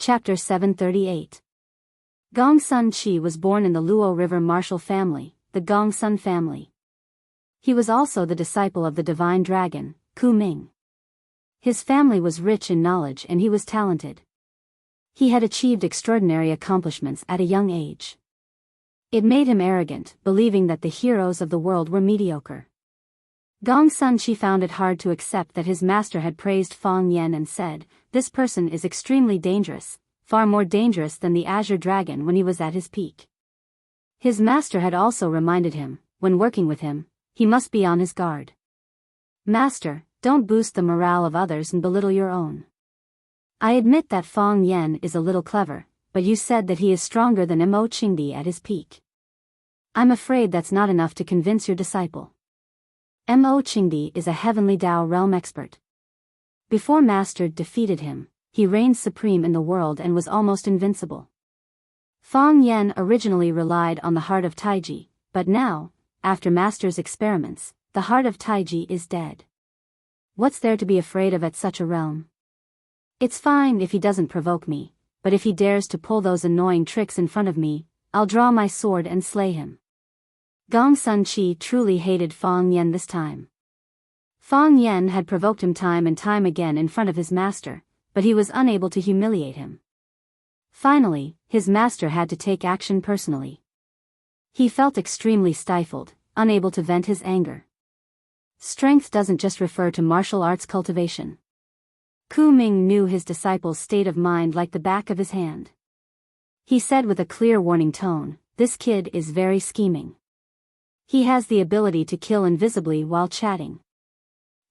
Chapter 738. Gongsun Qi was born in the Luo River martial family, the Gongsun family. He was also the disciple of the divine dragon, Ku Ming. His family was rich in knowledge and he was talented. He had achieved extraordinary accomplishments at a young age. It made him arrogant, believing that the heroes of the world were mediocre. Gongsun Qi found it hard to accept that his master had praised Fang Yan and said, "This person is extremely dangerous, far more dangerous than the Azure Dragon when he was at his peak." His master had also reminded him, when working with him, he must be on his guard. "Master, don't boost the morale of others and belittle your own. I admit that Fang Yan is a little clever, but you said that he is stronger than Mo Qingdi at his peak. I'm afraid that's not enough to convince your disciple. Mo Qingdi is a heavenly Dao realm expert. Before Master defeated him, he reigned supreme in the world and was almost invincible. Fang Yan originally relied on the heart of Taiji, but now, after Master's experiments, the heart of Taiji is dead. What's there to be afraid of at such a realm? It's fine if he doesn't provoke me, but if he dares to pull those annoying tricks in front of me, I'll draw my sword and slay him." Gongsun Qi truly hated Fang Yan this time. Fang Yan had provoked him time and time again in front of his master, but he was unable to humiliate him. Finally, his master had to take action personally. He felt extremely stifled, unable to vent his anger. Strength doesn't just refer to martial arts cultivation. Ku Ming knew his disciple's state of mind like the back of his hand. He said with a clear warning tone, "This kid is very scheming. He has the ability to kill invisibly while chatting.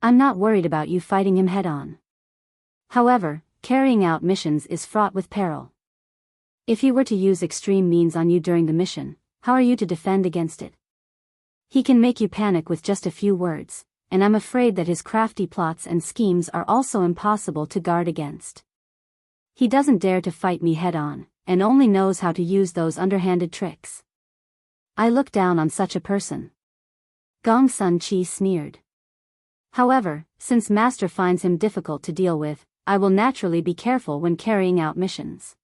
I'm not worried about you fighting him head-on. However, carrying out missions is fraught with peril. If he were to use extreme means on you during the mission, how are you to defend against it? He can make you panic with just a few words, and I'm afraid that his crafty plots and schemes are also impossible to guard against. He doesn't dare to fight me head-on, and only knows how to use those underhanded tricks. I look down on such a person." Gongsun Qi sneered. "However, since Master finds him difficult to deal with, I will naturally be careful when carrying out missions.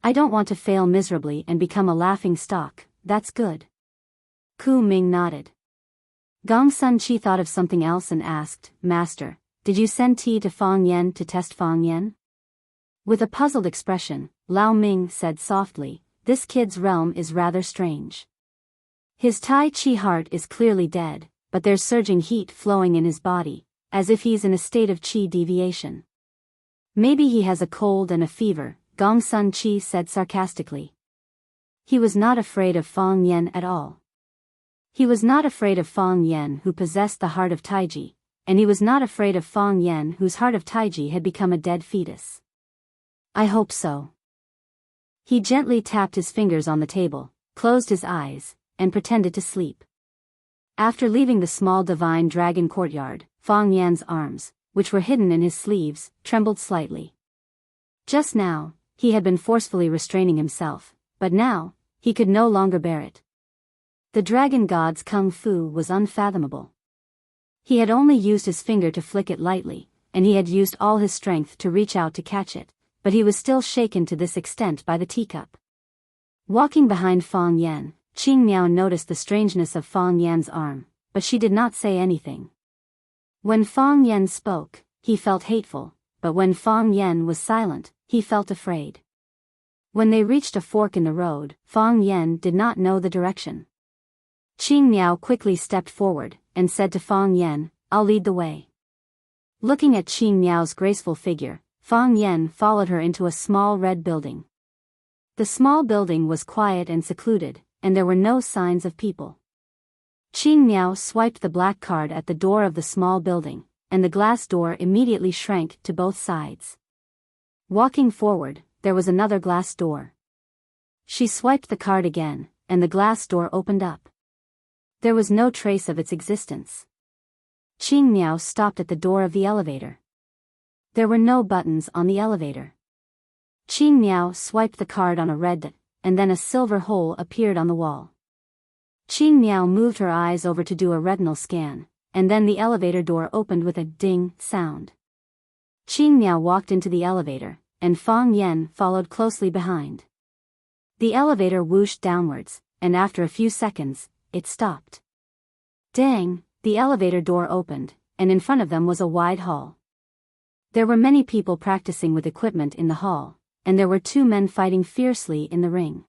I don't want to fail miserably and become a laughing stock." "That's good." Ku Ming nodded. Gongsun Qi thought of something else and asked, "Master, did you send tea to Fang Yan to test Fang Yan?" With a puzzled expression, Lao Ming said softly, "This kid's realm is rather strange. His Tai Chi heart is clearly dead, but there's surging heat flowing in his body, as if he's in a state of Qi deviation. Maybe he has a cold and a fever," Gongsun Qi said sarcastically. He was not afraid of Fang Yan at all. He was not afraid of Fang Yan who possessed the heart of Taiji, and he was not afraid of Fang Yan whose heart of Taiji had become a dead fetus. "I hope so." He gently tapped his fingers on the table, closed his eyes, and pretended to sleep. After leaving the small divine dragon courtyard, Fang Yan's arms, which were hidden in his sleeves, trembled slightly. Just now, he had been forcefully restraining himself, but now, he could no longer bear it. The dragon god's kung fu was unfathomable. He had only used his finger to flick it lightly, and he had used all his strength to reach out to catch it, but he was still shaken to this extent by the teacup. Walking behind Fang Yan, Qing Miao noticed the strangeness of Fang Yan's arm, but she did not say anything. When Fang Yan spoke, he felt hateful, but when Fang Yan was silent, he felt afraid. When they reached a fork in the road, Fang Yan did not know the direction. Qing Miao quickly stepped forward, and said to Fang Yan, "I'll lead the way." Looking at Qing Miao's graceful figure, Fang Yan followed her into a small red building. The small building was quiet and secluded, and there were no signs of people. Qing Miao swiped the black card at the door of the small building, and the glass door immediately shrank to both sides. Walking forward, there was another glass door. She swiped the card again, and the glass door opened up. There was no trace of its existence. Qing Miao stopped at the door of the elevator. There were no buttons on the elevator. Qing Miao swiped the card on a red dot, and then a silver hole appeared on the wall. Qing Miao moved her eyes over to do a retinal scan, and then the elevator door opened with a ding sound. Qing Miao walked into the elevator, and Fang Yen followed closely behind. The elevator whooshed downwards, and after a few seconds, it stopped. Dang, the elevator door opened, and in front of them was a wide hall. There were many people practicing with equipment in the hall, and there were two men fighting fiercely in the ring.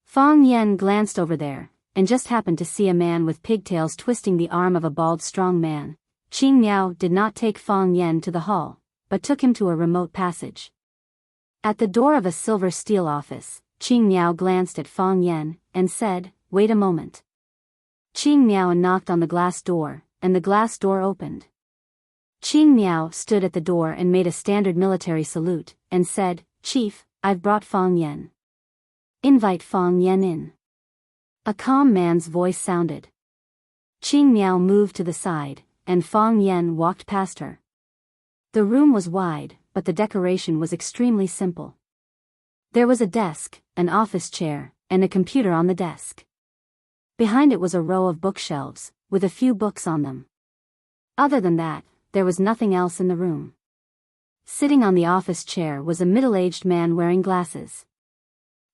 Fang Yen glanced over there, and just happened to see a man with pigtails twisting the arm of a bald strong man. Qing Miao did not take Fang Yen to the hall, but took him to a remote passage. At the door of a silver steel office, Qing Miao glanced at Fang Yen, and said, "Wait a moment." Qing Miao knocked on the glass door, and the glass door opened. Qing Miao stood at the door and made a standard military salute, and said, "Chief, I've brought Fang Yen. Invite Fang Yen in." A calm man's voice sounded. Qing Miao moved to the side, and Fang Yen walked past her. The room was wide, but the decoration was extremely simple. There was a desk, an office chair, and a computer on the desk. Behind it was a row of bookshelves, with a few books on them. Other than that, there was nothing else in the room. Sitting on the office chair was a middle-aged man wearing glasses.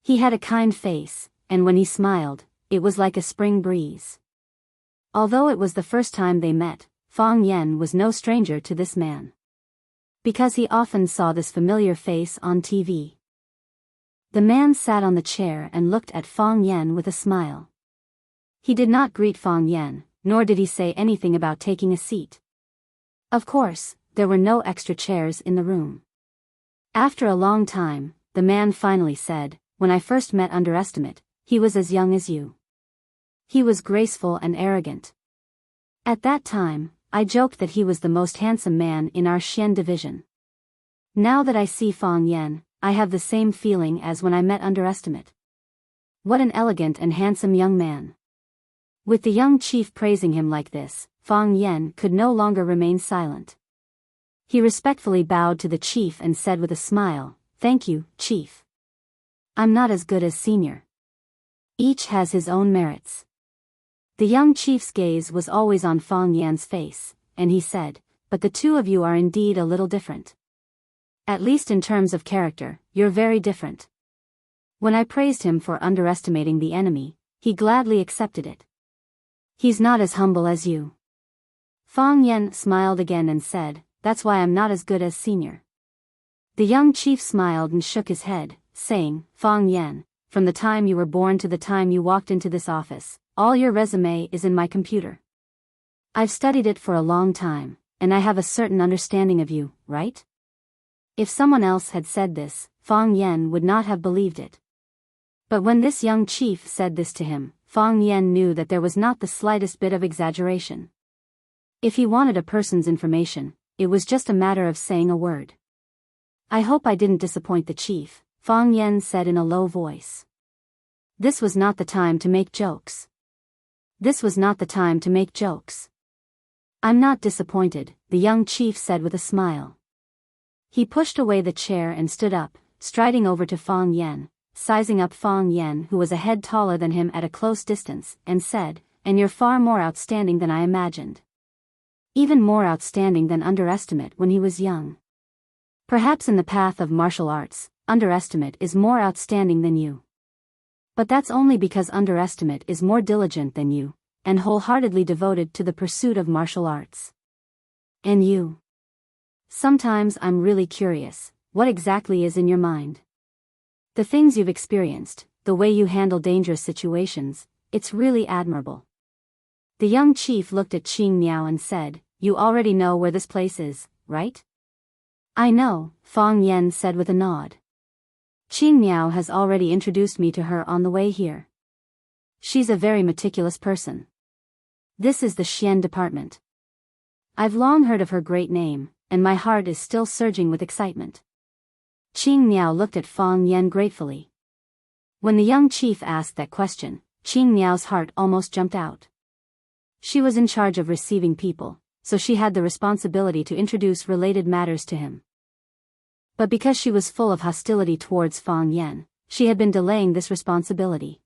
He had a kind face, and when he smiled, it was like a spring breeze. Although it was the first time they met, Fang Yen was no stranger to this man, because he often saw this familiar face on TV. The man sat on the chair and looked at Fang Yen with a smile. He did not greet Fang Yen, nor did he say anything about taking a seat. Of course, there were no extra chairs in the room. After a long time, the man finally said, "When I first met Underestimate, he was as young as you. He was graceful and arrogant. At that time, I joked that he was the most handsome man in our Xian division. Now that I see Fang Yen, I have the same feeling as when I met Underestimate. What an elegant and handsome young man." With the young chief praising him like this, Fang Yen could no longer remain silent. He respectfully bowed to the chief and said with a smile, "Thank you, chief. I'm not as good as senior. Each has his own merits." The young chief's gaze was always on Fang Yan's face, and he said, "But the two of you are indeed a little different. At least in terms of character, you're very different." When I praised him for underestimating the enemy, he gladly accepted it. "He's not as humble as you." Fang Yen smiled again and said, "That's why I'm not as good as senior." The young chief smiled and shook his head, saying, "Fang Yen, from the time you were born to the time you walked into this office, all your resume is in my computer. I've studied it for a long time, and I have a certain understanding of you, right?" If someone else had said this, Fang Yen would not have believed it. But when this young chief said this to him, Fang Yen knew that there was not the slightest bit of exaggeration. If he wanted a person's information, it was just a matter of saying a word. "I hope I didn't disappoint the chief," Fang Yen said in a low voice. This was not the time to make jokes. This was not the time to make jokes. "I'm not disappointed," the young chief said with a smile. He pushed away the chair and stood up, striding over to Fang Yen, sizing up Fang Yen, who was a head taller than him at a close distance, and said, "And you're far more outstanding than I imagined. Even more outstanding than Underestimate when he was young. Perhaps in the path of martial arts, Underestimate is more outstanding than you. But that's only because Underestimate is more diligent than you, and wholeheartedly devoted to the pursuit of martial arts. And you? Sometimes I'm really curious, what exactly is in your mind? The things you've experienced, the way you handle dangerous situations, it's really admirable." The young chief looked at Qing Miao and said, "You already know where this place is, right?" "I know," Fang Yen said with a nod. "Qing Miao has already introduced me to her on the way here. She's a very meticulous person. This is the Xian department. I've long heard of her great name, and my heart is still surging with excitement." Qing Miao looked at Fang Yen gratefully. When the young chief asked that question, Qing Miao's heart almost jumped out. She was in charge of receiving people, so she had the responsibility to introduce related matters to him. But because she was full of hostility towards Fang Yen, she had been delaying this responsibility.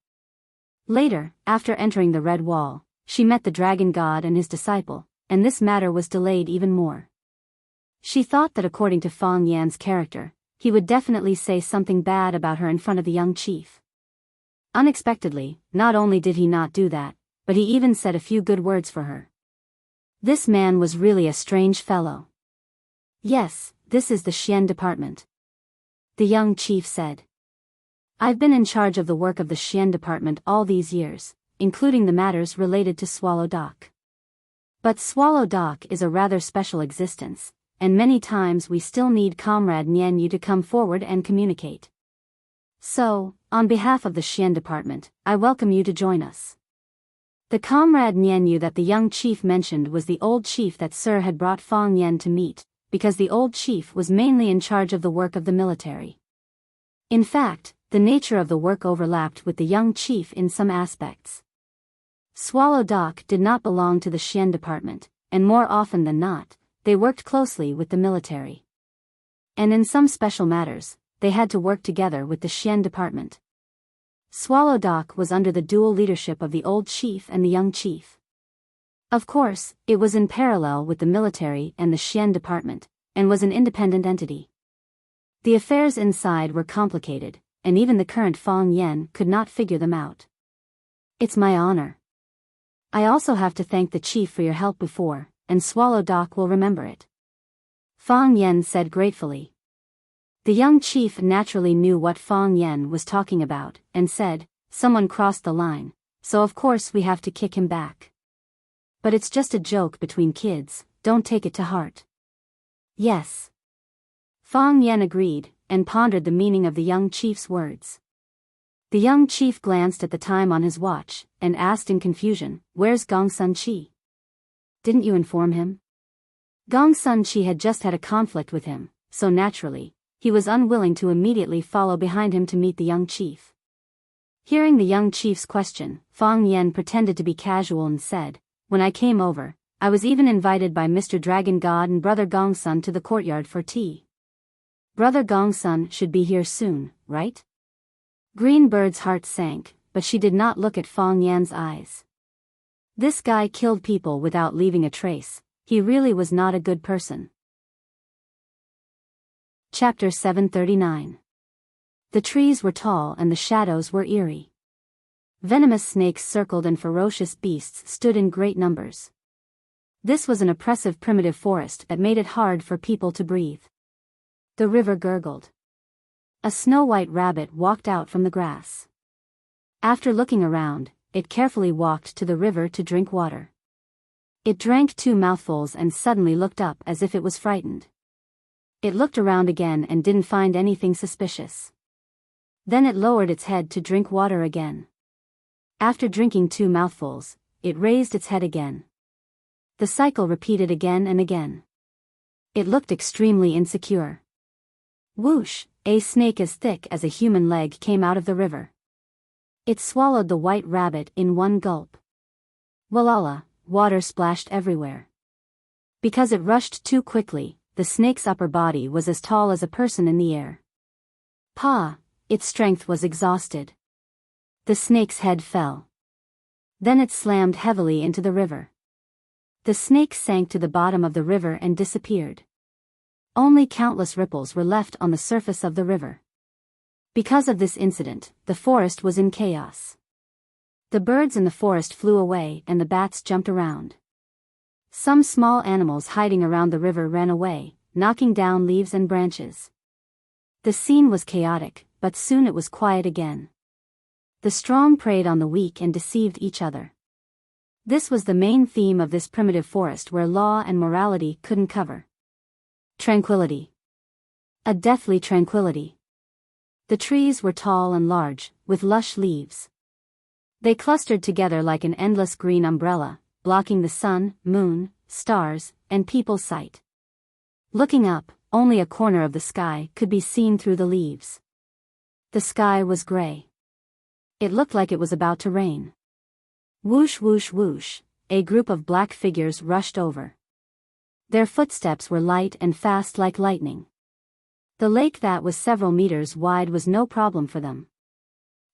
Later, after entering the Red Wall, she met the Dragon God and his disciple, and this matter was delayed even more. She thought that according to Fang Yan's character, he would definitely say something bad about her in front of the young chief. Unexpectedly, not only did he not do that, but he even said a few good words for her. This man was really a strange fellow. Yes, this is the Xian department. The young chief said. I've been in charge of the work of the Xian department all these years, including the matters related to Swallow Dock. But Swallow Dock is a rather special existence, and many times we still need Comrade Nian Yu to come forward and communicate. So, on behalf of the Xian department, I welcome you to join us. The Comrade Nian Yu that the young chief mentioned was the old chief that Sir had brought Fang Yen to meet, because the old chief was mainly in charge of the work of the military. In fact, the nature of the work overlapped with the young chief in some aspects. Swallow Dock did not belong to the Xian department, and more often than not, they worked closely with the military. And in some special matters, they had to work together with the Xian department. Swallow Dock was under the dual leadership of the old chief and the young chief. Of course, it was in parallel with the military and the Xian department, and was an independent entity. The affairs inside were complicated, and even the current Fang Yen could not figure them out. It's my honor. I also have to thank the chief for your help before, and Swallow Dock will remember it. Fang Yen said gratefully. The young chief naturally knew what Fang Yen was talking about, and said, someone crossed the line, so of course we have to kick him back. But it's just a joke between kids, don't take it to heart. Yes. Fang Yen agreed, and pondered the meaning of the young chief's words. The young chief glanced at the time on his watch, and asked in confusion, where's Gong Sun Chi? Didn't you inform him? Gong Sun Chi had just had a conflict with him, so naturally, he was unwilling to immediately follow behind him to meet the young chief. Hearing the young chief's question, Fang Yen pretended to be casual and said, when I came over, I was even invited by Mr. Dragon God and Brother Gong Sun to the courtyard for tea. Brother Gong Sun should be here soon, right? Green Bird's heart sank, but she did not look at Fang Yan's eyes. This guy killed people without leaving a trace, he really was not a good person. Chapter 739. The trees were tall and the shadows were eerie. Venomous snakes circled and ferocious beasts stood in great numbers. This was an oppressive primitive forest that made it hard for people to breathe. The river gurgled. A snow-white rabbit walked out from the grass. After looking around, it carefully walked to the river to drink water. It drank 2 mouthfuls and suddenly looked up as if it was frightened. It looked around again and didn't find anything suspicious. Then it lowered its head to drink water again. After drinking 2 mouthfuls, it raised its head again. The cycle repeated again and again. It looked extremely insecure. Whoosh, a snake as thick as a human leg came out of the river. It swallowed the white rabbit in one gulp. Walala, water splashed everywhere. Because it rushed too quickly, the snake's upper body was as tall as a person in the air. Pa, its strength was exhausted. The snake's head fell. Then it slammed heavily into the river. The snake sank to the bottom of the river and disappeared. Only countless ripples were left on the surface of the river. Because of this incident, the forest was in chaos. The birds in the forest flew away and the bats jumped around. Some small animals hiding around the river ran away, knocking down leaves and branches. The scene was chaotic, but soon it was quiet again. The strong preyed on the weak and deceived each other. This was the main theme of this primitive forest where law and morality couldn't cover. Tranquility. A deathly tranquility. The trees were tall and large, with lush leaves. They clustered together like an endless green umbrella, blocking the sun, moon, stars, and people's sight. Looking up, only a corner of the sky could be seen through the leaves. The sky was gray. It looked like it was about to rain. Whoosh whoosh whoosh, a group of black figures rushed over. Their footsteps were light and fast like lightning. The lake that was several meters wide was no problem for them.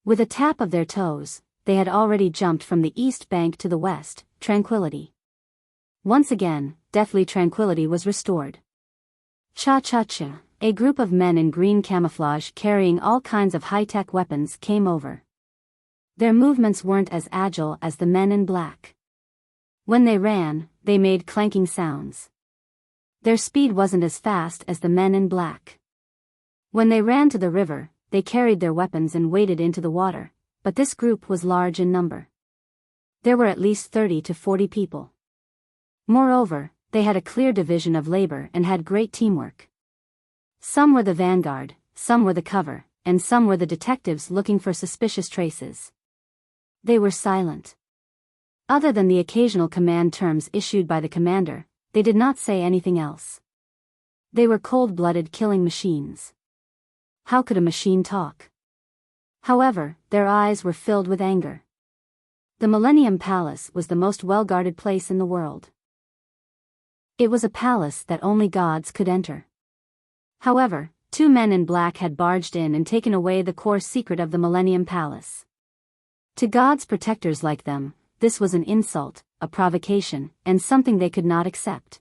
With a tap of their toes, they had already jumped from the east bank to the west, tranquility. Once again, deathly tranquility was restored. Cha-cha-cha, A group of men in green camouflage carrying all kinds of high-tech weapons came over. Their movements weren't as agile as the men in black. When they ran, they made clanking sounds. Their speed wasn't as fast as the men in black. When they ran to the river, they carried their weapons and waded into the water, but this group was large in number. There were at least 30 to 40 people. Moreover, they had a clear division of labor and had great teamwork. Some were the vanguard, some were the cover, and some were the detectives looking for suspicious traces. They were silent. Other than the occasional command terms issued by the commander, they did not say anything else. They were cold-blooded killing machines. How could a machine talk? However, their eyes were filled with anger. The Millennium Palace was the most well-guarded place in the world. It was a palace that only gods could enter. However, 2 men in black had barged in and taken away the core secret of the Millennium Palace. To gods' protectors like them, this was an insult, a provocation, and something they could not accept.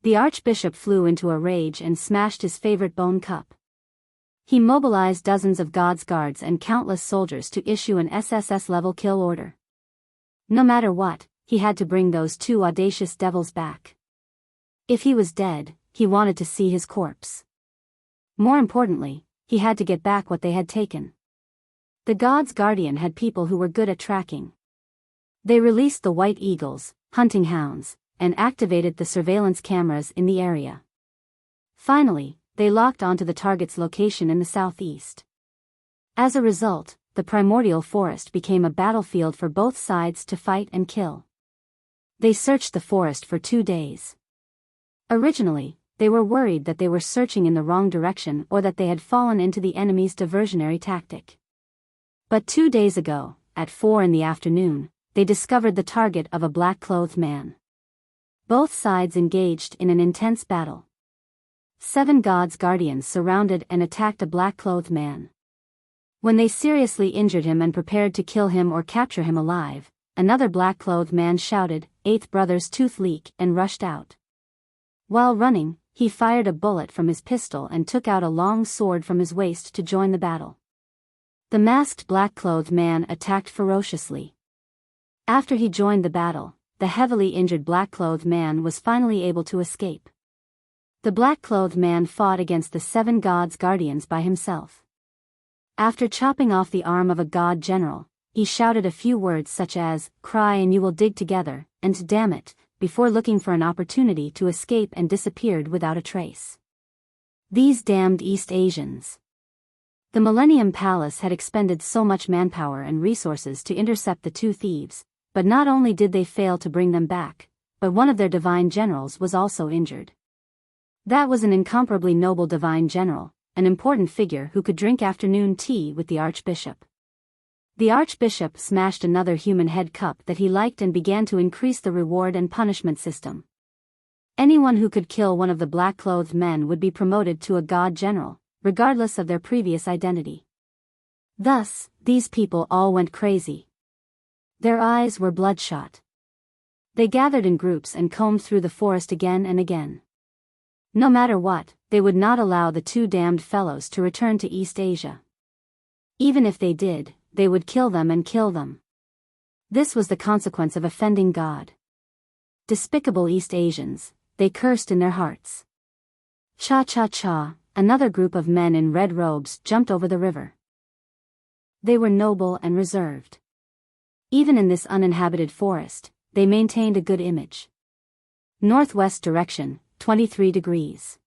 The Archbishop flew into a rage and smashed his favorite bone cup. He mobilized dozens of God's guards and countless soldiers to issue an SSS-level kill order. No matter what, he had to bring those 2 audacious devils back. If he was dead, he wanted to see his corpse. More importantly, he had to get back what they had taken. The God's Guardian had people who were good at tracking. They released the White Eagles, hunting hounds, and activated the surveillance cameras in the area. Finally, they locked onto the target's location in the southeast. As a result, the primordial forest became a battlefield for both sides to fight and kill. They searched the forest for 2 days. Originally, they were worried that they were searching in the wrong direction or that they had fallen into the enemy's diversionary tactic. But 2 days ago, at 4 in the afternoon, they discovered the target of a black-clothed man. Both sides engaged in an intense battle. 7 God's Guardians surrounded and attacked a black-clothed man. When they seriously injured him and prepared to kill him or capture him alive, another black-clothed man shouted, "Eighth Brother's tooth leak," and rushed out. While running, he fired a bullet from his pistol and took out a long sword from his waist to join the battle. The masked black-clothed man attacked ferociously. After he joined the battle, the heavily injured black-clothed man was finally able to escape. The black-clothed man fought against the 7 God's Guardians by himself. After chopping off the arm of a god general, he shouted a few words such as, "Cry and you will dig together," and "Damn it," before looking for an opportunity to escape and disappeared without a trace. These damned East Asians. The Millennium Palace had expended so much manpower and resources to intercept the 2 thieves, but not only did they fail to bring them back, but one of their divine generals was also injured. That was an incomparably noble divine general, an important figure who could drink afternoon tea with the Archbishop. The Archbishop smashed another human head cup that he liked and began to increase the reward and punishment system. Anyone who could kill one of the black-clothed men would be promoted to a god general, regardless of their previous identity. Thus, these people all went crazy. Their eyes were bloodshot. They gathered in groups and combed through the forest again and again. No matter what, they would not allow the 2 damned fellows to return to East Asia. Even if they did, they would kill them and kill them. This was the consequence of offending God. Despicable East Asians, they cursed in their hearts. Cha-cha-cha, another group of men in red robes jumped over the river. They were noble and reserved. Even in this uninhabited forest, they maintained a good image. Northwest direction, 23 degrees.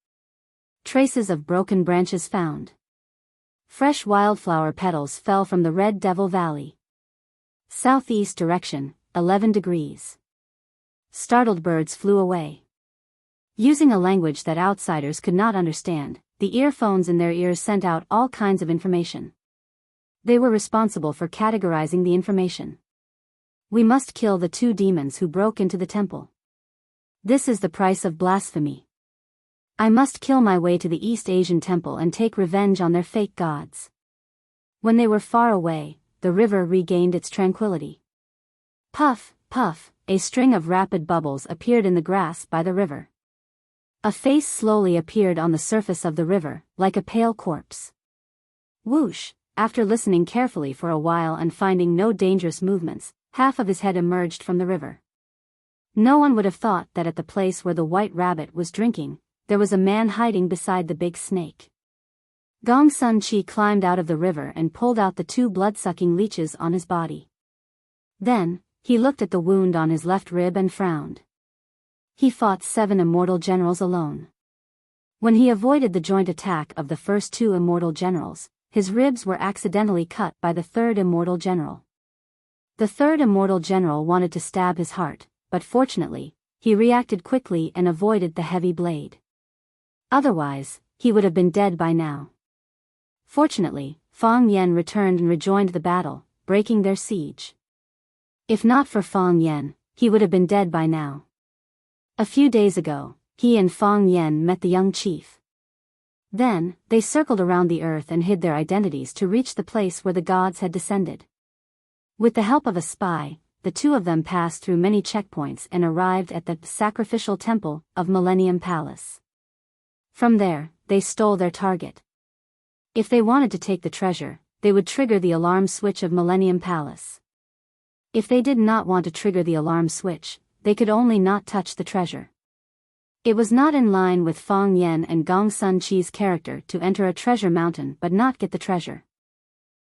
Traces of broken branches found. Fresh wildflower petals fell from the Red Devil Valley. Southeast direction, 11 degrees. Startled birds flew away. Using a language that outsiders could not understand, the earphones in their ears sent out all kinds of information. They were responsible for categorizing the information. We must kill the 2 demons who broke into the temple. This is the price of blasphemy. I must kill my way to the East Asian temple and take revenge on their fake gods. When they were far away, the river regained its tranquility. Puff, puff, a string of rapid bubbles appeared in the grass by the river. A face slowly appeared on the surface of the river, like a pale corpse. Whoosh! After listening carefully for a while and finding no dangerous movements, half of his head emerged from the river. No one would have thought that at the place where the white rabbit was drinking, there was a man hiding beside the big snake. Gong Sun Chi climbed out of the river and pulled out the 2 blood-sucking leeches on his body. Then, he looked at the wound on his left rib and frowned. He fought 7 immortal generals alone. When he avoided the joint attack of the first 2 immortal generals, his ribs were accidentally cut by the 3rd immortal general. The 3rd immortal general wanted to stab his heart, but fortunately, he reacted quickly and avoided the heavy blade. Otherwise, he would have been dead by now. Fortunately, Fang Yen returned and rejoined the battle, breaking their siege. If not for Fang Yen, he would have been dead by now. A few days ago, he and Fang Yen met the young chief. Then, they circled around the earth and hid their identities to reach the place where the gods had descended. With the help of a spy, the 2 of them passed through many checkpoints and arrived at the sacrificial temple of Millennium Palace. From there, they stole their target. If they wanted to take the treasure, they would trigger the alarm switch of Millennium Palace. If they did not want to trigger the alarm switch, they could only not touch the treasure. It was not in line with Fang Yen and Gong Sun Chi's character to enter a treasure mountain but not get the treasure.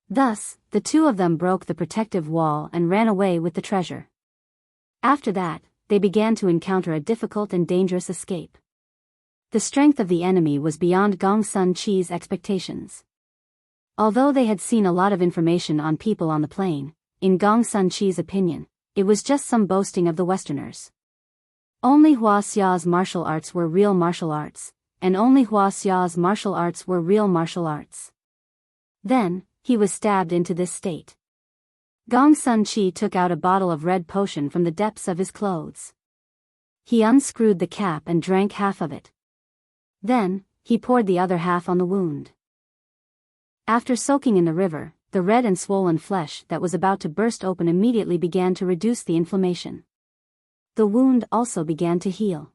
Thus, the 2 of them broke the protective wall and ran away with the treasure. After that, they began to encounter a difficult and dangerous escape. The strength of the enemy was beyond Gong Sun Chi's expectations. Although they had seen a lot of information on people on the plain, in Gong Sun Chi's opinion, it was just some boasting of the Westerners. Only Hua Xia's martial arts were real martial arts, and only Hua Xia's martial arts were real martial arts. Then, he was stabbed into this state. Gong Sun Chi took out a bottle of red potion from the depths of his clothes. He unscrewed the cap and drank half of it. Then, he poured the other half on the wound. After soaking in the river, the red and swollen flesh that was about to burst open immediately began to reduce the inflammation. The wound also began to heal.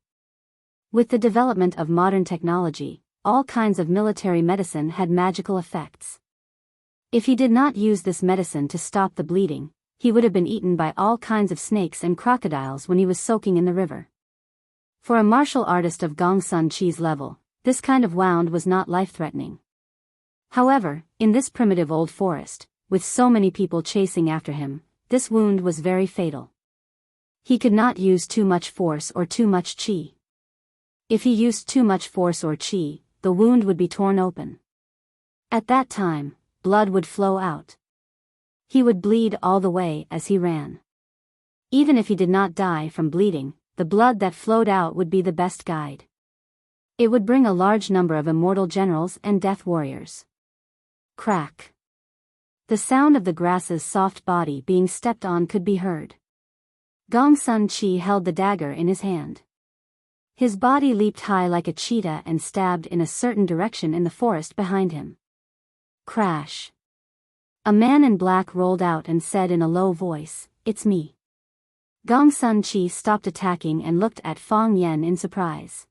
With the development of modern technology, all kinds of military medicine had magical effects. If he did not use this medicine to stop the bleeding, he would have been eaten by all kinds of snakes and crocodiles when he was soaking in the river. For a martial artist of Gong Sun Chi's level, this kind of wound was not life-threatening. However, in this primitive old forest, with so many people chasing after him, this wound was very fatal. He could not use too much force or too much qi. If he used too much force or qi, the wound would be torn open. At that time, blood would flow out. He would bleed all the way as he ran. Even if he did not die from bleeding, the blood that flowed out would be the best guide. It would bring a large number of immortal generals and death warriors. Crack. The sound of the grass's soft body being stepped on could be heard. Gong Sun Chi held the dagger in his hand. His body leaped high like a cheetah and stabbed in a certain direction in the forest behind him. Crash. A man in black rolled out and said in a low voice, "It's me." Gong Sun Chi stopped attacking and looked at Fang Yen in surprise.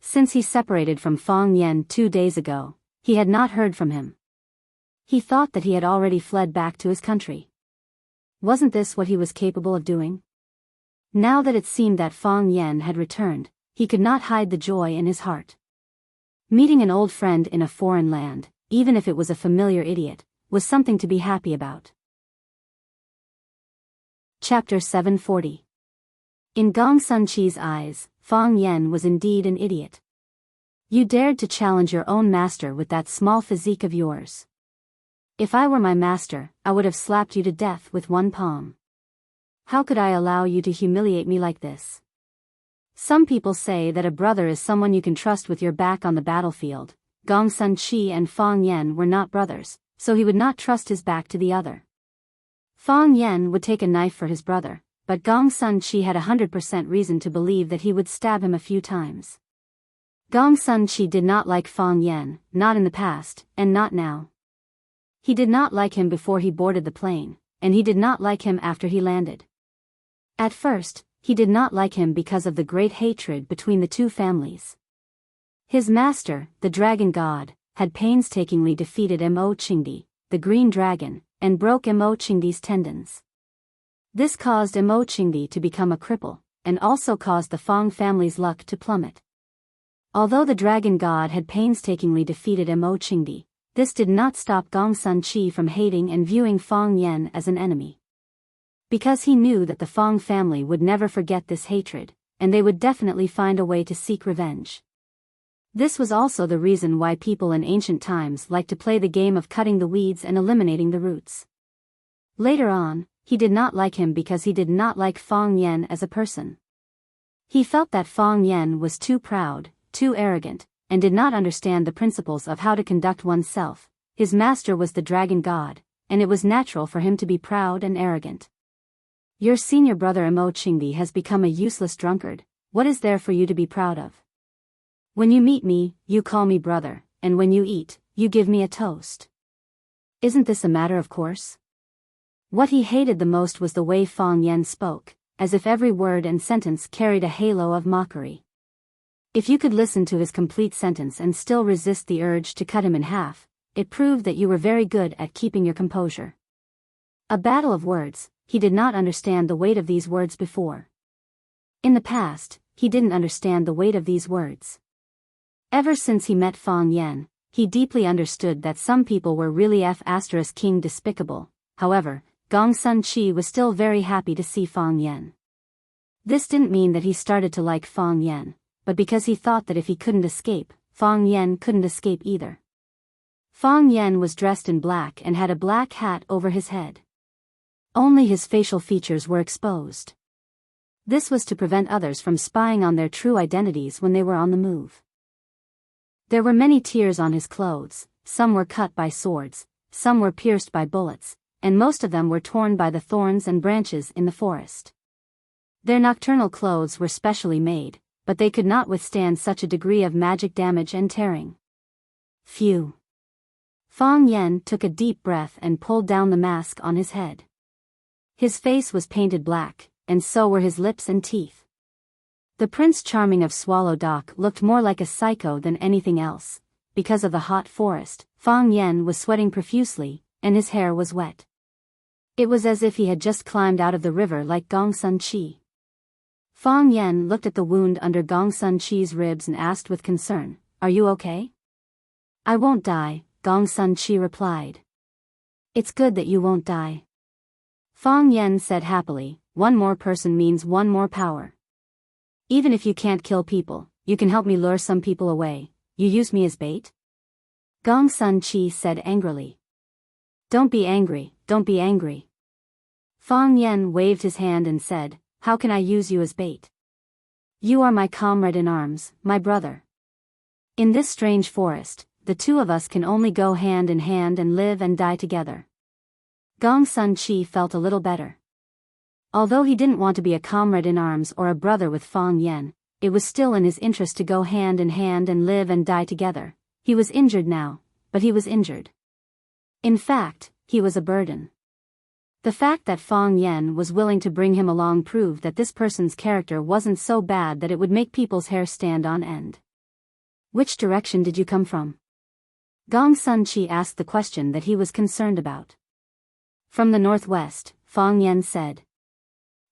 Since he separated from Fang Yen 2 days ago, he had not heard from him. He thought that he had already fled back to his country. Wasn't this what he was capable of doing? Now that it seemed that Fang Yen had returned, he could not hide the joy in his heart. Meeting an old friend in a foreign land, even if it was a familiar idiot, was something to be happy about. Chapter 740. In Gong Sun Chi's eyes, Fang Yen was indeed an idiot. You dared to challenge your own master with that small physique of yours. If I were my master, I would have slapped you to death with one palm. How could I allow you to humiliate me like this? Some people say that a brother is someone you can trust with your back on the battlefield. Gong Sun Chi and Fang Yen were not brothers, so he would not trust his back to the other. Fang Yen would take a knife for his brother, but Gong Sun Chi had 100% reason to believe that he would stab him a few times. Gong Sun Chi did not like Fang Yen, not in the past, and not now. He did not like him before he boarded the plane, and he did not like him after he landed. At first, he did not like him because of the great hatred between the two families. His master, the dragon god, had painstakingly defeated Enchanting, the green dragon, and broke Enchanting's tendons. This caused Enchanting to become a cripple, and also caused the Fang family's luck to plummet. Although the dragon god had painstakingly defeated Enchanting, this did not stop Gongsun Qi from hating and viewing Fang Yan as an enemy. Because he knew that the Fang family would never forget this hatred, and they would definitely find a way to seek revenge. This was also the reason why people in ancient times liked to play the game of cutting the weeds and eliminating the roots. Later on, he did not like him because he did not like Fang Yan as a person. He felt that Fang Yan was too proud, too arrogant, and did not understand the principles of how to conduct oneself. His master was the dragon god, and it was natural for him to be proud and arrogant. Your senior brother Enchanting has become a useless drunkard. What is there for you to be proud of? When you meet me, you call me brother, and when you eat, you give me a toast. Isn't this a matter of course? What he hated the most was the way Fang Yan spoke, as if every word and sentence carried a halo of mockery. If you could listen to his complete sentence and still resist the urge to cut him in half, it proved that you were very good at keeping your composure. A battle of words. He did not understand the weight of these words before. In the past, he didn't understand the weight of these words. Ever since he met Fang Yan, he deeply understood that some people were really King despicable. However, Gongsun Qi was still very happy to see Fang Yan. This didn't mean that he started to like Fang Yan, but because he thought that if he couldn't escape, Fang Yan couldn't escape either. Fang Yan was dressed in black and had a black hat over his head. Only his facial features were exposed. This was to prevent others from spying on their true identities when they were on the move. There were many tears on his clothes, some were cut by swords, some were pierced by bullets, and most of them were torn by the thorns and branches in the forest. Their nocturnal clothes were specially made, but they could not withstand such a degree of magic damage and tearing. Phew! Fang Yan took a deep breath and pulled down the mask on his head. His face was painted black, and so were his lips and teeth. The Prince Charming of Swallow Dock looked more like a psycho than anything else. Because of the hot forest, Fang Yan was sweating profusely, and his hair was wet. It was as if he had just climbed out of the river like Gongsun Qi. Fang Yan looked at the wound under Gongsun Qi's ribs and asked with concern, "Are you okay?" "I won't die," Gongsun Qi replied. "It's good that you won't die." Fang Yan said happily, "One more person means one more power. Even if you can't kill people, you can help me lure some people away. You use me as bait?" Gongsun Qi said angrily. "Don't be angry, don't be angry." Fang Yan waved his hand and said, "How can I use you as bait? You are my comrade in arms, my brother. In this strange forest, the two of us can only go hand in hand and live and die together." Gongsun Qi felt a little better. Although he didn't want to be a comrade in arms or a brother with Fang Yan, it was still in his interest to go hand in hand and live and die together. He was injured now, but he was injured. In fact, he was a burden. The fact that Fang Yan was willing to bring him along proved that this person's character wasn't so bad that it would make people's hair stand on end. "Which direction did you come from?" Gongsun Qi asked the question that he was concerned about. "From the northwest," Fang Yan said.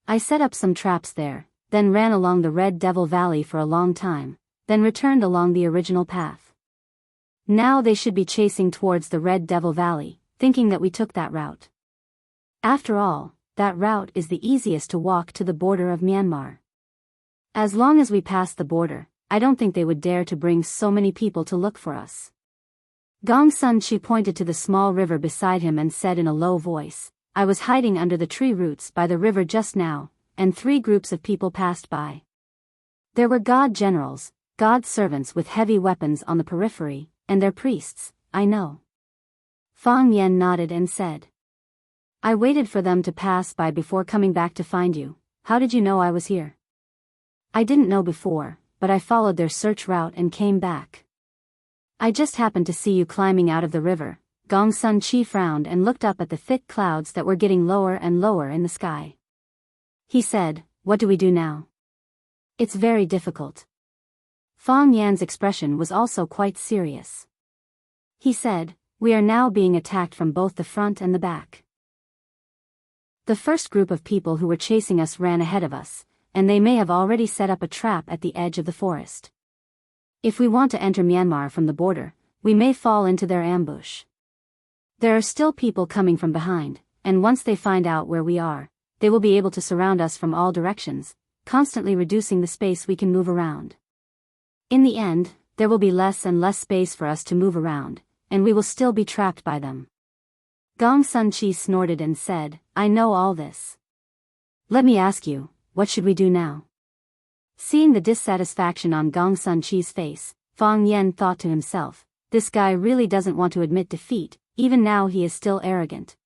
"I set up some traps there, then ran along the Red Devil Valley for a long time, then returned along the original path. Now they should be chasing towards the Red Devil Valley, thinking that we took that route. After all, that route is the easiest to walk to the border of Myanmar. As long as we pass the border, I don't think they would dare to bring so many people to look for us." Gongsun Qi pointed to the small river beside him and said in a low voice, "I was hiding under the tree roots by the river just now, and 3 groups of people passed by. There were god generals, god servants with heavy weapons on the periphery, and their priests, I know." Fang Yan nodded and said, "I waited for them to pass by before coming back to find you. How did you know I was here?" "I didn't know before, but I followed their search route and came back. I just happened to see you climbing out of the river." Gongsun Qi frowned and looked up at the thick clouds that were getting lower and lower in the sky. He said, what do we do now? It's very difficult. Fang Yan's expression was also quite serious. He said, we are now being attacked from both the front and the back. The first group of people who were chasing us ran ahead of us, and they may have already set up a trap at the edge of the forest. If we want to enter Myanmar from the border, we may fall into their ambush. There are still people coming from behind, and once they find out where we are, they will be able to surround us from all directions, constantly reducing the space we can move around. In the end, there will be less and less space for us to move around, and we will still be trapped by them. Gong Sun Chi snorted and said, I know all this. Let me ask you, what should we do now? Seeing the dissatisfaction on Gong Sun Chi's face, Fang Yan thought to himself, this guy really doesn't want to admit defeat, even now he is still arrogant.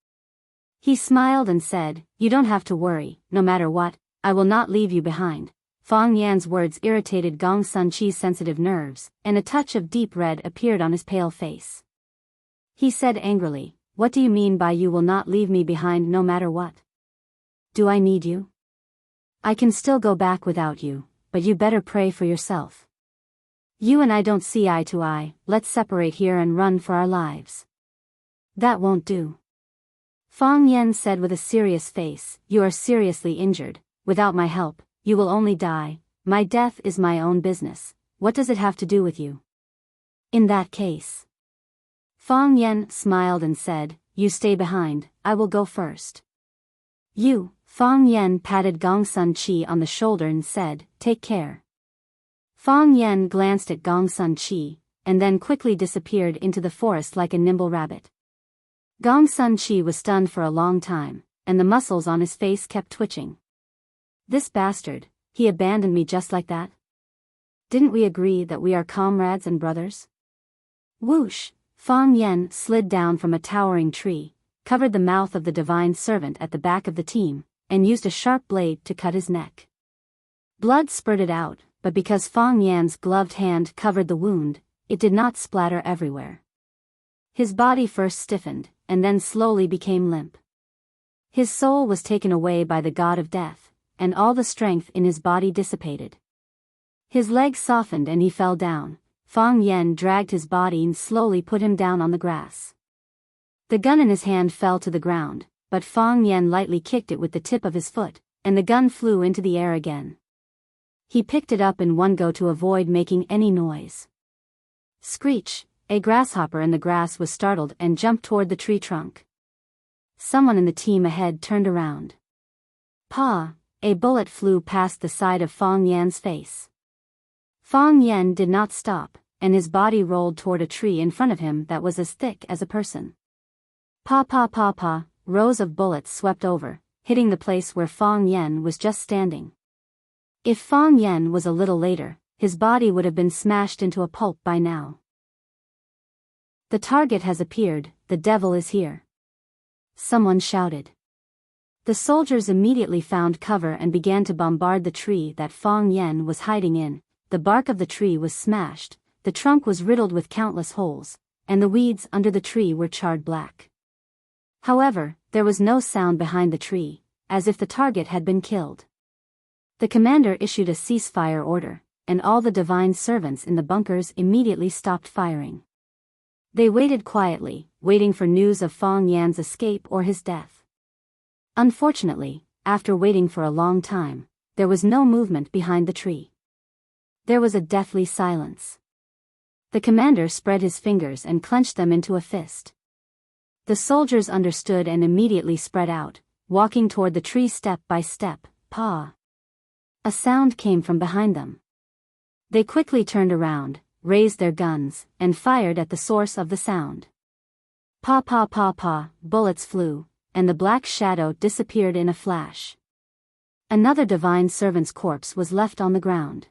He smiled and said, you don't have to worry, no matter what, I will not leave you behind. Fang Yan's words irritated Gong Sun Chi's sensitive nerves, and a touch of deep red appeared on his pale face. He said angrily, what do you mean by you will not leave me behind no matter what? Do I need you? I can still go back without you, but you better pray for yourself. You and I don't see eye to eye, let's separate here and run for our lives. That won't do. Fang Yan said with a serious face, you are seriously injured, without my help, you will only die, my death is my own business, what does it have to do with you? In that case. Fang Yan smiled and said, you stay behind, I will go first. You, Fang Yan patted Gong Sun Chi on the shoulder and said, take care. Fang Yan glanced at Gong Sun Chi, and then quickly disappeared into the forest like a nimble rabbit. Gong Sun Chi was stunned for a long time, and the muscles on his face kept twitching. This bastard, he abandoned me just like that? Didn't we agree that we are comrades and brothers? Whoosh! Fang Yan slid down from a towering tree, covered the mouth of the divine servant at the back of the team, and used a sharp blade to cut his neck. Blood spurted out, but because Fang Yan's gloved hand covered the wound, it did not splatter everywhere. His body first stiffened, and then slowly became limp. His soul was taken away by the god of death, and all the strength in his body dissipated. His legs softened and he fell down. Fang Yan dragged his body and slowly put him down on the grass. The gun in his hand fell to the ground, but Fang Yan lightly kicked it with the tip of his foot, and the gun flew into the air again. He picked it up in one go to avoid making any noise. Screech! A grasshopper in the grass was startled and jumped toward the tree trunk. Someone in the team ahead turned around. Pa! A bullet flew past the side of Fang Yan's face. Fang Yan did not stop, and his body rolled toward a tree in front of him that was as thick as a person. Pa pa pa pa! Rows of bullets swept over, hitting the place where Fang Yan was just standing. If Fang Yan was a little later, his body would have been smashed into a pulp by now. The target has appeared, the devil is here. Someone shouted. The soldiers immediately found cover and began to bombard the tree that Fang Yan was hiding in. The bark of the tree was smashed, the trunk was riddled with countless holes, and the weeds under the tree were charred black. However, there was no sound behind the tree, as if the target had been killed. The commander issued a ceasefire order, and all the divine servants in the bunkers immediately stopped firing. They waited quietly, waiting for news of Fang Yan's escape or his death. Unfortunately, after waiting for a long time, there was no movement behind the tree. There was a deathly silence. The commander spread his fingers and clenched them into a fist. The soldiers understood and immediately spread out, walking toward the tree step by step. Pa! A sound came from behind them. They quickly turned around, raised their guns, and fired at the source of the sound. Pa pa pa pa! Bullets flew, and the black shadow disappeared in a flash. Another divine servant's corpse was left on the ground.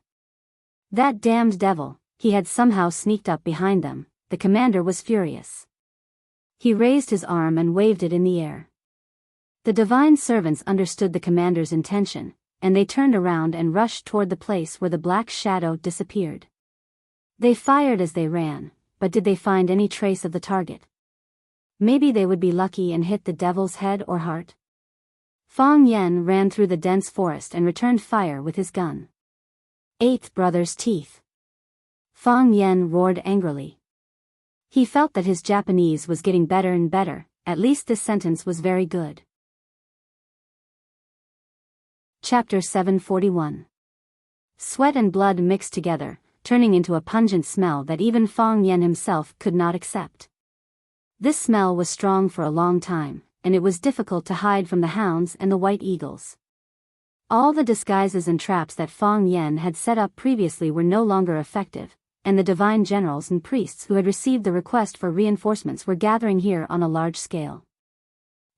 That damned devil, he had somehow sneaked up behind them. The commander was furious. He raised his arm and waved it in the air. The divine servants understood the commander's intention, and they turned around and rushed toward the place where the black shadow disappeared. They fired as they ran, but did they find any trace of the target? Maybe they would be lucky and hit the devil's head or heart? Fang Yen ran through the dense forest and returned fire with his gun. Eighth brother's teeth. Fang Yen roared angrily. He felt that his Japanese was getting better and better, at least this sentence was very good. Chapter 741. Sweat and blood mixed together, turning into a pungent smell that even Fang Yen himself could not accept. This smell was strong for a long time, and it was difficult to hide from the hounds and the white eagles. All the disguises and traps that Fang Yen had set up previously were no longer effective, and the divine generals and priests who had received the request for reinforcements were gathering here on a large scale.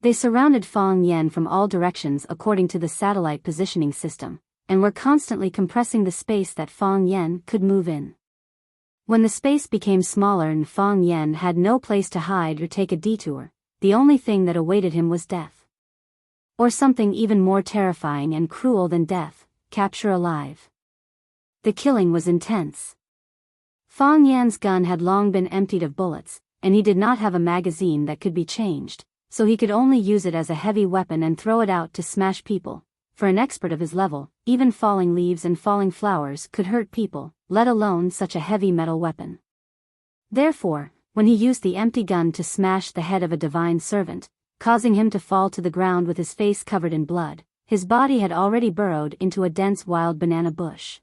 They surrounded Fang Yen from all directions according to the satellite positioning system, and were constantly compressing the space that Fang Yen could move in. When the space became smaller and Fang Yen had no place to hide or take a detour, the only thing that awaited him was death. Or something even more terrifying and cruel than death, capture alive. The killing was intense. Fang Yan's gun had long been emptied of bullets, and he did not have a magazine that could be changed, so he could only use it as a heavy weapon and throw it out to smash people. For an expert of his level, even falling leaves and falling flowers could hurt people, let alone such a heavy metal weapon. Therefore, when he used the empty gun to smash the head of a divine servant, causing him to fall to the ground with his face covered in blood, his body had already burrowed into a dense wild banana bush.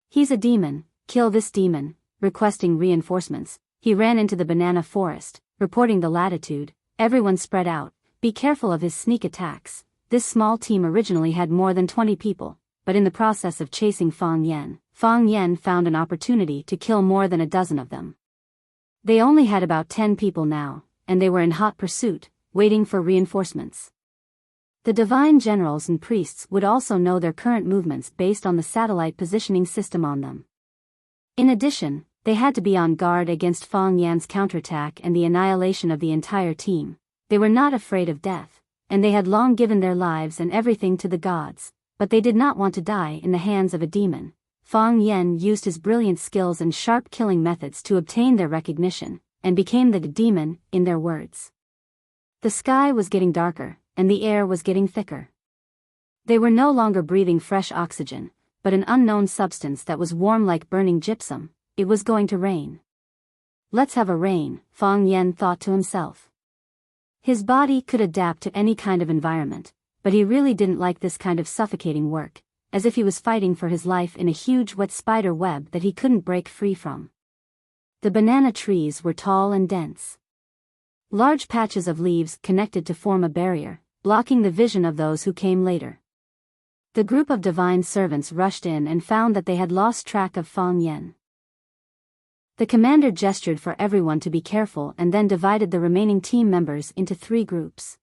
He's a demon, kill this demon. Requesting reinforcements, he ran into the banana forest, reporting the latitude. Everyone spread out, be careful of his sneak attacks. This small team originally had more than 20 people, but in the process of chasing Fang Yen found an opportunity to kill more than a dozen of them. They only had about 10 people now, and they were in hot pursuit, waiting for reinforcements. The divine generals and priests would also know their current movements based on the satellite positioning system on them. In addition, they had to be on guard against Fang Yan's counterattack and the annihilation of the entire team. They were not afraid of death, and they had long given their lives and everything to the gods, but they did not want to die in the hands of a demon. Fang Yen used his brilliant skills and sharp killing methods to obtain their recognition, and became the demon, in their words. The sky was getting darker, and the air was getting thicker. They were no longer breathing fresh oxygen, but an unknown substance that was warm like burning gypsum. It was going to rain. Let's have a rain, Fang Yen thought to himself. His body could adapt to any kind of environment, but he really didn't like this kind of suffocating work, as if he was fighting for his life in a huge wet spider web that he couldn't break free from. The banana trees were tall and dense. Large patches of leaves connected to form a barrier, blocking the vision of those who came later. The group of divine servants rushed in and found that they had lost track of Fang Yen. The commander gestured for everyone to be careful and then divided the remaining team members into 3 groups.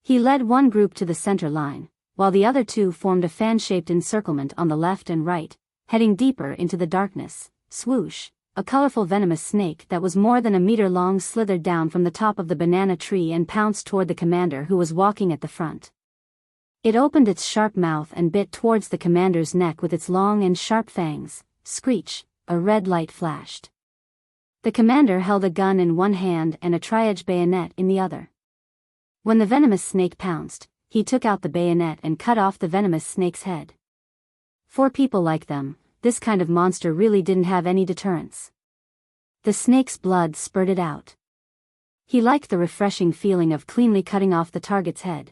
He led one group to the center line, while the other 2 formed a fan-shaped encirclement on the left and right, heading deeper into the darkness. Swoosh! A colorful venomous snake that was more than a meter long slithered down from the top of the banana tree and pounced toward the commander who was walking at the front. It opened its sharp mouth and bit towards the commander's neck with its long and sharp fangs. Screech! A red light flashed. The commander held a gun in one hand and a tri-edge bayonet in the other. When the venomous snake pounced, he took out the bayonet and cut off the venomous snake's head. For people like them, this kind of monster really didn't have any deterrence. The snake's blood spurted out. He liked the refreshing feeling of cleanly cutting off the target's head.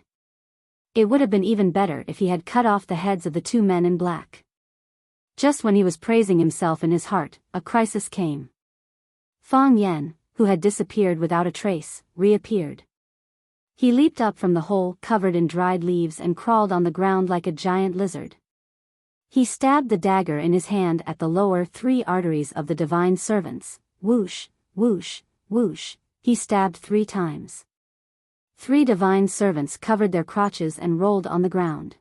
It would have been even better if he had cut off the heads of the 2 men in black. Just when he was praising himself in his heart, a crisis came. Fang Yen, who had disappeared without a trace, reappeared. He leaped up from the hole covered in dried leaves and crawled on the ground like a giant lizard. He stabbed the dagger in his hand at the lower 3 arteries of the divine servants. Whoosh, whoosh, whoosh, he stabbed 3 times. 3 divine servants covered their crotches and rolled on the ground.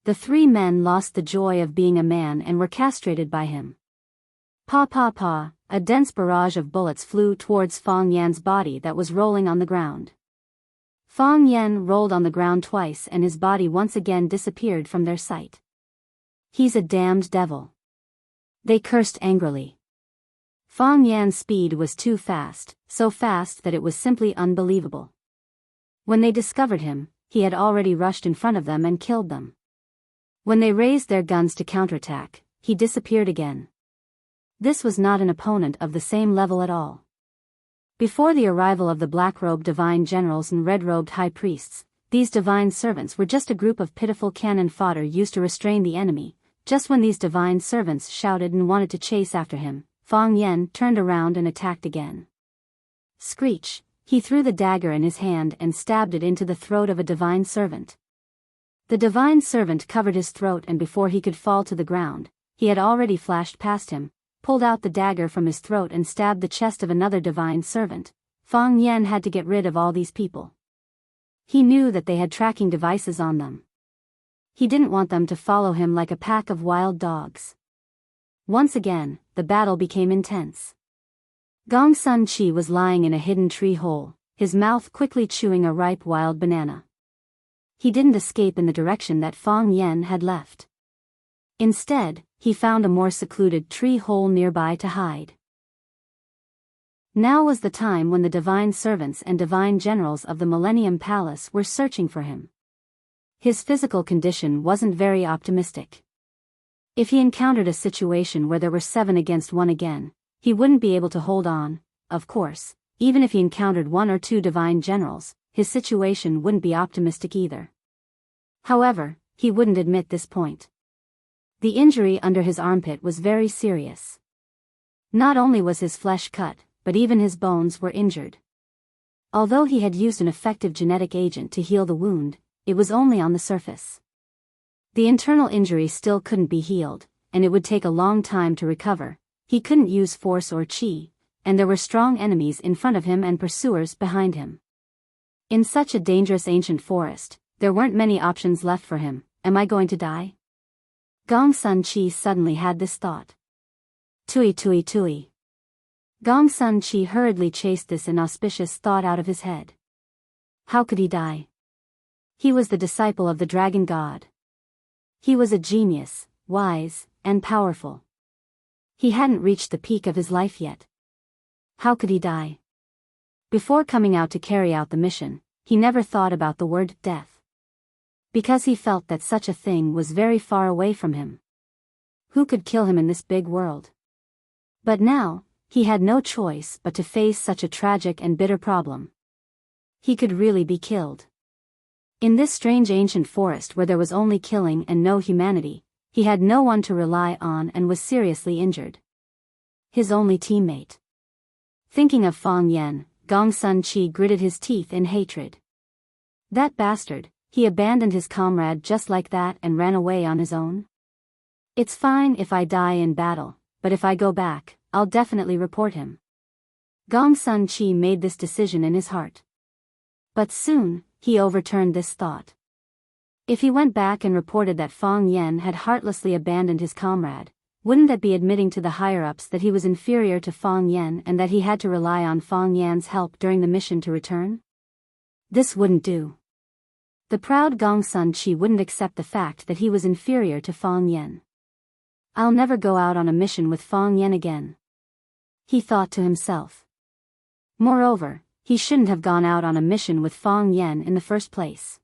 The 3 men lost the joy of being a man and were castrated by him. Pa pa pa, a dense barrage of bullets flew towards Fang Yan's body that was rolling on the ground. Fang Yen rolled on the ground twice and his body once again disappeared from their sight. He's a damned devil. They cursed angrily. Fang Yan's speed was too fast, so fast that it was simply unbelievable. When they discovered him, he had already rushed in front of them and killed them. When they raised their guns to counterattack, he disappeared again. This was not an opponent of the same level at all. Before the arrival of the black-robed divine generals and red-robed high priests, these divine servants were just a group of pitiful cannon fodder used to restrain the enemy. Just when these divine servants shouted and wanted to chase after him, Fang Yen turned around and attacked again. Screech! He threw the dagger in his hand and stabbed it into the throat of a divine servant. The divine servant covered his throat, and before he could fall to the ground, he had already flashed past him, pulled out the dagger from his throat and stabbed the chest of another divine servant. Fang Yen had to get rid of all these people. He knew that they had tracking devices on them. He didn't want them to follow him like a pack of wild dogs. Once again, the battle became intense. Gong Sun Chi was lying in a hidden tree hole, his mouth quickly chewing a ripe wild banana. He didn't escape in the direction that Fang Yen had left. Instead, he found a more secluded tree hole nearby to hide. Now was the time when the divine servants and divine generals of the Millennium Palace were searching for him. His physical condition wasn't very optimistic. If he encountered a situation where there were 7 against 1 again, he wouldn't be able to hold on. Of course, even if he encountered 1 or 2 divine generals, his situation wouldn't be optimistic either. However, he wouldn't admit this point. The injury under his armpit was very serious. Not only was his flesh cut, but even his bones were injured. Although he had used an effective genetic agent to heal the wound, it was only on the surface. The internal injury still couldn't be healed, and it would take a long time to recover. He couldn't use force or chi, and there were strong enemies in front of him and pursuers behind him. In such a dangerous ancient forest, there weren't many options left for him. Am I going to die? Gong Sun Chi suddenly had this thought. Tui tui tui. Gong Sun Chi hurriedly chased this inauspicious thought out of his head. How could he die? He was the disciple of the dragon god. He was a genius, wise, and powerful. He hadn't reached the peak of his life yet. How could he die? Before coming out to carry out the mission, he never thought about the word death. Because he felt that such a thing was very far away from him. Who could kill him in this big world? But now, he had no choice but to face such a tragic and bitter problem. He could really be killed. In this strange ancient forest where there was only killing and no humanity, he had no one to rely on and was seriously injured. His only teammate. Thinking of Fang Yen, Gong Sun Chi gritted his teeth in hatred. That bastard, he abandoned his comrade just like that and ran away on his own? It's fine if I die in battle, but if I go back, I'll definitely report him. Gong Sun Chi made this decision in his heart. But soon, he overturned this thought. If he went back and reported that Fang Yen had heartlessly abandoned his comrade, wouldn't that be admitting to the higher-ups that he was inferior to Fang Yen and that he had to rely on Fang Yan's help during the mission to return? This wouldn't do. The proud Gong Sun Chi wouldn't accept the fact that he was inferior to Fang Yen. I'll never go out on a mission with Fang Yen again, he thought to himself. Moreover, he shouldn't have gone out on a mission with Fang Yen in the first place.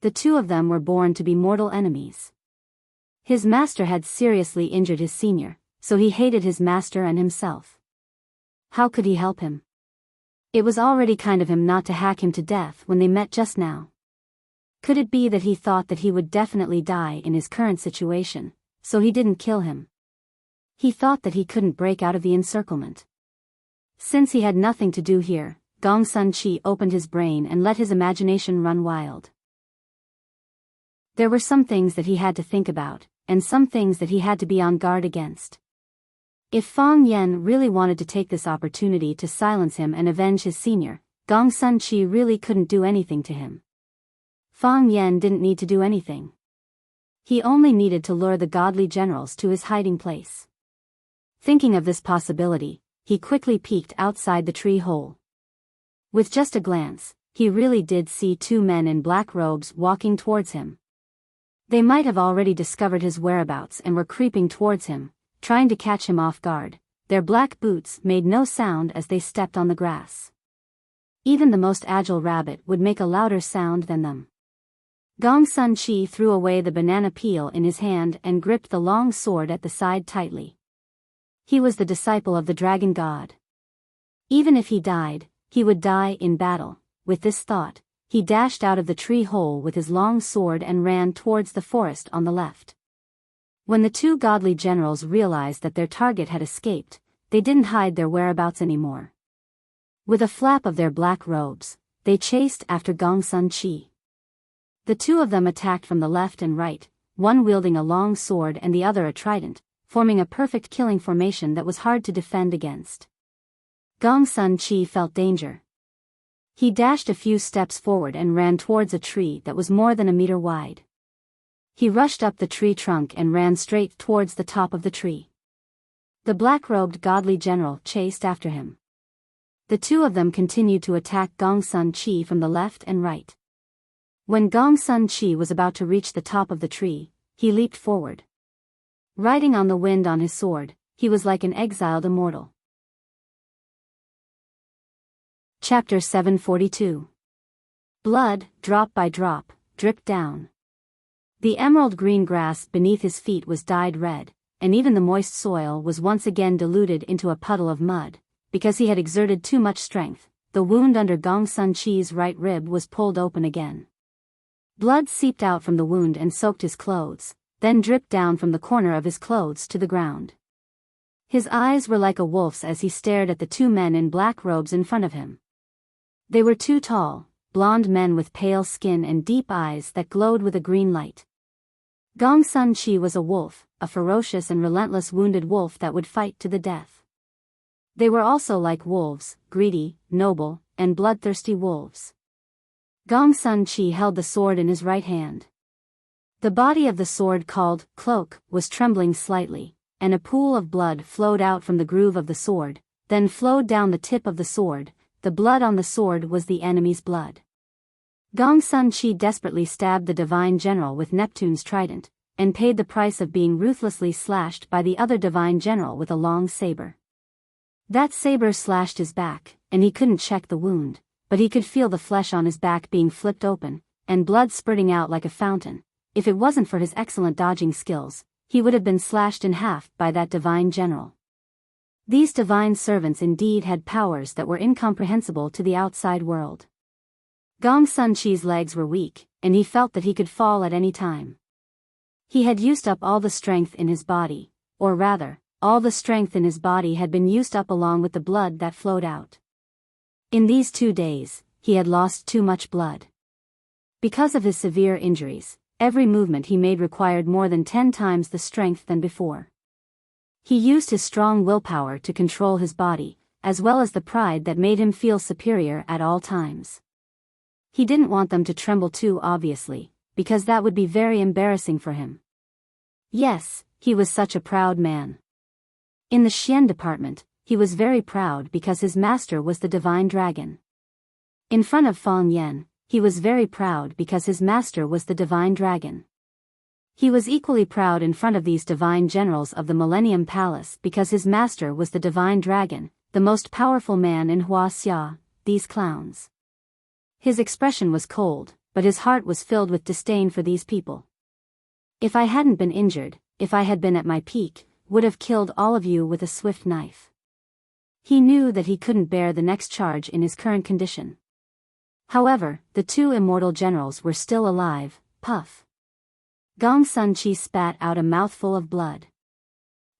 The two of them were born to be mortal enemies. His master had seriously injured his senior, so he hated his master and himself. How could he help him? It was already kind of him not to hack him to death when they met just now. Could it be that he thought that he would definitely die in his current situation, so he didn't kill him? He thought that he couldn't break out of the encirclement. Since he had nothing to do here, Gong Sun Chi opened his brain and let his imagination run wild. There were some things that he had to think about, and some things that he had to be on guard against. If Fang Yen really wanted to take this opportunity to silence him and avenge his senior, Gong Sun Chi really couldn't do anything to him. Fang Yen didn't need to do anything. He only needed to lure the godly generals to his hiding place. Thinking of this possibility, he quickly peeked outside the tree hole. With just a glance, he really did see 2 men in black robes walking towards him. They might have already discovered his whereabouts and were creeping towards him, trying to catch him off guard. Their black boots made no sound as they stepped on the grass. Even the most agile rabbit would make a louder sound than them. Gong Sun Chi threw away the banana peel in his hand and gripped the long sword at the side tightly. He was the disciple of the dragon god. Even if he died, he would die in battle. With this thought, he dashed out of the tree hole with his long sword and ran towards the forest on the left. When the two godly generals realized that their target had escaped, they didn't hide their whereabouts anymore. With a flap of their black robes, they chased after Gong Sun Chi. The two of them attacked from the left and right, one wielding a long sword and the other a trident, forming a perfect killing formation that was hard to defend against. Gong Sun Chi felt danger. He dashed a few steps forward and ran towards a tree that was more than a meter wide. He rushed up the tree trunk and ran straight towards the top of the tree. The black-robed godly general chased after him. The two of them continued to attack Gong Sun Chi from the left and right. When Gong Sun Chi was about to reach the top of the tree, he leaped forward. Riding on the wind on his sword, he was like an exiled immortal. Chapter 742. Blood, drop by drop, dripped down. The emerald green grass beneath his feet was dyed red, and even the moist soil was once again diluted into a puddle of mud. Because he had exerted too much strength, the wound under Gong Sun Chi's right rib was pulled open again. Blood seeped out from the wound and soaked his clothes, then dripped down from the corner of his clothes to the ground. His eyes were like a wolf's as he stared at the two men in black robes in front of him. They were two tall, blonde men with pale skin and deep eyes that glowed with a green light. Gong Sun Chi was a wolf, a ferocious and relentless wounded wolf that would fight to the death. They were also like wolves, greedy, noble, and bloodthirsty wolves. Gong Sun Chi held the sword in his right hand. The body of the sword, called cloak, was trembling slightly, and a pool of blood flowed out from the groove of the sword, then flowed down the tip of the sword. The blood on the sword was the enemy's blood. Gong Sun Chi desperately stabbed the divine general with Neptune's trident, and paid the price of being ruthlessly slashed by the other divine general with a long saber. That saber slashed his back, and he couldn't check the wound, but he could feel the flesh on his back being flipped open, and blood spurting out like a fountain. If it wasn't for his excellent dodging skills, he would have been slashed in half by that divine general. These divine servants indeed had powers that were incomprehensible to the outside world. Gong Sun Chi's legs were weak, and he felt that he could fall at any time. He had used up all the strength in his body, or rather, all the strength in his body had been used up along with the blood that flowed out. In these 2 days, he had lost too much blood. Because of his severe injuries, every movement he made required more than 10 times the strength than before. He used his strong willpower to control his body, as well as the pride that made him feel superior at all times. He didn't want them to tremble too obviously, because that would be very embarrassing for him. Yes, he was such a proud man. In the Xian department, he was very proud because his master was the divine dragon. In front of Fang Yan, he was very proud because his master was the divine dragon. He was equally proud in front of these divine generals of the Millennium Palace because his master was the divine dragon, the most powerful man in Huaxia, these clowns. His expression was cold, but his heart was filled with disdain for these people. If I hadn't been injured, if I had been at my peak, would have killed all of you with a swift knife. He knew that he couldn't bear the next charge in his current condition. However, the two immortal generals were still alive. Puff. Gong Sun Chi spat out a mouthful of blood.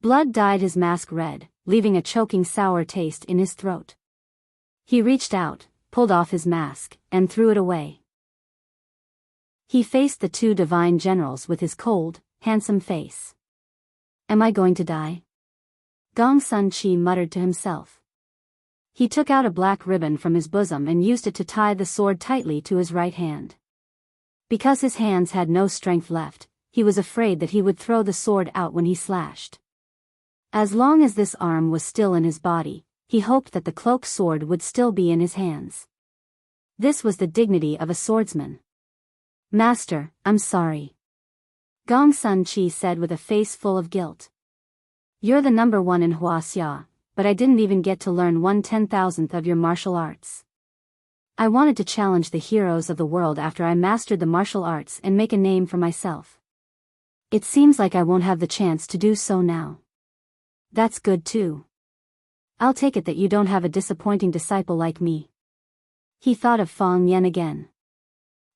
Blood dyed his mask red, leaving a choking sour taste in his throat. He reached out, pulled off his mask, and threw it away. He faced the two divine generals with his cold, handsome face. Am I going to die? Gong Sun Chi muttered to himself. He took out a black ribbon from his bosom and used it to tie the sword tightly to his right hand. Because his hands had no strength left, he was afraid that he would throw the sword out when he slashed. As long as this arm was still in his body, he hoped that the cloak sword would still be in his hands. This was the dignity of a swordsman. Master, I'm sorry. Gong Sun Chi said with a face full of guilt. You're the number one in Huaxia, but I didn't even get to learn 1/10,000th of your martial arts. I wanted to challenge the heroes of the world after I mastered the martial arts and make a name for myself. It seems like I won't have the chance to do so now. That's good too. I'll take it that you don't have a disappointing disciple like me. He thought of Fang Yen again.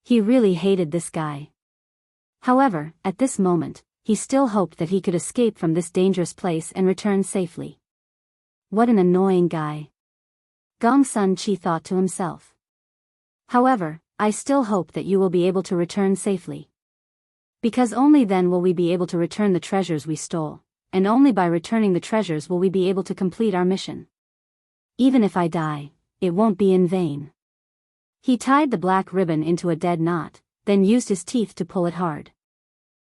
He really hated this guy. However, at this moment, he still hoped that he could escape from this dangerous place and return safely. What an annoying guy. Gong Sun Chi thought to himself. However, I still hope that you will be able to return safely. Because only then will we be able to return the treasures we stole, and only by returning the treasures will we be able to complete our mission. Even if I die, it won't be in vain. He tied the black ribbon into a dead knot, then used his teeth to pull it hard.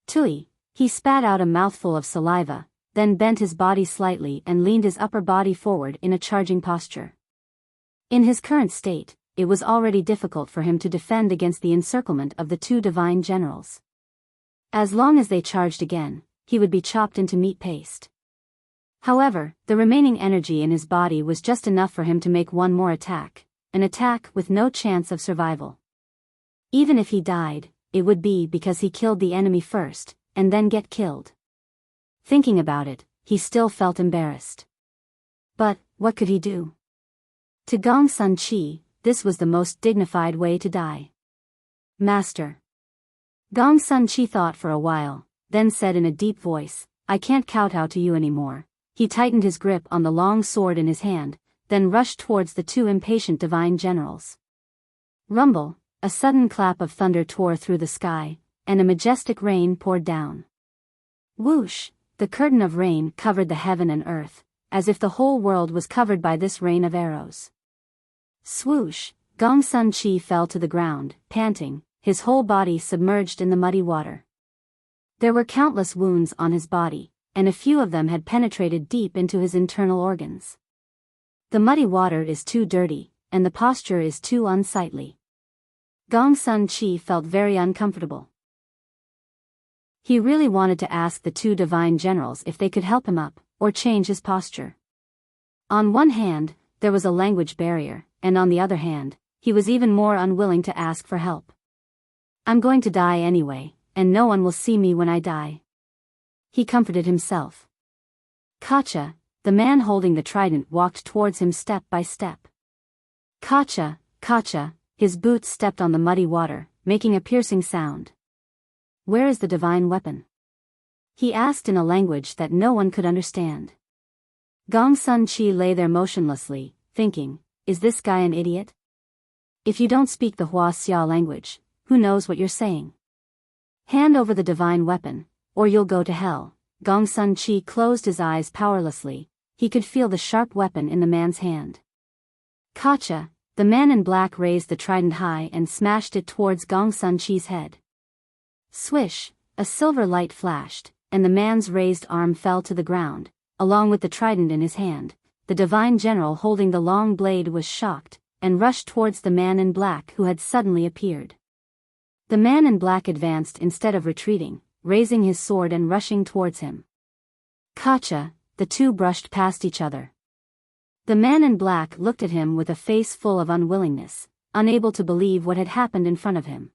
Tui, he spat out a mouthful of saliva, then bent his body slightly and leaned his upper body forward in a charging posture. In his current state, it was already difficult for him to defend against the encirclement of the two divine generals. As long as they charged again, he would be chopped into meat paste. However, the remaining energy in his body was just enough for him to make one more attack, an attack with no chance of survival. Even if he died, it would be because he killed the enemy first, and then get killed. Thinking about it, he still felt embarrassed. But, what could he do? To Gong Sun Chi, this was the most dignified way to die. Master. Gong Sun Chi thought for a while, then said in a deep voice, I can't kowtow to you anymore. He tightened his grip on the long sword in his hand, then rushed towards the two impatient divine generals. Rumble, a sudden clap of thunder tore through the sky, and a majestic rain poured down. Whoosh, the curtain of rain covered the heaven and earth, as if the whole world was covered by this rain of arrows. Swoosh, Gong Sun Chi fell to the ground, panting, his whole body submerged in the muddy water. There were countless wounds on his body, and a few of them had penetrated deep into his internal organs. The muddy water is too dirty, and the posture is too unsightly. Gong Sun Chi felt very uncomfortable. He really wanted to ask the two divine generals if they could help him up, or change his posture. On one hand, there was a language barrier, and on the other hand, he was even more unwilling to ask for help. I'm going to die anyway, and no one will see me when I die. He comforted himself. Kacha, the man holding the trident, walked towards him step by step. Kacha, Kacha, his boots stepped on the muddy water, making a piercing sound. Where is the divine weapon? He asked in a language that no one could understand. Gong Sun Chi lay there motionlessly, thinking, is this guy an idiot? If you don't speak the Hua Xia language, who knows what you're saying? Hand over the divine weapon, or you'll go to hell. Gong Sun Chi closed his eyes powerlessly. He could feel the sharp weapon in the man's hand. Kacha, the man in black, raised the trident high and smashed it towards Gong Sun Chi's head. Swish, a silver light flashed, and the man's raised arm fell to the ground, along with the trident in his hand. The divine general holding the long blade was shocked, and rushed towards the man in black who had suddenly appeared. The man in black advanced instead of retreating, raising his sword and rushing towards him. Kacha, the two brushed past each other. The man in black looked at him with a face full of unwillingness, unable to believe what had happened in front of him.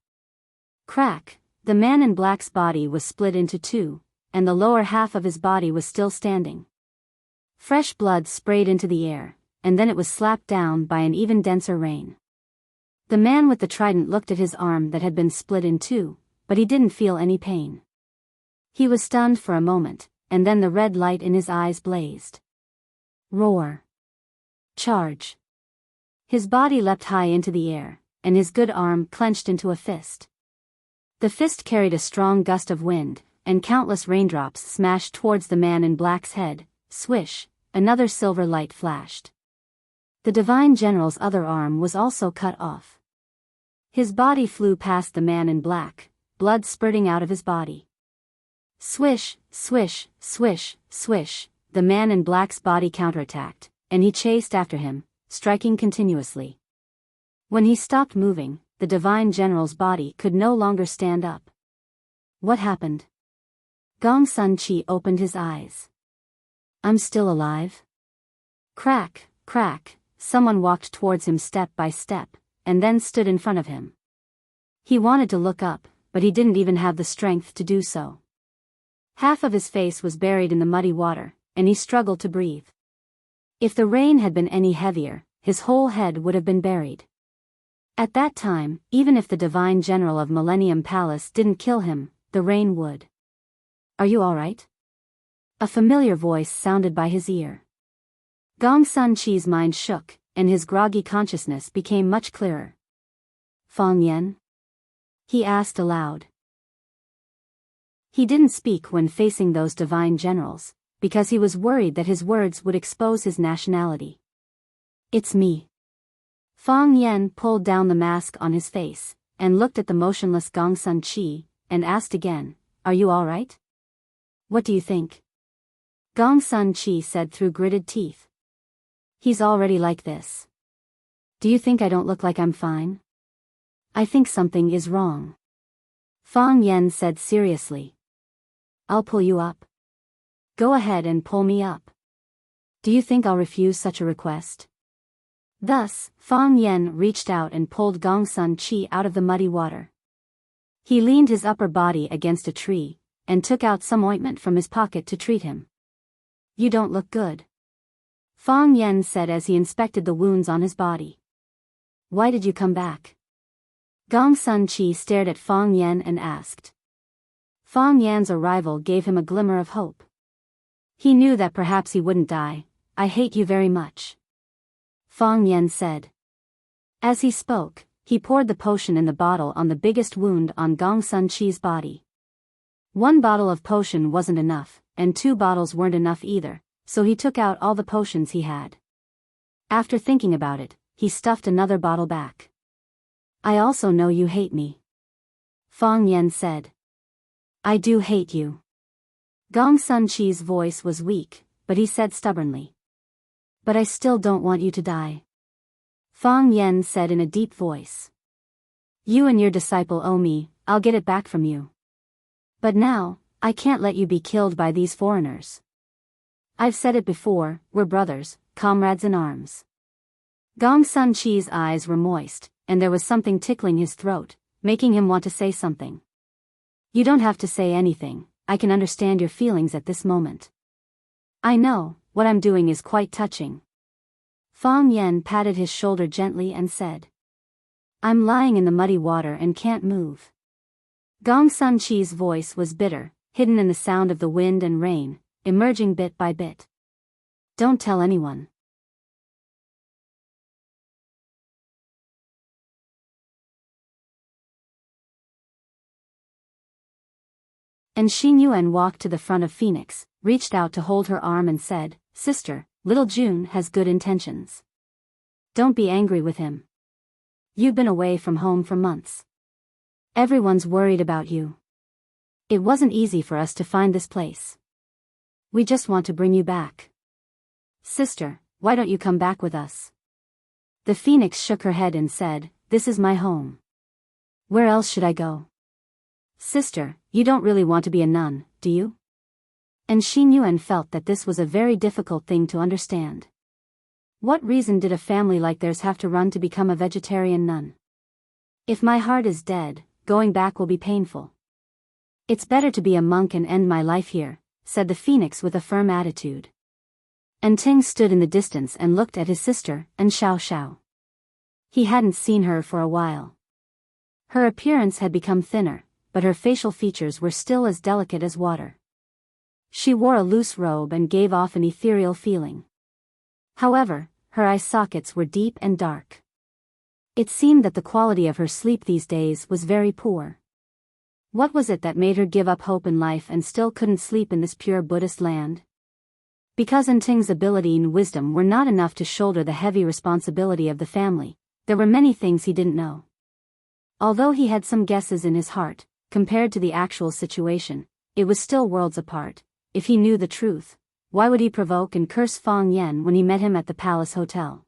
Crack, the man in black's body was split into two, and the lower half of his body was still standing. Fresh blood sprayed into the air, and then it was slapped down by an even denser rain. The man with the trident looked at his arm that had been split in two, but he didn't feel any pain. He was stunned for a moment, and then the red light in his eyes blazed. Roar. Charge. His body leapt high into the air, and his good arm clenched into a fist. The fist carried a strong gust of wind, and countless raindrops smashed towards the man in black's head. Swish, another silver light flashed. The divine general's other arm was also cut off. His body flew past the man in black, blood spurting out of his body. Swish, swish, swish, swish, the man in black's body counterattacked, and he chased after him, striking continuously. When he stopped moving, the divine general's body could no longer stand up. What happened? Gong Sun Chi opened his eyes. I'm still alive? Crack, crack, someone walked towards him step by step, and then stood in front of him. He wanted to look up, but he didn't even have the strength to do so. Half of his face was buried in the muddy water, and he struggled to breathe. If the rain had been any heavier, his whole head would have been buried. At that time, even if the divine general of Millennium Palace didn't kill him, the rain would. "Are you all right?" A familiar voice sounded by his ear. Gong Sun Chi's mind shook, and his groggy consciousness became much clearer. "Fang Yan?" he asked aloud. He didn't speak when facing those divine generals, because he was worried that his words would expose his nationality. "It's me." Fang Yan pulled down the mask on his face, and looked at the motionless Gong Sun Chi, and asked again, "Are you all right? What do you think?" Gong Sun Chi said through gritted teeth. "He's already like this. Do you think I don't look like I'm fine? I think something is wrong." Fang Yan said seriously. "I'll pull you up." "Go ahead and pull me up. Do you think I'll refuse such a request?" Thus, Fang Yan reached out and pulled Gong Sun Chi out of the muddy water. He leaned his upper body against a tree, and took out some ointment from his pocket to treat him. "You don't look good," Fang Yan said as he inspected the wounds on his body. "Why did you come back?" Gong Sun Chi stared at Fang Yan and asked. Fang Yan's arrival gave him a glimmer of hope. He knew that perhaps he wouldn't die. "I hate you very much," Fang Yan said. As he spoke, he poured the potion in the bottle on the biggest wound on Gong Sun Chi's body. One bottle of potion wasn't enough, and 2 bottles weren't enough either, so he took out all the potions he had. After thinking about it, he stuffed another bottle back. "I also know you hate me," Fang Yan said. "I do hate you." Gong Sun Chi's voice was weak, but he said stubbornly. "But I still don't want you to die," Fang Yan said in a deep voice. "You and your disciple owe me, I'll get it back from you. But now, I can't let you be killed by these foreigners. I've said it before, we're brothers, comrades in arms." Gong Sun Chi's eyes were moist, and there was something tickling his throat, making him want to say something. "You don't have to say anything, I can understand your feelings at this moment. I know, what I'm doing is quite touching." Fang Yan patted his shoulder gently and said. "I'm lying in the muddy water and can't move." Gong Sun Chi's voice was bitter, hidden in the sound of the wind and rain, emerging bit by bit. "Don't tell anyone." And Xing Yuan walked to the front of Phoenix, reached out to hold her arm and said, "Sister, little June has good intentions. Don't be angry with him. You've been away from home for months. Everyone's worried about you. It wasn't easy for us to find this place. We just want to bring you back. Sister, why don't you come back with us?" The Phoenix shook her head and said, "This is my home. Where else should I go?" "Sister, you don't really want to be a nun, do you?" And Xing Yuan felt that this was a very difficult thing to understand. What reason did a family like theirs have to run to become a vegetarian nun? "If my heart is dead, going back will be painful. It's better to be a monk and end my life here," said the Phoenix with a firm attitude. Ting stood in the distance and looked at his sister, and Xiao Xiao. He hadn't seen her for a while. Her appearance had become thinner, but her facial features were still as delicate as water. She wore a loose robe and gave off an ethereal feeling. However, her eye sockets were deep and dark. It seemed that the quality of her sleep these days was very poor. What was it that made her give up hope in life and still couldn't sleep in this pure Buddhist land? Because Ting's ability and wisdom were not enough to shoulder the heavy responsibility of the family, there were many things he didn't know. Although he had some guesses in his heart, compared to the actual situation, it was still worlds apart. If he knew the truth, why would he provoke and curse Fang Yan when he met him at the palace hotel?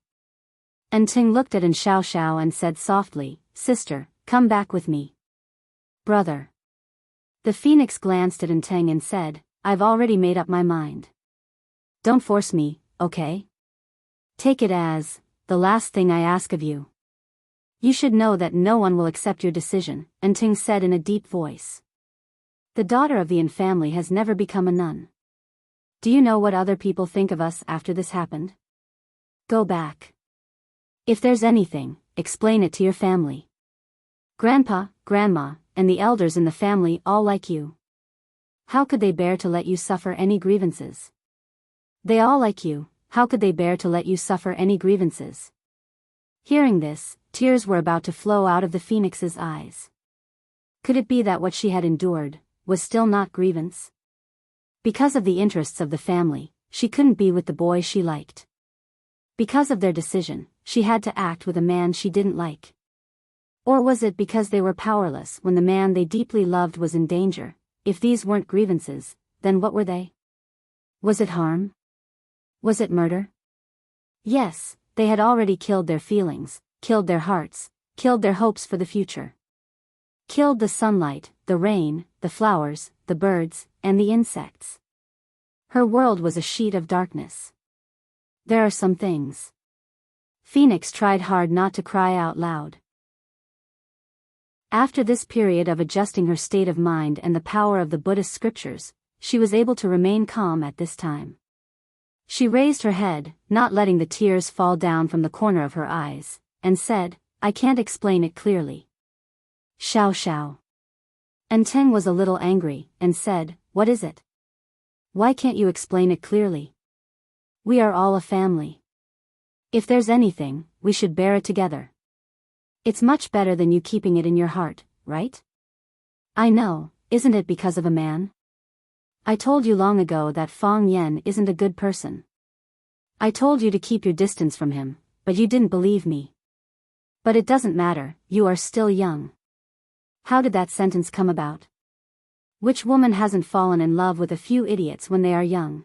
Ting looked at Xiao Xiao and said softly, "Sister, come back with me." "Brother." The Phoenix glanced at Ting and said, "I've already made up my mind. Don't force me, okay? Take it as the last thing I ask of you." You should know that no one will accept your decision, Enchanting said in a deep voice. The daughter of the Yin family has never become a nun. Do you know what other people think of us after this happened? Go back. If there's anything, explain it to your family. Grandpa, Grandma, and the elders in the family all like you. How could they bear to let you suffer any grievances? They all like you, how could they bear to let you suffer any grievances? Hearing this, tears were about to flow out of the phoenix's eyes. Could it be that what she had endured was still not grievance? Because of the interests of the family, she couldn't be with the boy she liked. Because of their decision, she had to act with a man she didn't like. Or was it because they were powerless when the man they deeply loved was in danger? If these weren't grievances, then what were they? Was it harm? Was it murder? Yes, they had already killed their feelings, killed their hearts, killed their hopes for the future. Killed the sunlight, the rain, the flowers, the birds, and the insects. Her world was a sheet of darkness. There are some things. Phoenix tried hard not to cry out loud. After this period of adjusting her state of mind and the power of the Buddhist scriptures, she was able to remain calm at this time. She raised her head, not letting the tears fall down from the corner of her eyes, and said, I can't explain it clearly. Xiao Xiao. Enchanting was a little angry, and said, What is it? Why can't you explain it clearly? We are all a family. If there's anything, we should bear it together. It's much better than you keeping it in your heart, right? I know, isn't it because of a man? I told you long ago that Feng Yan isn't a good person. I told you to keep your distance from him, but you didn't believe me. But it doesn't matter, you are still young. How did that sentence come about? Which woman hasn't fallen in love with a few idiots when they are young?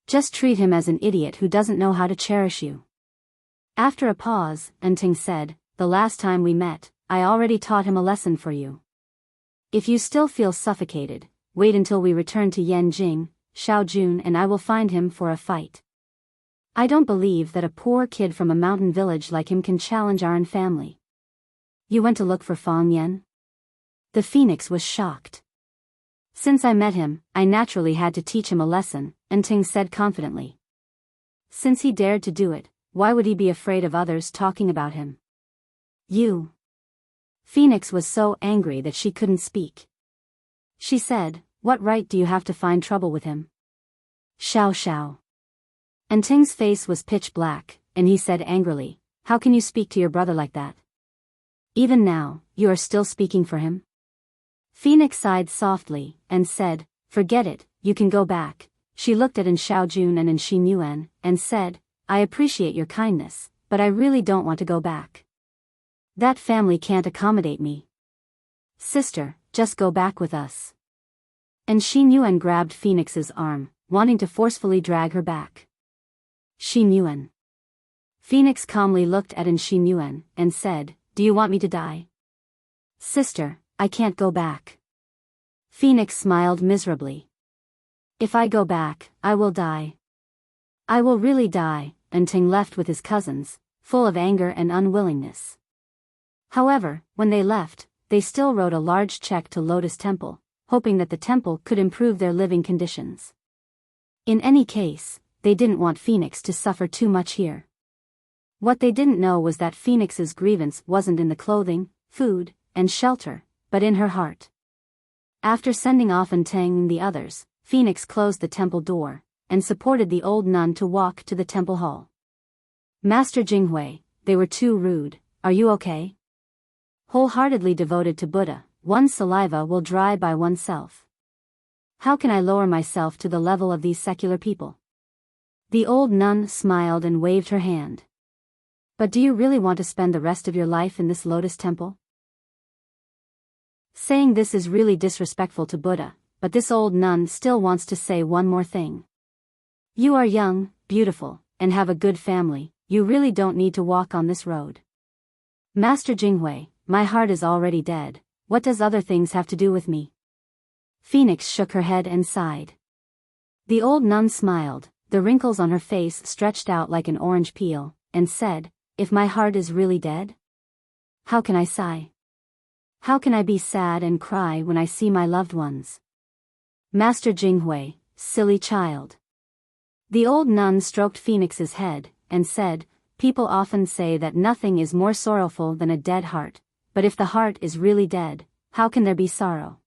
Just treat him as an idiot who doesn't know how to cherish you. After a pause, Enchanting said, The last time we met, I already taught him a lesson for you. If you still feel suffocated, wait until we return to Yanjing, Shaojun and I will find him for a fight. I don't believe that a poor kid from a mountain village like him can challenge our family. You went to look for Feng Yan? The phoenix was shocked. Since I met him, I naturally had to teach him a lesson, Enchanting said confidently. Since he dared to do it, why would he be afraid of others talking about him? You. Phoenix was so angry that she couldn't speak. She said, What right do you have to find trouble with him? Xiao Xiao. Enchanting's face was pitch black, and he said angrily, How can you speak to your brother like that? Even now, you are still speaking for him? Phoenix sighed softly, and said, Forget it, you can go back. She looked at Shaojun and Xinyuan, and said, I appreciate your kindness, but I really don't want to go back. That family can't accommodate me. Sister, just go back with us. And Xinyuan grabbed Phoenix's arm, wanting to forcefully drag her back. Xinyuan. Phoenix calmly looked at Xinyuan, and said, Do you want me to die? Sister, I can't go back. Phoenix smiled miserably. If I go back, I will die. I will really die, Enchanting left with his cousins, full of anger and unwillingness. However, when they left, they still wrote a large check to Lotus Temple, hoping that the temple could improve their living conditions. In any case, they didn't want Phoenix to suffer too much here. What they didn't know was that Phoenix's grievance wasn't in the clothing, food, and shelter, but in her heart. After sending off Enchanting and the others, Phoenix closed the temple door, and supported the old nun to walk to the temple hall. Master Jinghui, they were too rude, are you okay? Wholeheartedly devoted to Buddha, one's saliva will dry by oneself. How can I lower myself to the level of these secular people? The old nun smiled and waved her hand. But do you really want to spend the rest of your life in this lotus temple? Saying this is really disrespectful to Buddha, but this old nun still wants to say one more thing. You are young, beautiful, and have a good family, you really don't need to walk on this road. Master Jinghui, my heart is already dead, what does other things have to do with me? Phoenix shook her head and sighed. The old nun smiled, the wrinkles on her face stretched out like an orange peel, and said, If my heart is really dead? How can I sigh? How can I be sad and cry when I see my loved ones? Master Jinghui, silly child. The old nun stroked Phoenix's head, and said, people often say that nothing is more sorrowful than a dead heart, but if the heart is really dead, how can there be sorrow?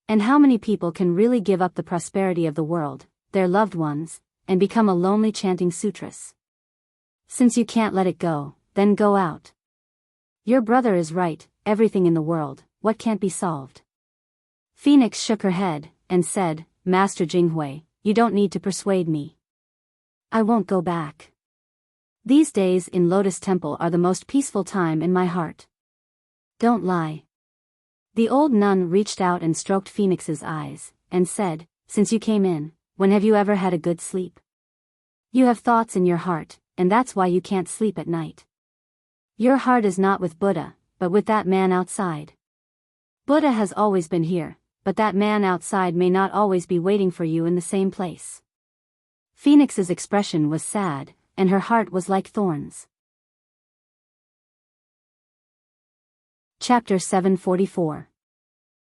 And how many people can really give up the prosperity of the world, their loved ones, and become a lonely chanting sutras? Since you can't let it go, then go out. Your brother is right, everything in the world, what can't be solved? Phoenix shook her head, and said, Master Jinghui, you don't need to persuade me. I won't go back. These days in Lotus Temple are the most peaceful time in my heart. Don't lie. The old nun reached out and stroked Phoenix's eyes, and said, since you came in, when have you ever had a good sleep? You have thoughts in your heart, and that's why you can't sleep at night. Your heart is not with Buddha, but with that man outside. Buddha has always been here, but that man outside may not always be waiting for you in the same place. Phoenix's expression was sad, and her heart was like thorns. Chapter 744.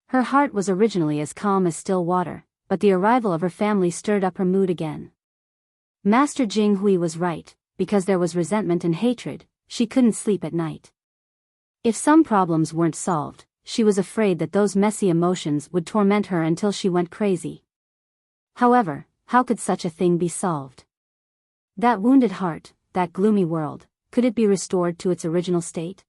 Her heart was originally as calm as still water, but the arrival of her family stirred up her mood again. Master Jinghui was right, because there was resentment and hatred, she couldn't sleep at night. If some problems weren't solved, she was afraid that those messy emotions would torment her until she went crazy. However, how could such a thing be solved? That wounded heart, that gloomy world, could it be restored to its original state?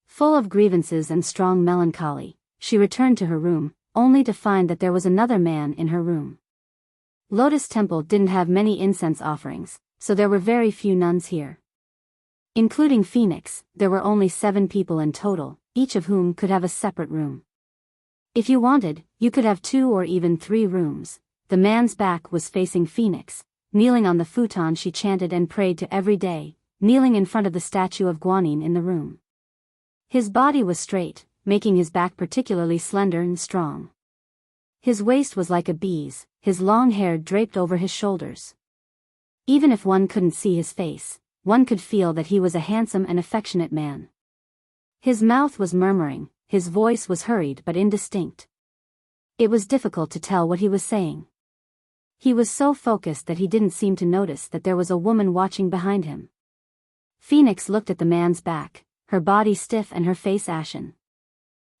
Full of grievances and strong melancholy, she returned to her room, only to find that there was another man in her room. Lotus Temple didn't have many incense offerings, so there were very few nuns here. Including Phoenix, there were only 7 people in total, each of whom could have a separate room. If you wanted, you could have 2 or even 3 rooms. The man's back was facing Phoenix. Kneeling on the futon she chanted and prayed to every day, kneeling in front of the statue of Guanyin in the room. His body was straight, making his back particularly slender and strong. His waist was like a bee's, his long hair draped over his shoulders. Even if one couldn't see his face, one could feel that he was a handsome and affectionate man. His mouth was murmuring, his voice was hurried but indistinct. It was difficult to tell what he was saying. He was so focused that he didn't seem to notice that there was a woman watching behind him. Phoenix looked at the man's back, her body stiff and her face ashen.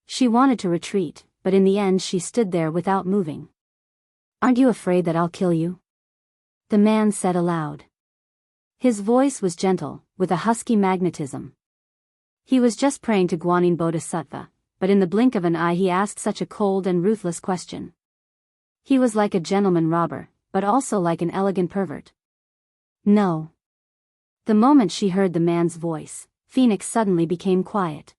She wanted to retreat, but in the end she stood there without moving. Aren't you afraid that I'll kill you? The man said aloud. His voice was gentle, with a husky magnetism. He was just praying to Guanyin Bodhisattva, but in the blink of an eye he asked such a cold and ruthless question. He was like a gentleman robber, but also like an elegant pervert. No. The moment she heard the man's voice, Phoenix suddenly became quiet.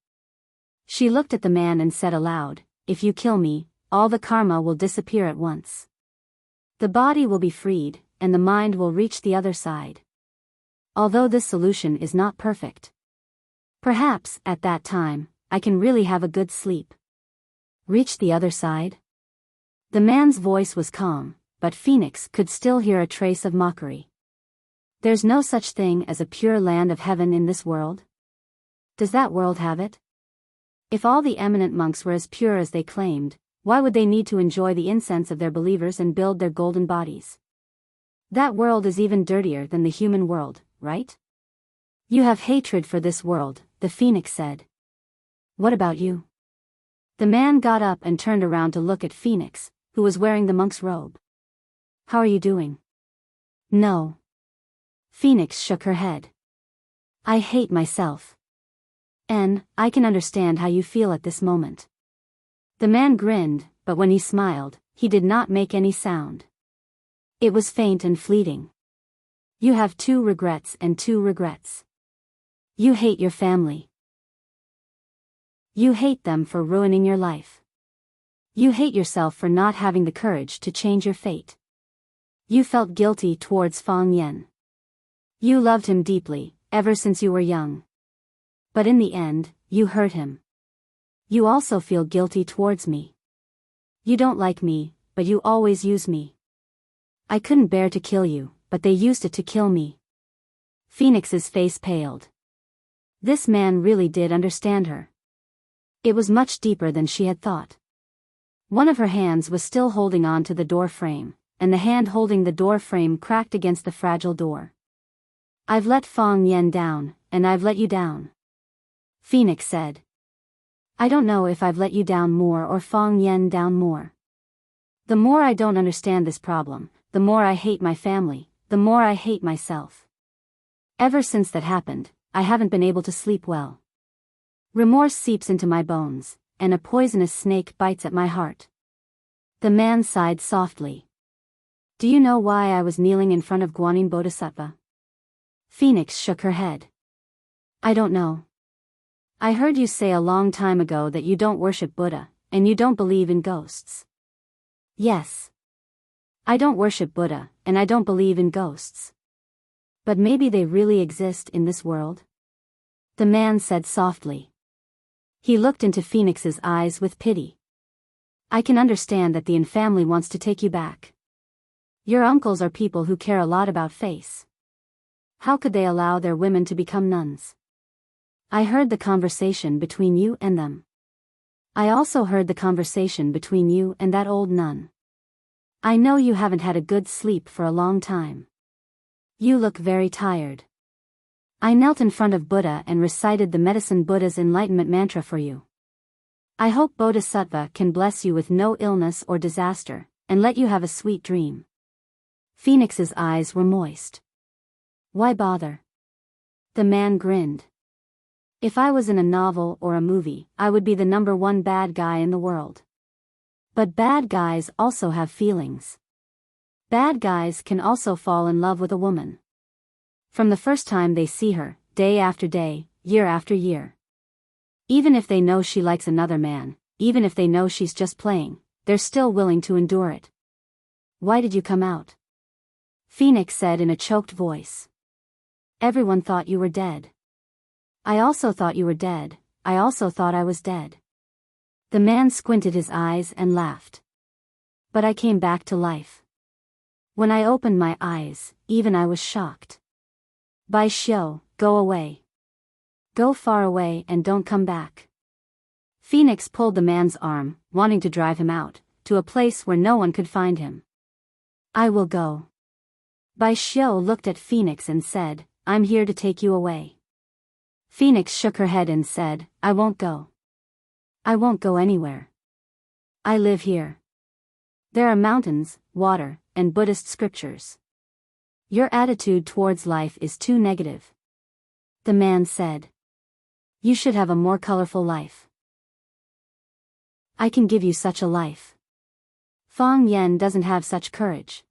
She looked at the man and said aloud, if you kill me, all the karma will disappear at once. The body will be freed, and the mind will reach the other side. Although this solution is not perfect. Perhaps, at that time, I can really have a good sleep. Reach the other side? The man's voice was calm, but Phoenix could still hear a trace of mockery. There's no such thing as a pure land of heaven in this world? Does that world have it? If all the eminent monks were as pure as they claimed, why would they need to enjoy the incense of their believers and build their golden bodies? That world is even dirtier than the human world, right? You have hatred for this world, the Phoenix said. What about you? The man got up and turned around to look at Phoenix, who was wearing the monk's robe. How are you doing? No. Phoenix shook her head. I hate myself. I can understand how you feel at this moment. The man grinned, but when he smiled, he did not make any sound. It was faint and fleeting. You have 2 regrets and 2 regrets. You hate your family. You hate them for ruining your life. You hate yourself for not having the courage to change your fate. You felt guilty towards Fang Yen. You loved him deeply, ever since you were young. But in the end, you hurt him. You also feel guilty towards me. You don't like me, but you always use me. I couldn't bear to kill you, but they used it to kill me. Phoenix's face paled. This man really did understand her. It was much deeper than she had thought. One of her hands was still holding on to the door frame, and the hand holding the door frame cracked against the fragile door. "I've let Fong Yen down, and I've let you down," Phoenix said. "I don't know if I've let you down more or Fong Yen down more. The more I don't understand this problem, the more I hate my family, the more I hate myself. Ever since that happened, I haven't been able to sleep well. Remorse seeps into my bones, and a poisonous snake bites at my heart." The man sighed softly. "Do you know why I was kneeling in front of Guanyin Bodhisattva?" Phoenix shook her head. "I don't know. I heard you say a long time ago that you don't worship Buddha, and you don't believe in ghosts." "Yes. I don't worship Buddha, and I don't believe in ghosts. But maybe they really exist in this world?" The man said softly. He looked into Phoenix's eyes with pity. "I can understand that the Yin family wants to take you back. Your uncles are people who care a lot about faith. How could they allow their women to become nuns? I heard the conversation between you and them. I also heard the conversation between you and that old nun. I know you haven't had a good sleep for a long time. You look very tired. I knelt in front of Buddha and recited the medicine Buddha's enlightenment mantra for you. I hope Bodhisattva can bless you with no illness or disaster, and let you have a sweet dream." Phoenix's eyes were moist. "Why bother?" The man grinned. "If I was in a novel or a movie, I would be the #1 bad guy in the world. But bad guys also have feelings. Bad guys can also fall in love with a woman. From the first time they see her, day after day, year after year. Even if they know she likes another man, even if they know she's just playing, they're still willing to endure it." "Why did you come out?" Phoenix said in a choked voice. "Everyone thought you were dead. I also thought you were dead, I also thought I was dead." The man squinted his eyes and laughed. "But I came back to life. When I opened my eyes, even I was shocked. Bai Xiu, go away. Go far away and don't come back." Phoenix pulled the man's arm, wanting to drive him out, to a place where no one could find him. "I will go." Bai Xiu looked at Phoenix and said, "I'm here to take you away." Phoenix shook her head and said, "I won't go. I won't go anywhere. I live here. There are mountains, water, and Buddhist scriptures. Your attitude towards life is too negative." The man said, "You should have a more colorful life. I can give you such a life. Fong Yen doesn't have such courage."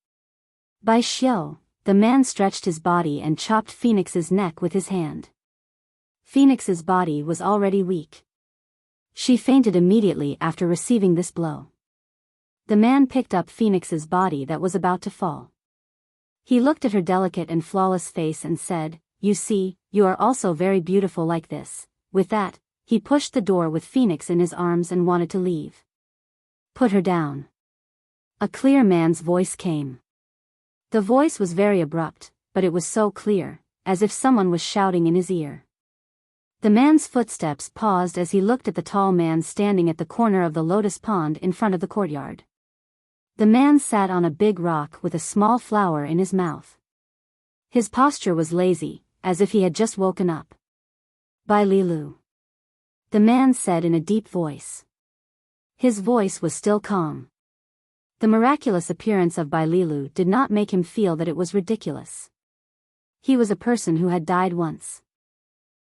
Bai Xiu, the man stretched his body and chopped Phoenix's neck with his hand. Phoenix's body was already weak. She fainted immediately after receiving this blow. The man picked up Phoenix's body that was about to fall. He looked at her delicate and flawless face and said, "You see, you are also very beautiful like this." With that, he pushed the door with Phoenix in his arms and wanted to leave. "Put her down." A clear man's voice came. The voice was very abrupt, but it was so clear, as if someone was shouting in his ear. The man's footsteps paused as he looked at the tall man standing at the corner of the lotus pond in front of the courtyard. The man sat on a big rock with a small flower in his mouth. His posture was lazy, as if he had just woken up. "Bai Lilu," the man said in a deep voice. His voice was still calm. The miraculous appearance of Bai Lilu did not make him feel that it was ridiculous. He was a person who had died once.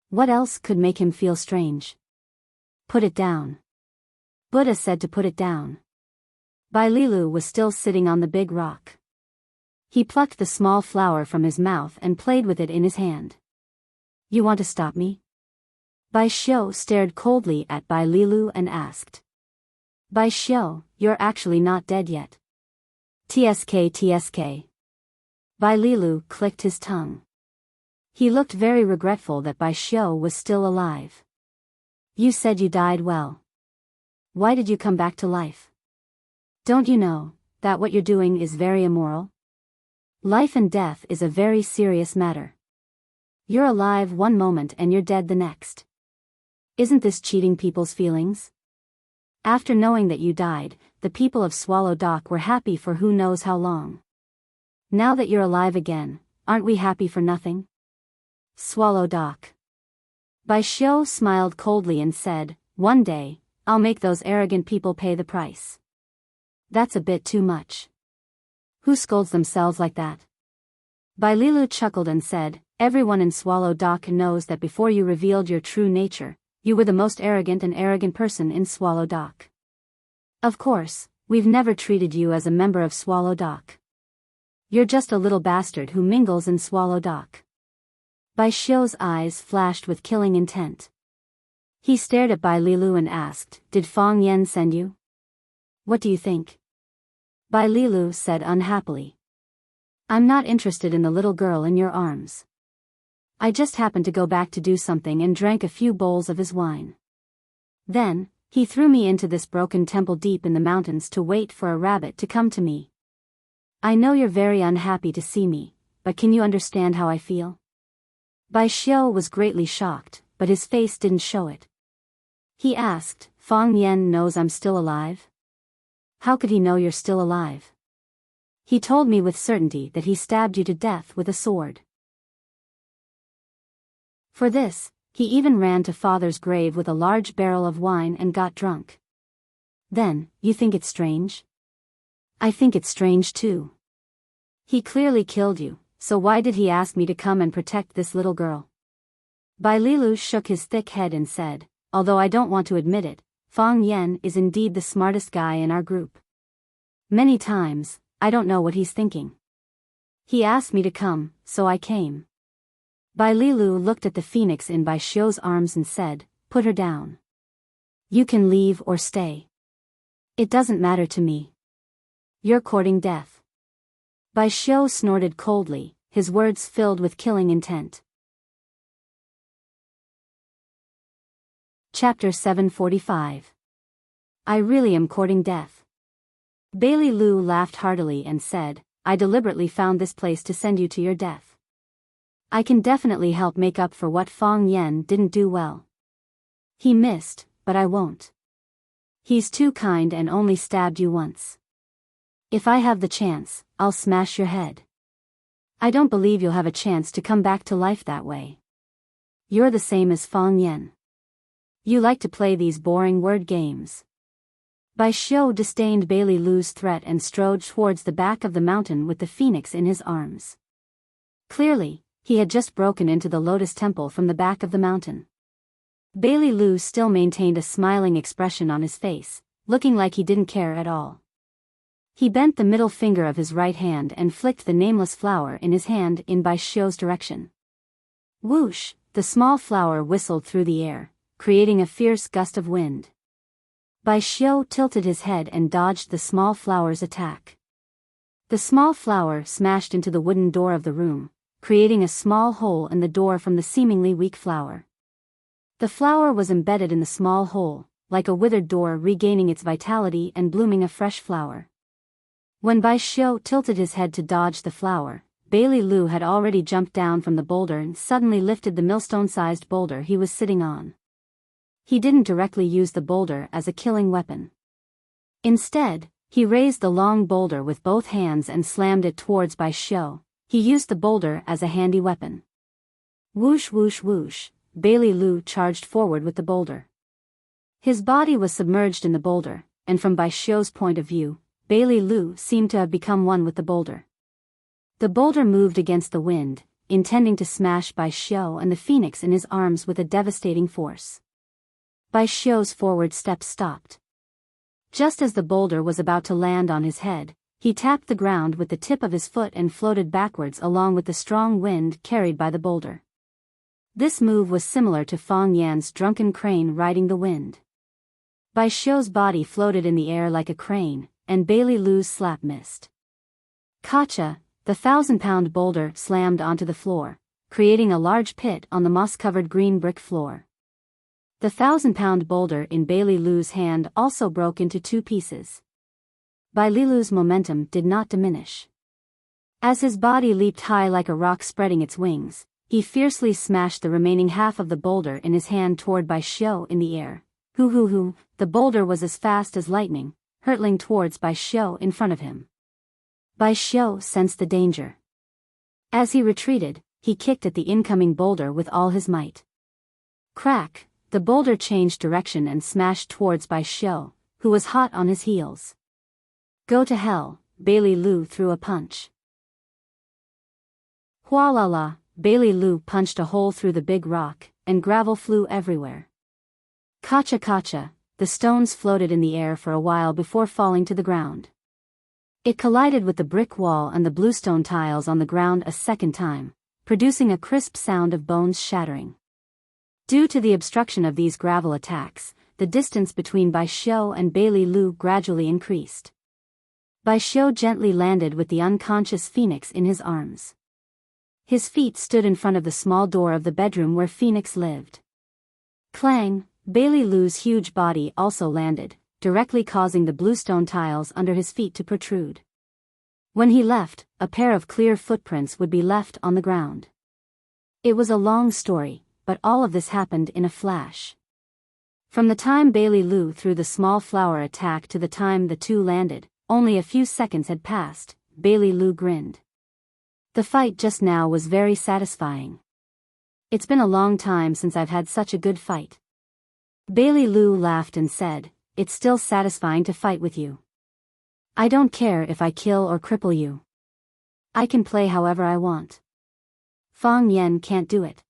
What else could make him feel strange? "Put it down." Buddha said to put it down. Bai Lilu was still sitting on the big rock. He plucked the small flower from his mouth and played with it in his hand. "You want to stop me?" Bai Xiu stared coldly at Bai Lilu and asked. "Bai Xiu, you're actually not dead yet." "TSK." Bai Lilu clicked his tongue. He looked very regretful that Bai Xiu was still alive. "You said you died well. Why did you come back to life? Don't you know that what you're doing is very immoral? Life and death is a very serious matter. You're alive one moment and you're dead the next. Isn't this cheating people's feelings? After knowing that you died, the people of Swallow Dock were happy for who knows how long. Now that you're alive again, aren't we happy for nothing? Swallow Dock. Bai Xiu smiled coldly and said, "One day, I'll make those arrogant people pay the price." That's a bit too much. Who scolds themselves like that? Bai Lilu chuckled and said, "Everyone in Swallow Dock knows that before you revealed your true nature, you were the most arrogant person in Swallow Dock. Of course, we've never treated you as a member of Swallow Dock. You're just a little bastard who mingles in Swallow Dock." Bai Xiu's eyes flashed with killing intent. He stared at Bai Lilu and asked, "Did Fang Yan send you? What do you think?" Bai Lilu said unhappily, "I'm not interested in the little girl in your arms. I just happened to go back to do something and drank a few bowls of his wine. Then, he threw me into this broken temple deep in the mountains to wait for a rabbit to come to me. I know you're very unhappy to see me, but can you understand how I feel?" Bai Xiu was greatly shocked, but his face didn't show it. He asked, "Fang Yan knows I'm still alive? How could he know you're still alive?" "He told me with certainty that he stabbed you to death with a sword. For this, he even ran to father's grave with a large barrel of wine and got drunk. Then, you think it's strange? I think it's strange too. He clearly killed you, so why did he ask me to come and protect this little girl?" Bai Lilu shook his thick head and said, "Although I don't want to admit it, Fang Yan is indeed the smartest guy in our group. Many times, I don't know what he's thinking. He asked me to come, so I came." Bai Lilu looked at the phoenix in Bai Xiu's arms and said, "Put her down. You can leave or stay. It doesn't matter to me. You're courting death." Bai Xiu snorted coldly, his words filled with killing intent. Chapter 745. I really am courting death. Bai Lilu laughed heartily and said, "I deliberately found this place to send you to your death. I can definitely help make up for what Fang Yan didn't do well. He missed, but I won't. He's too kind and only stabbed you once. If I have the chance, I'll smash your head. I don't believe you'll have a chance to come back to life that way. You're the same as Fang Yan. You like to play these boring word games." Bai Xiu disdained Bai Lilu's threat and strode towards the back of the mountain with the phoenix in his arms. Clearly, he had just broken into the Lotus Temple from the back of the mountain. Bai Lilu still maintained a smiling expression on his face, looking like he didn't care at all. He bent the middle finger of his right hand and flicked the nameless flower in his hand in Bai Xiu's direction. Whoosh, the small flower whistled through the air, creating a fierce gust of wind. Bai Xiu tilted his head and dodged the small flower's attack. The small flower smashed into the wooden door of the room, creating a small hole in the door from the seemingly weak flower. The flower was embedded in the small hole, like a withered door regaining its vitality and blooming a fresh flower. When Bai Xiu tilted his head to dodge the flower, Bai Lilu had already jumped down from the boulder and suddenly lifted the millstone-sized boulder he was sitting on. He didn't directly use the boulder as a killing weapon. Instead, he raised the long boulder with both hands and slammed it towards Bai Xiu. He used the boulder as a handy weapon. Whoosh whoosh whoosh, Bai Lilu charged forward with the boulder. His body was submerged in the boulder, and from Bai Xiu's point of view, Bai Lilu seemed to have become one with the boulder. The boulder moved against the wind, intending to smash Bai Xiu and the phoenix in his arms with a devastating force. Bai Xiu's forward steps stopped. Just as the boulder was about to land on his head, he tapped the ground with the tip of his foot and floated backwards along with the strong wind carried by the boulder. This move was similar to Fang Yan's drunken crane riding the wind. Bai Xiu's body floated in the air like a crane, and Bai Lilu's slap missed. Kacha, the 1,000-pound boulder slammed onto the floor, creating a large pit on the moss-covered green brick floor. The 1,000-pound boulder in Bai Lilu's hand also broke into 2 pieces. Bai Lilu's momentum did not diminish. As his body leaped high like a rock spreading its wings, he fiercely smashed the remaining half of the boulder in his hand toward Bai Xiu in the air. Hoo hoo hoo, the boulder was as fast as lightning, hurtling towards Bai Xiu in front of him. Bai Xiu sensed the danger. As he retreated, he kicked at the incoming boulder with all his might. Crack, the boulder changed direction and smashed towards Bai Xiu, who was hot on his heels. Go to hell, Bailey Lu threw a punch. Hua la la, Bailey Lu punched a hole through the big rock, and gravel flew everywhere. Kacha kacha, the stones floated in the air for a while before falling to the ground. It collided with the brick wall and the bluestone tiles on the ground a second time, producing a crisp sound of bones shattering. Due to the obstruction of these gravel attacks, the distance between Bai Xiu and Bailey Lu gradually increased. Bai Xiu gently landed with the unconscious Phoenix in his arms. His feet stood in front of the small door of the bedroom where Phoenix lived. Clang, Bailey Lu's huge body also landed, directly causing the bluestone tiles under his feet to protrude. When he left, a pair of clear footprints would be left on the ground. It was a long story, but all of this happened in a flash. From the time Bailey Lu threw the small flower attack to the time the two landed, only a few seconds had passed. Bailey Lu grinned. The fight just now was very satisfying. It's been a long time since I've had such a good fight. Bailey Lu laughed and said, it's still satisfying to fight with you. I don't care if I kill or cripple you. I can play however I want. Fang Yan can't do it.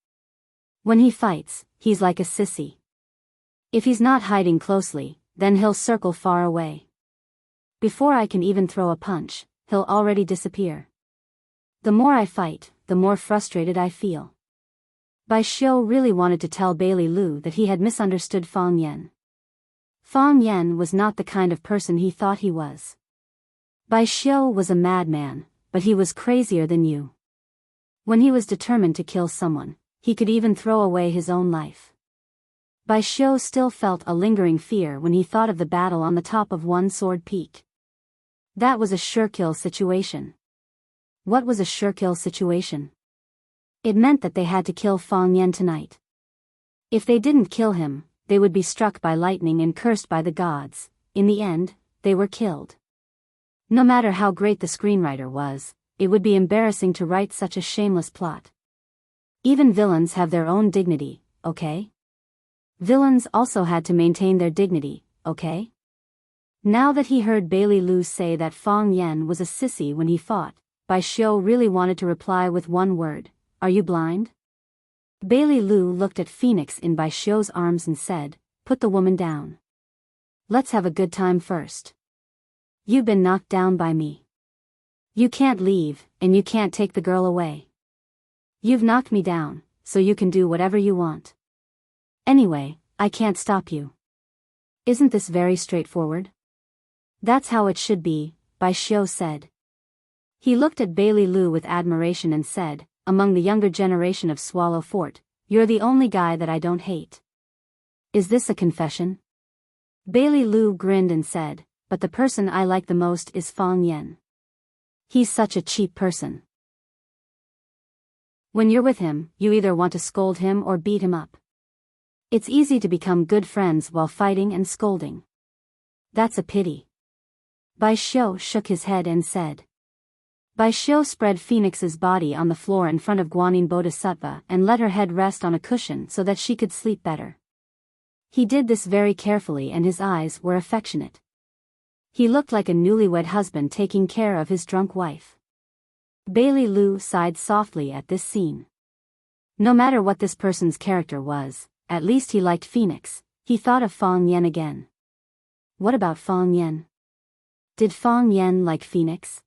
When he fights, he's like a sissy. If he's not hiding closely, then he'll circle far away. Before I can even throw a punch, he'll already disappear. The more I fight, the more frustrated I feel. Bai Xiu really wanted to tell Bailey Lu that he had misunderstood Fang Yan. Fang Yan was not the kind of person he thought he was. Bai Xiu was a madman, but he was crazier than you. When he was determined to kill someone, he could even throw away his own life. Bai Xiu still felt a lingering fear when he thought of the battle on the top of One Sword Peak. That was a sure-kill situation. What was a sure-kill situation? It meant that they had to kill Fang Yan tonight. If they didn't kill him, they would be struck by lightning and cursed by the gods. In the end, they were killed. No matter how great the screenwriter was, it would be embarrassing to write such a shameless plot. Even villains have their own dignity, okay? Villains also had to maintain their dignity, okay? Now that he heard Bailey Lu say that Fang Yan was a sissy when he fought, Bai Xiu really wanted to reply with one word, are you blind? Bailey Lu looked at Phoenix in Bai Xiu's arms and said, put the woman down. Let's have a good time first. You've been knocked down by me. You can't leave, and you can't take the girl away. You've knocked me down, so you can do whatever you want. Anyway, I can't stop you. Isn't this very straightforward? That's how it should be, Bai Xiu said. He looked at Bailey Lu with admiration and said, among the younger generation of Swallow Fort, you're the only guy that I don't hate. Is this a confession? Bailey Lu grinned and said, but the person I like the most is Fang Yan. He's such a cheap person. When you're with him, you either want to scold him or beat him up. It's easy to become good friends while fighting and scolding. That's a pity. Bai Xiu shook his head and said. Bai Xiu spread Phoenix's body on the floor in front of Guanyin Bodhisattva and let her head rest on a cushion so that she could sleep better. He did this very carefully and his eyes were affectionate. He looked like a newlywed husband taking care of his drunk wife. Bailey Lu sighed softly at this scene. No matter what this person's character was, at least he liked Phoenix. He thought of Fang Yan again. What about Fang Yan? Did Fang Yan like Phoenix?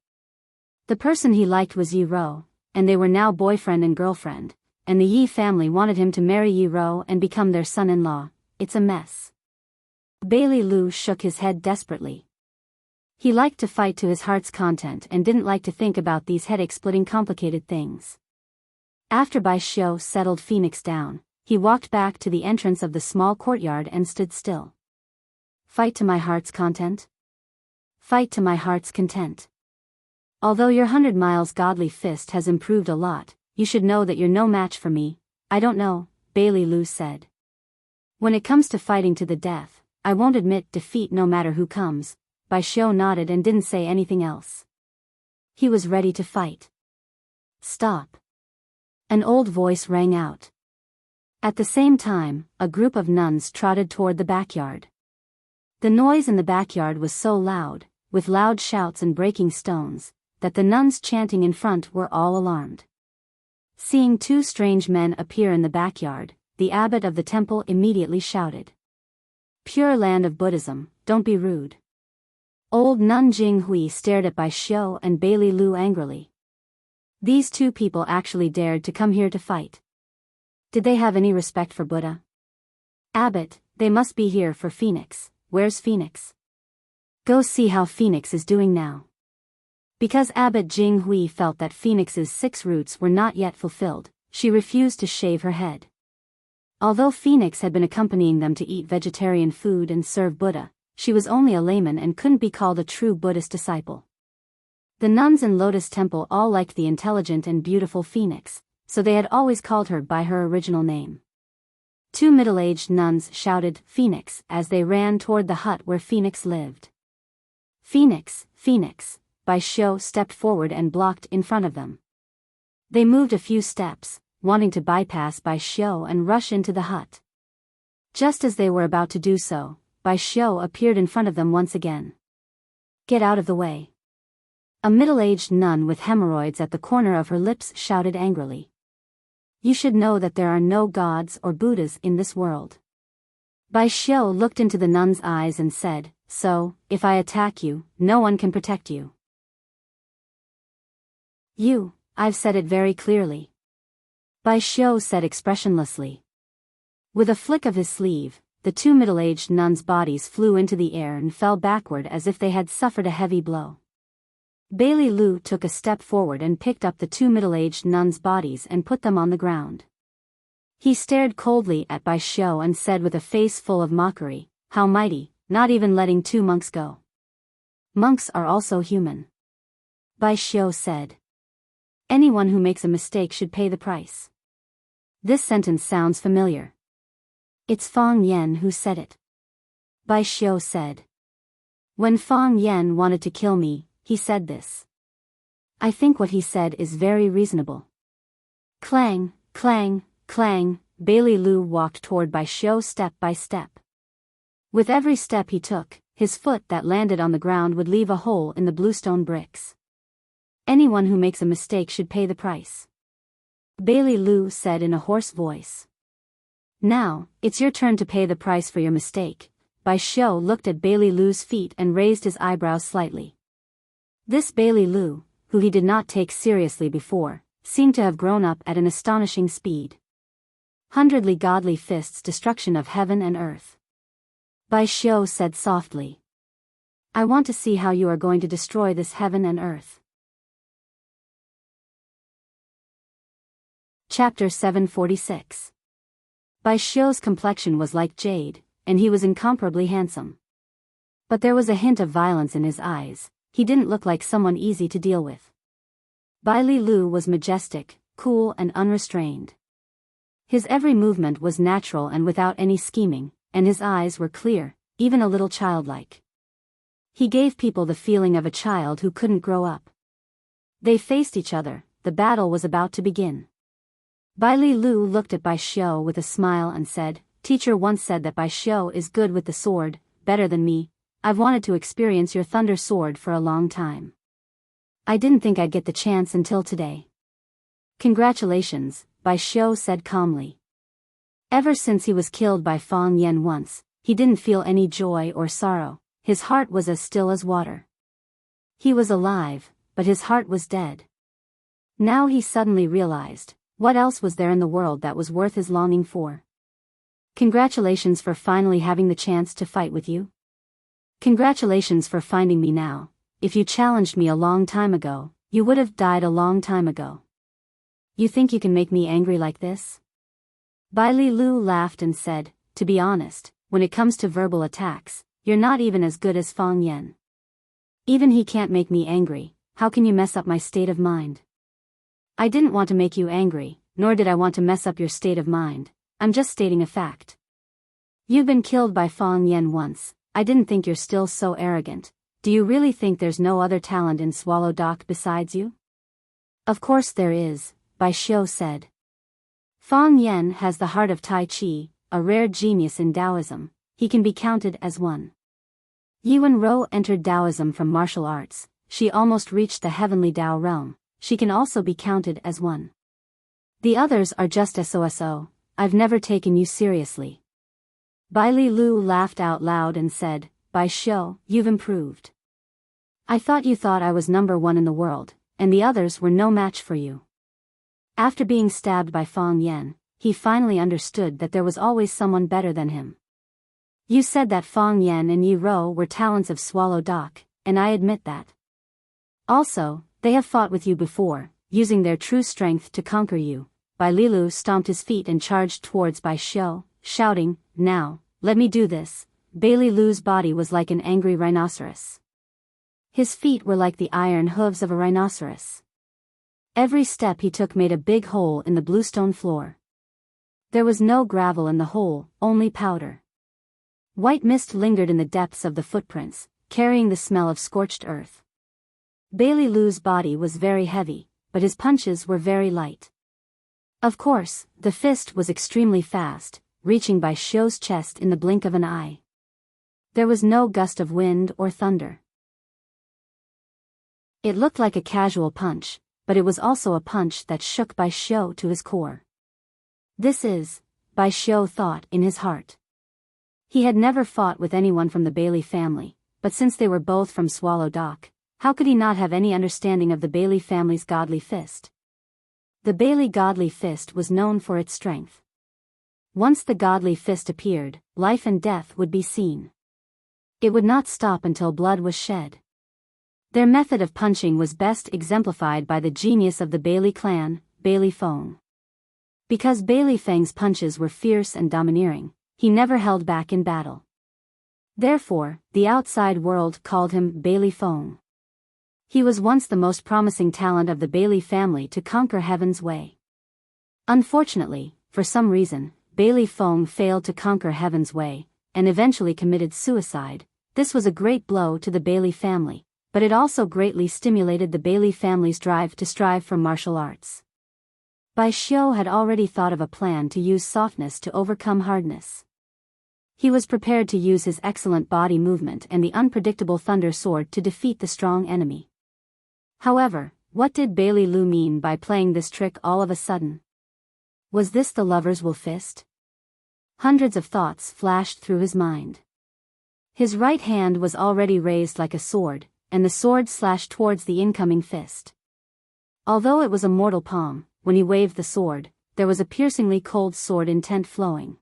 The person he liked was Yi Ro, and they were now boyfriend and girlfriend, and the Yi family wanted him to marry Yi Ro and become their son-in-law. It's a mess. Bailey Lu shook his head desperately. He liked to fight to his heart's content and didn't like to think about these headache-splitting complicated things. After Bai Xiu settled Phoenix down, he walked back to the entrance of the small courtyard and stood still. Fight to my heart's content? Fight to my heart's content. Although your 100 miles godly fist has improved a lot, you should know that you're no match for me. I don't know, Bailey Lu said. When it comes to fighting to the death, I won't admit defeat no matter who comes. Bai Xiu nodded and didn't say anything else. He was ready to fight. Stop. An old voice rang out. At the same time, a group of nuns trotted toward the backyard. The noise in the backyard was so loud, with loud shouts and breaking stones, that the nuns chanting in front were all alarmed. Seeing two strange men appear in the backyard, the abbot of the temple immediately shouted. Pure land of Buddhism, don't be rude. Old Nun Jinghui stared at Bai Xiu and Bailey Lu angrily. These two people actually dared to come here to fight. Did they have any respect for Buddha? Abbot, they must be here for Phoenix. Where's Phoenix? Go see how Phoenix is doing now. Because Abbot Jinghui felt that Phoenix's 6 roots were not yet fulfilled, she refused to shave her head. Although Phoenix had been accompanying them to eat vegetarian food and serve Buddha, she was only a layman and couldn't be called a true Buddhist disciple. The nuns in Lotus Temple all liked the intelligent and beautiful Phoenix, so they had always called her by her original name. 2 middle-aged nuns shouted, Phoenix, as they ran toward the hut where Phoenix lived. Phoenix, Phoenix, Bai Xiu stepped forward and blocked in front of them. They moved a few steps, wanting to bypass Bai Xiu and rush into the hut. Just as they were about to do so, Bai Xiu appeared in front of them once again. Get out of the way. A middle-aged nun with hemorrhoids at the corner of her lips shouted angrily. You should know that there are no gods or Buddhas in this world. Bai Xiu looked into the nun's eyes and said, so, if I attack you, no one can protect you. I've said it very clearly. Bai Xiu said expressionlessly. With a flick of his sleeve, the 2 middle-aged nuns' bodies flew into the air and fell backward as if they had suffered a heavy blow. Bailey Lu took a step forward and picked up the 2 middle-aged nuns' bodies and put them on the ground. He stared coldly at Bai Xiu and said with a face full of mockery, how mighty, not even letting 2 monks go. Monks are also human. Bai Xiu said. Anyone who makes a mistake should pay the price. This sentence sounds familiar. It's Fang Yan who said it. Bai Xiu said. When Fang Yan wanted to kill me, he said this. I think what he said is very reasonable. Clang, clang, clang, Bailey Lu walked toward Bai Xiu step by step. With every step he took, his foot that landed on the ground would leave a hole in the bluestone bricks. Anyone who makes a mistake should pay the price. Bailey Lu said in a hoarse voice. Now, it's your turn to pay the price for your mistake. Bai Xiu looked at Bailey Lu's feet and raised his eyebrows slightly. This Bailey Lu, who he did not take seriously before, seemed to have grown up at an astonishing speed. Hundredly godly fists, destruction of heaven and earth. Bai Xiu said softly. I want to see how you are going to destroy this heaven and earth. Chapter 746. Bai Xiu's complexion was like jade, and he was incomparably handsome. But there was a hint of violence in his eyes. He didn't look like someone easy to deal with. Bailey Lu was majestic, cool and unrestrained. His every movement was natural and without any scheming, and his eyes were clear, even a little childlike. He gave people the feeling of a child who couldn't grow up. They faced each other, the battle was about to begin. Bailey Lu looked at Bai Xiu with a smile and said, Teacher once said that Bai Xiu is good with the sword, better than me. I've wanted to experience your thunder sword for a long time. I didn't think I'd get the chance until today. Congratulations, Bai Xiu said calmly. Ever since he was killed by Fang Yan once, he didn't feel any joy or sorrow, his heart was as still as water. He was alive, but his heart was dead. Now he suddenly realized, what else was there in the world that was worth his longing for? Congratulations for finally having the chance to fight with you. Congratulations for finding me now. If you challenged me a long time ago, you would have died a long time ago. You think you can make me angry like this? Bailey Lu laughed and said, to be honest, when it comes to verbal attacks, you're not even as good as Fang Yan. Even he can't make me angry, how can you mess up my state of mind? I didn't want to make you angry, nor did I want to mess up your state of mind. I'm just stating a fact. You've been killed by Fang Yen once. I didn't think you're still so arrogant. Do you really think there's no other talent in Swallow Dock besides you? Of course there is, Bai Xiu said. Fang Yen has the heart of Tai Chi, a rare genius in Taoism. He can be counted as one. Yuan Rou entered Taoism from martial arts. She almost reached the heavenly Tao realm. She can also be counted as one. The others are just SOSO. I've never taken you seriously. Bai Li Lu laughed out loud and said, Bai Xiu, you've improved. I thought you thought I was number one in the world, and the others were no match for you. After being stabbed by Fang Yen, he finally understood that there was always someone better than him. You said that Fang Yen and Yi Rou were talents of Swallow Dock, and I admit that. Also, they have fought with you before, using their true strength to conquer you. Bai Lilu stomped his feet and charged towards Bai Xiu, shouting, Now, let me do this. Bai Lilu's body was like an angry rhinoceros. His feet were like the iron hooves of a rhinoceros. Every step he took made a big hole in the bluestone floor. There was no gravel in the hole, only powder. White mist lingered in the depths of the footprints, carrying the smell of scorched earth. Bai Lilu's body was very heavy, but his punches were very light. Of course, the fist was extremely fast, reaching Bai Xiu's chest in the blink of an eye. There was no gust of wind or thunder. It looked like a casual punch, but it was also a punch that shook Bai Xiu to his core. This is, Bai Xiu thought in his heart. He had never fought with anyone from the Bailey family, but since they were both from Swallow Dock, how could he not have any understanding of the Bailey family's godly fist? The Bailey godly fist was known for its strength. Once the godly fist appeared, life and death would be seen. It would not stop until blood was shed. Their method of punching was best exemplified by the genius of the Bailey clan, Bailey Feng. Because Bailey Feng's punches were fierce and domineering, he never held back in battle. Therefore, the outside world called him Bailey Feng. He was once the most promising talent of the Bailey family to conquer Heaven's Way. Unfortunately, for some reason, Bailey Feng failed to conquer Heaven's Way, and eventually committed suicide. This was a great blow to the Bailey family, but it also greatly stimulated the Bailey family's drive to strive for martial arts. Bai Xiu had already thought of a plan to use softness to overcome hardness. He was prepared to use his excellent body movement and the unpredictable thunder sword to defeat the strong enemy. However, what did Bai Lilu mean by playing this trick all of a sudden? Was this the lover's will fist? Hundreds of thoughts flashed through his mind. His right hand was already raised like a sword, and the sword slashed towards the incoming fist. Although it was a mortal palm, when he waved the sword, there was a piercingly cold sword intent flowing.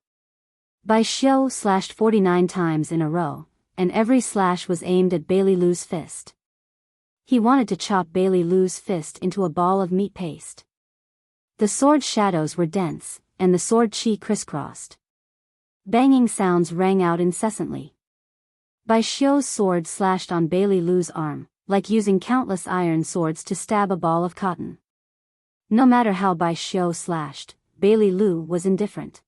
Bai Xiu slashed 49 times in a row, and every slash was aimed at Bai Lilu's fist. He wanted to chop Bai Lilu's fist into a ball of meat paste. The sword shadows were dense, and the sword chi crisscrossed. Banging sounds rang out incessantly. Bai Xiu's sword slashed on Bai Lilu's arm, like using countless iron swords to stab a ball of cotton. No matter how Bai Xiu slashed, Bai Lilu was indifferent.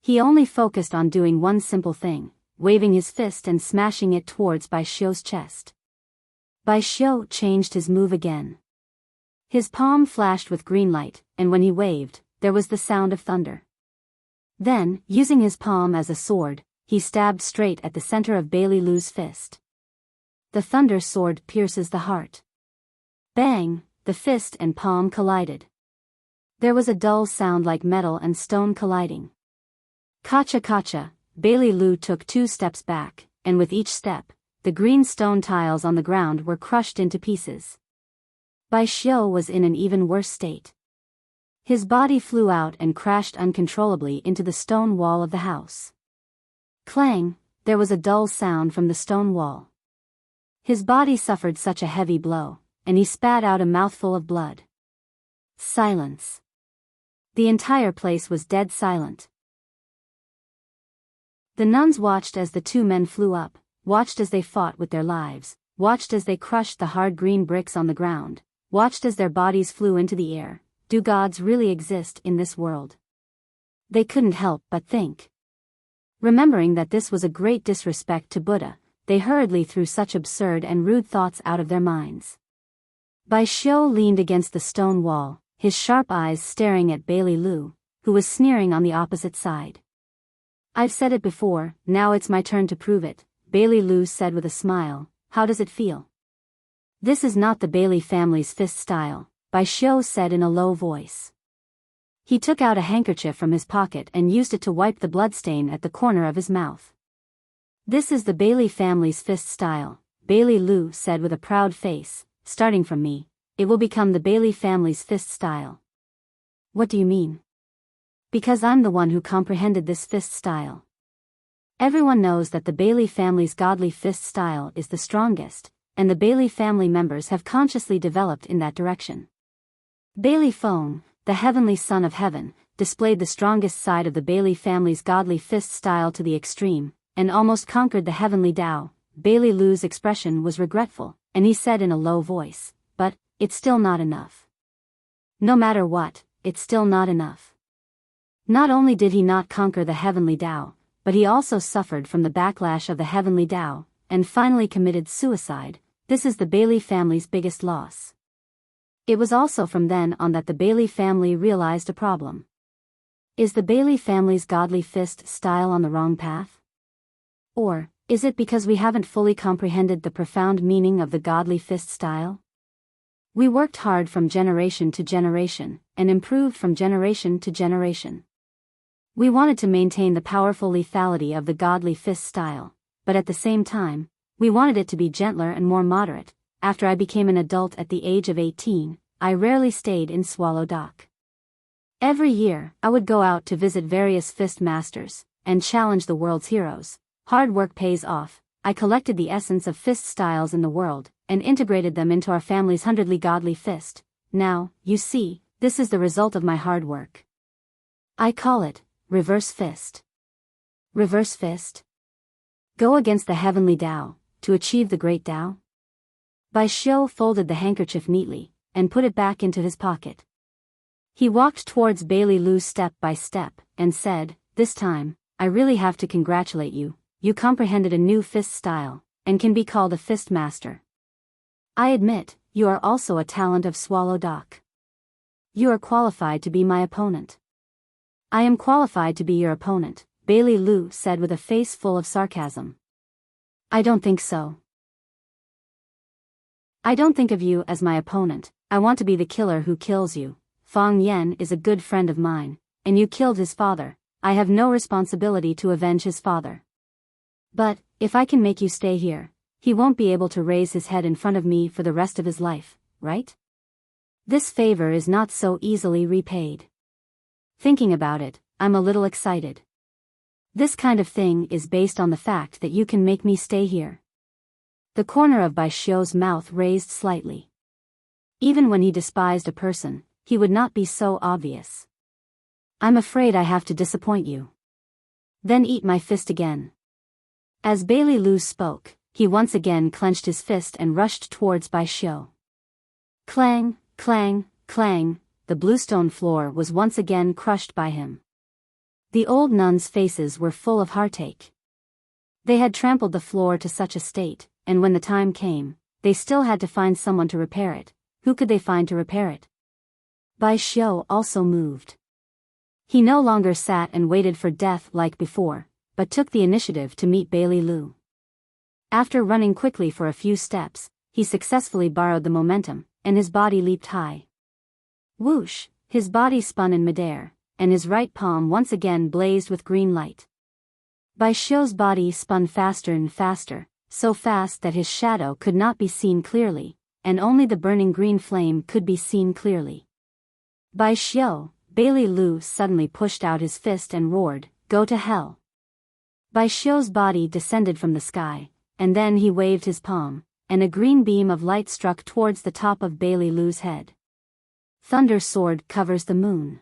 He only focused on doing one simple thing, waving his fist and smashing it towards Bai Xiu's chest. Bai Xiu changed his move again. His palm flashed with green light, and when he waved, there was the sound of thunder. Then, using his palm as a sword, he stabbed straight at the center of Bai Lilu's fist. The thunder sword pierces the heart. Bang! The fist and palm collided. There was a dull sound like metal and stone colliding. Kacha kacha, Bai Lilu took 2 steps back, and with each step, the green stone tiles on the ground were crushed into pieces. Bai Xiu was in an even worse state. His body flew out and crashed uncontrollably into the stone wall of the house. Clang! There was a dull sound from the stone wall. His body suffered such a heavy blow, and he spat out a mouthful of blood. Silence. The entire place was dead silent. The nuns watched as the 2 men flew up, watched as they fought with their lives, watched as they crushed the hard green bricks on the ground, watched as their bodies flew into the air. Do gods really exist in this world? They couldn't help but think. Remembering that this was a great disrespect to Buddha, they hurriedly threw such absurd and rude thoughts out of their minds. Bai Xiu leaned against the stone wall, his sharp eyes staring at Bailey Lu, who was sneering on the opposite side. I've said it before, now it's my turn to prove it, Bailey Lu said with a smile. How does it feel? This is not the Bailey family's fist style, Bai Xiu said in a low voice. He took out a handkerchief from his pocket and used it to wipe the bloodstain at the corner of his mouth. This is the Bailey family's fist style, Bailey Lu said with a proud face. Starting from me, it will become the Bailey family's fist style. What do you mean? Because I'm the one who comprehended this fist style. Everyone knows that the Bailey family's godly fist style is the strongest, and the Bailey family members have consciously developed in that direction. Bailey Feng, the heavenly son of heaven, displayed the strongest side of the Bailey family's godly fist style to the extreme, and almost conquered the heavenly Tao. Bailey Lu's expression was regretful, and he said in a low voice, but, it's still not enough. No matter what, it's still not enough. Not only did he not conquer the heavenly Tao, but he also suffered from the backlash of the heavenly Tao, and finally committed suicide. This is the Bailey family's biggest loss. It was also from then on that the Bailey family realized a problem. Is the Bailey family's godly fist style on the wrong path? Or, is it because we haven't fully comprehended the profound meaning of the godly fist style? We worked hard from generation to generation, and improved from generation to generation. We wanted to maintain the powerful lethality of the godly fist style, but at the same time, we wanted it to be gentler and more moderate. After I became an adult at the age of 18, I rarely stayed in Swallow Dock. Every year, I would go out to visit various fist masters, and challenge the world's heroes. Hard work pays off. I collected the essence of fist styles in the world, and integrated them into our family's 100ly godly fist. Now, you see, this is the result of my hard work. I call it, reverse fist. Reverse fist? Go against the heavenly Tao, to achieve the great Tao? Bai Xiu folded the handkerchief neatly, and put it back into his pocket. He walked towards Bailey Lu step by step, and said, this time, I really have to congratulate you. You comprehended a new fist style, and can be called a fist master. I admit, you are also a talent of Swallow Dock. You are qualified to be my opponent. I am qualified to be your opponent, Bailey Lu said with a face full of sarcasm. I don't think so. I don't think of you as my opponent. I want to be the killer who kills you. Fang Yan is a good friend of mine, and you killed his father. I have no responsibility to avenge his father. But, if I can make you stay here, he won't be able to raise his head in front of me for the rest of his life, right? This favor is not so easily repaid. Thinking about it, I'm a little excited. This kind of thing is based on the fact that you can make me stay here. The corner of Bai Xiu's mouth raised slightly. Even when he despised a person, he would not be so obvious. I'm afraid I have to disappoint you. Then eat my fist again. As Bailey Lu spoke, he once again clenched his fist and rushed towards Bai Xiu. Clang, clang, clang, the bluestone floor was once again crushed by him. The old nuns' faces were full of heartache. They had trampled the floor to such a state, and when the time came, they still had to find someone to repair it. Who could they find to repair it? Bai Xiu also moved. He no longer sat and waited for death like before, but took the initiative to meet Bailey Lu. After running quickly for a few steps, he successfully borrowed the momentum, and his body leaped high. Whoosh, his body spun in midair, and his right palm once again blazed with green light. Bai Xiu's body spun faster and faster, so fast that his shadow could not be seen clearly, and only the burning green flame could be seen clearly. Bai Xiu, Bailey Lu suddenly pushed out his fist and roared, "Go to hell!" Bai Xiu's body descended from the sky, and then he waved his palm, and a green beam of light struck towards the top of Bailey Lu's head. Thunder sword covers the moon.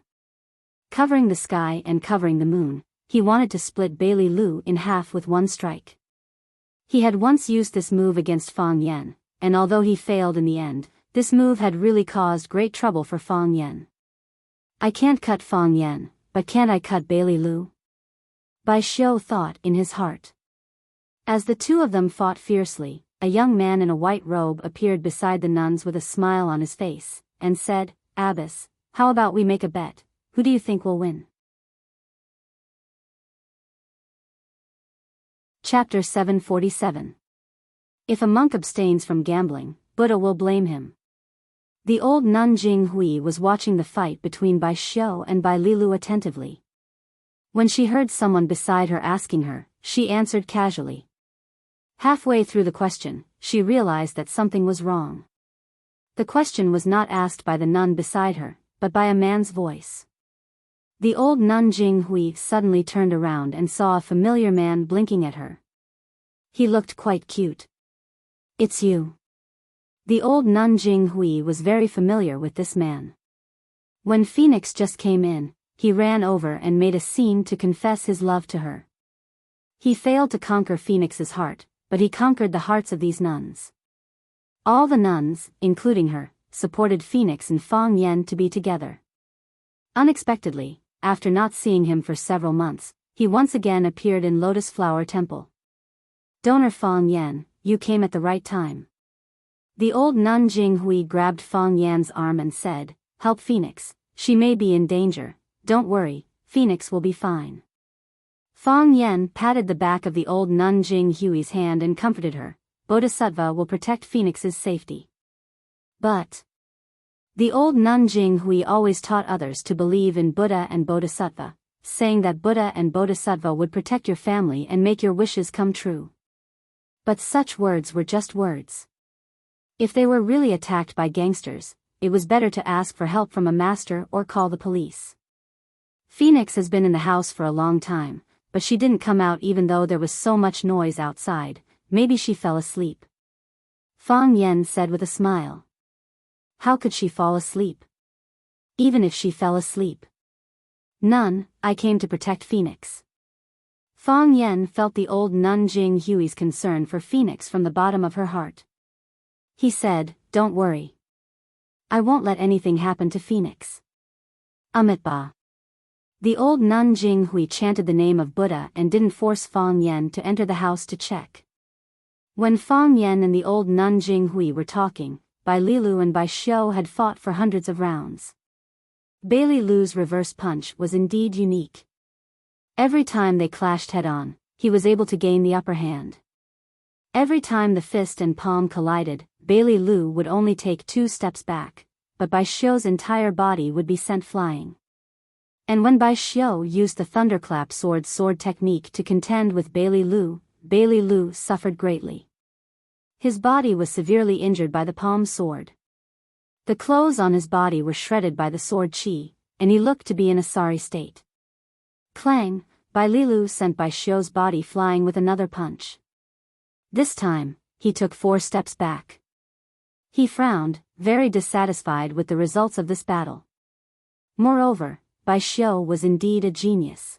Covering the sky and covering the moon, he wanted to split Bailey Lu in half with one strike. He had once used this move against Fang Yan, and although he failed in the end, This move had really caused great trouble for Fang Yen. I can't cut Fang Yen, but can't I cut Bailey Lu? Bai Xiu thought in his heart. As the two of them fought fiercely, a young man in a white robe appeared beside the nuns with a smile on his face, and said, Abbess, how about we make a bet? Who do you think will win? Chapter 747. If a monk abstains from gambling, Buddha will blame him. The old nun Jing Hui was watching the fight between Bai Xiu and Bai Lilu attentively. When she heard someone beside her asking her, she answered casually. Halfway through the question, she realized that something was wrong. The question was not asked by the nun beside her, but by a man's voice. The old nun Jing Hui suddenly turned around and saw a familiar man blinking at her. He looked quite cute. It's you. The old nun Jing Hui was very familiar with this man. When Phoenix just came in, he ran over and made a scene to confess his love to her. He failed to conquer Phoenix's heart, but he conquered the hearts of these nuns. All the nuns, including her, supported Phoenix and Fang Yen to be together. Unexpectedly, after not seeing him for several months, he once again appeared in Lotus Flower Temple. Donor Fang Yen, you came at the right time. The old nun Jing Hui grabbed Fang Yan's arm and said, Help Phoenix, she may be in danger, don't worry, Phoenix will be fine. Fang Yen patted the back of the old nun Jing Hui's hand and comforted her, Bodhisattva will protect Phoenix's safety. But the old nun Jing Hui always taught others to believe in Buddha and Bodhisattva, saying that Buddha and Bodhisattva would protect your family and make your wishes come true. But such words were just words. If they were really attacked by gangsters, it was better to ask for help from a master or call the police. Phoenix has been in the house for a long time, but she didn't come out even though there was so much noise outside, maybe she fell asleep. Fang Yen said with a smile. How could she fall asleep? Even if she fell asleep. Nun, I came to protect Phoenix. Fang Yen felt the old nun Jing Hui's concern for Phoenix from the bottom of her heart. He said, Don't worry. I won't let anything happen to Phoenix. Amitabha. The old nun Jing Hui chanted the name of Buddha and didn't force Fang Yen to enter the house to check. When Fang Yen and the old nun Jing Hui were talking, Bai Lilu and Bai Xiu had fought for hundreds of rounds. Bailey Lu's reverse punch was indeed unique. Every time they clashed head-on, he was able to gain the upper hand. Every time the fist and palm collided, Bailey Lu would only take 2 steps back, but Bai Xiu's entire body would be sent flying. And when Bai Xiu used the thunderclap sword technique to contend with Bailey Lu suffered greatly. His body was severely injured by the palm sword. The clothes on his body were shredded by the sword chi, and he looked to be in a sorry state. Clang, Bai Lilu sent Bai Xiu's body flying with another punch. This time, he took 4 steps back. He frowned, very dissatisfied with the results of this battle. Moreover, Bai Xiu was indeed a genius.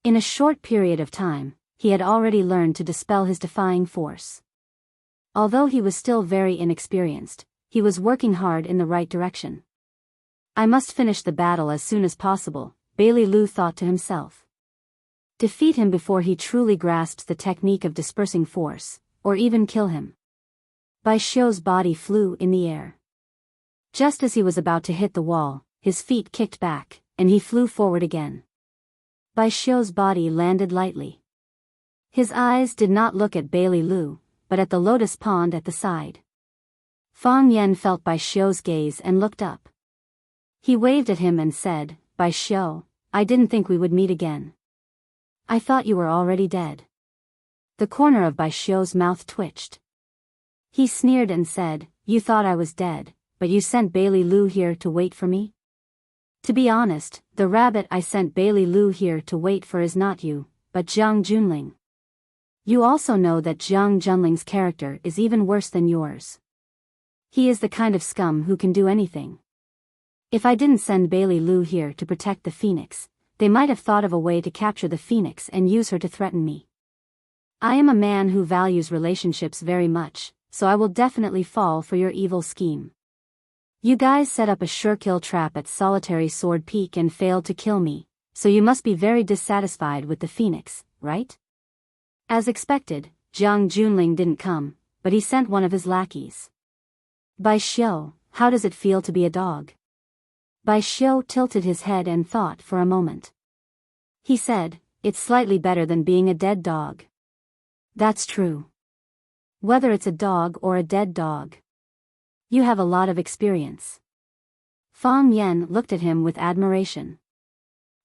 In a short period of time, he had already learned to dispel his defying force. Although he was still very inexperienced, he was working hard in the right direction. I must finish the battle as soon as possible, Bailey Lu thought to himself. Defeat him before he truly grasps the technique of dispersing force, or even kill him. Bai Xiu's body flew in the air. Just as he was about to hit the wall, his feet kicked back, and he flew forward again. Bai Xiu's body landed lightly. His eyes did not look at Bailey Lu, but at the lotus pond at the side. Fang Yen felt Bai Xiu's gaze and looked up. He waved at him and said, Bai Xiu, I didn't think we would meet again. I thought you were already dead. The corner of Bai Xiu's mouth twitched. He sneered and said, You thought I was dead, but you sent Bailey Lu here to wait for me? To be honest, the rabbit I sent Bailey Lu here to wait for is not you, but Jiang Junling. You also know that Jiang Junling's character is even worse than yours. He is the kind of scum who can do anything. If I didn't send Bailey Lu here to protect the Phoenix, they might have thought of a way to capture the Phoenix and use her to threaten me. I am a man who values relationships very much, so I will definitely fall for your evil scheme. You guys set up a sure kill trap at Solitary Sword Peak and failed to kill me, so you must be very dissatisfied with the phoenix, right? As expected, Jiang Junling didn't come, but he sent one of his lackeys. Bai Xiu, how does it feel to be a dog? Bai Xiu tilted his head and thought for a moment. He said, it's slightly better than being a dead dog. That's true. Whether it's a dog or a dead dog. You have a lot of experience. Fang Yan looked at him with admiration.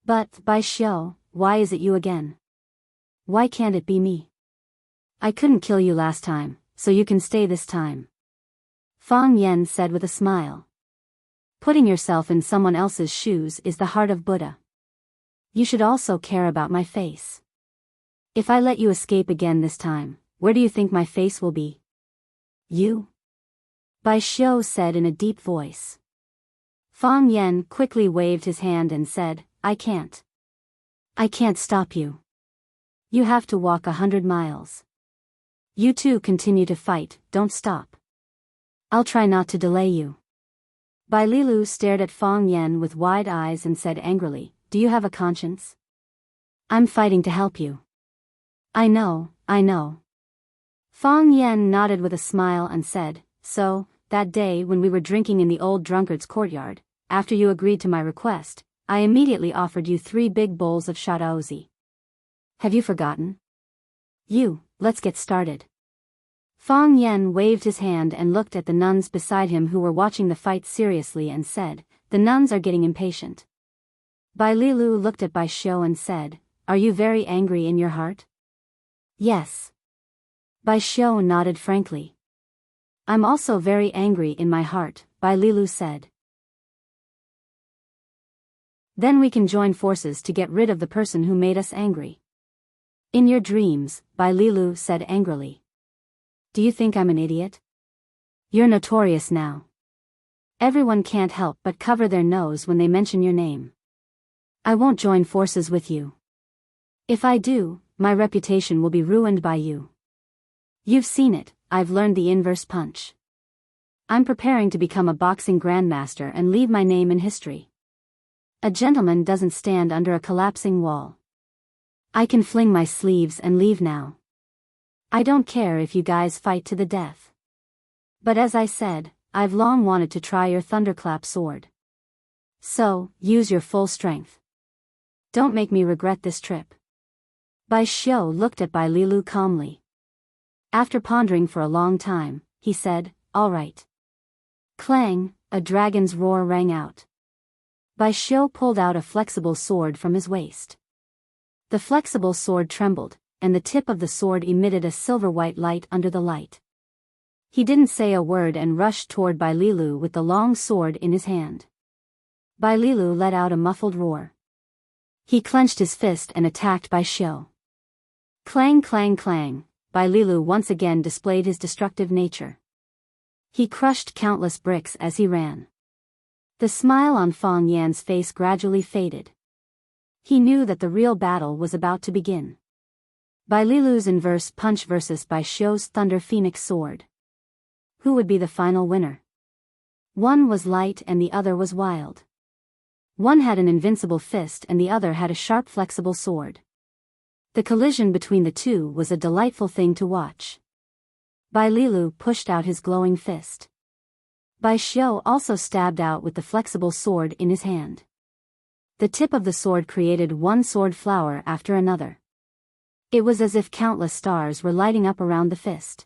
But, Bai Xiu, why is it you again? Why can't it be me? I couldn't kill you last time, so you can stay this time. Fang Yan said with a smile. Putting yourself in someone else's shoes is the heart of Buddha. You should also care about my face. If I let you escape again this time, where do you think my face will be? You? Bai Xiu said in a deep voice. Fang Yan quickly waved his hand and said, I can't. I can't stop you. You have to walk 100 miles. You two continue to fight, don't stop. I'll try not to delay you. Bai Lilu stared at Fang Yan with wide eyes and said angrily, do you have a conscience? I'm fighting to help you. I know. Fang Yan nodded with a smile and said, so, that day when we were drinking in the old drunkard's courtyard, after you agreed to my request, I immediately offered you 3 big bowls of shadaozi. Have you forgotten? Let's get started. Fang Yan waved his hand and looked at the nuns beside him who were watching the fight seriously and said, the nuns are getting impatient. Bai Lilu looked at Bai Xiu and said, are you very angry in your heart? Yes. Bai Xiu nodded frankly. I'm also very angry in my heart, Bai Lilu said. Then we can join forces to get rid of the person who made us angry. In your dreams, Bai Lilu said angrily. Do you think I'm an idiot? You're notorious now. Everyone can't help but cover their nose when they mention your name. I won't join forces with you. If I do, my reputation will be ruined by you. You've seen it, I've learned the inverse punch. I'm preparing to become a boxing grandmaster and leave my name in history. A gentleman doesn't stand under a collapsing wall. I can fling my sleeves and leave now. I don't care if you guys fight to the death. But as I said, I've long wanted to try your thunderclap sword. So, use your full strength. Don't make me regret this trip. Bai Xiu looked at Bai Lilu calmly. After pondering for a long time, he said, all right. Clang, a dragon's roar rang out. Bai Xiu pulled out a flexible sword from his waist. The flexible sword trembled, and the tip of the sword emitted a silver-white light under the light. He didn't say a word and rushed toward Bai Lilu with the long sword in his hand. Bai Lilu let out a muffled roar. He clenched his fist and attacked Bai Xiu. Clang clang clang, Bai Lilu once again displayed his destructive nature. He crushed countless bricks as he ran. The smile on Fang Yan's face gradually faded. He knew that the real battle was about to begin. Bai Lilu's inverse punch versus Bai Xiu's Thunder Phoenix sword. Who would be the final winner? One was light and the other was wild. One had an invincible fist and the other had a sharp flexible sword. The collision between the two was a delightful thing to watch. Bai Lilu pushed out his glowing fist. Bai Xiu also stabbed out with the flexible sword in his hand. The tip of the sword created one sword flower after another. It was as if countless stars were lighting up around the fist.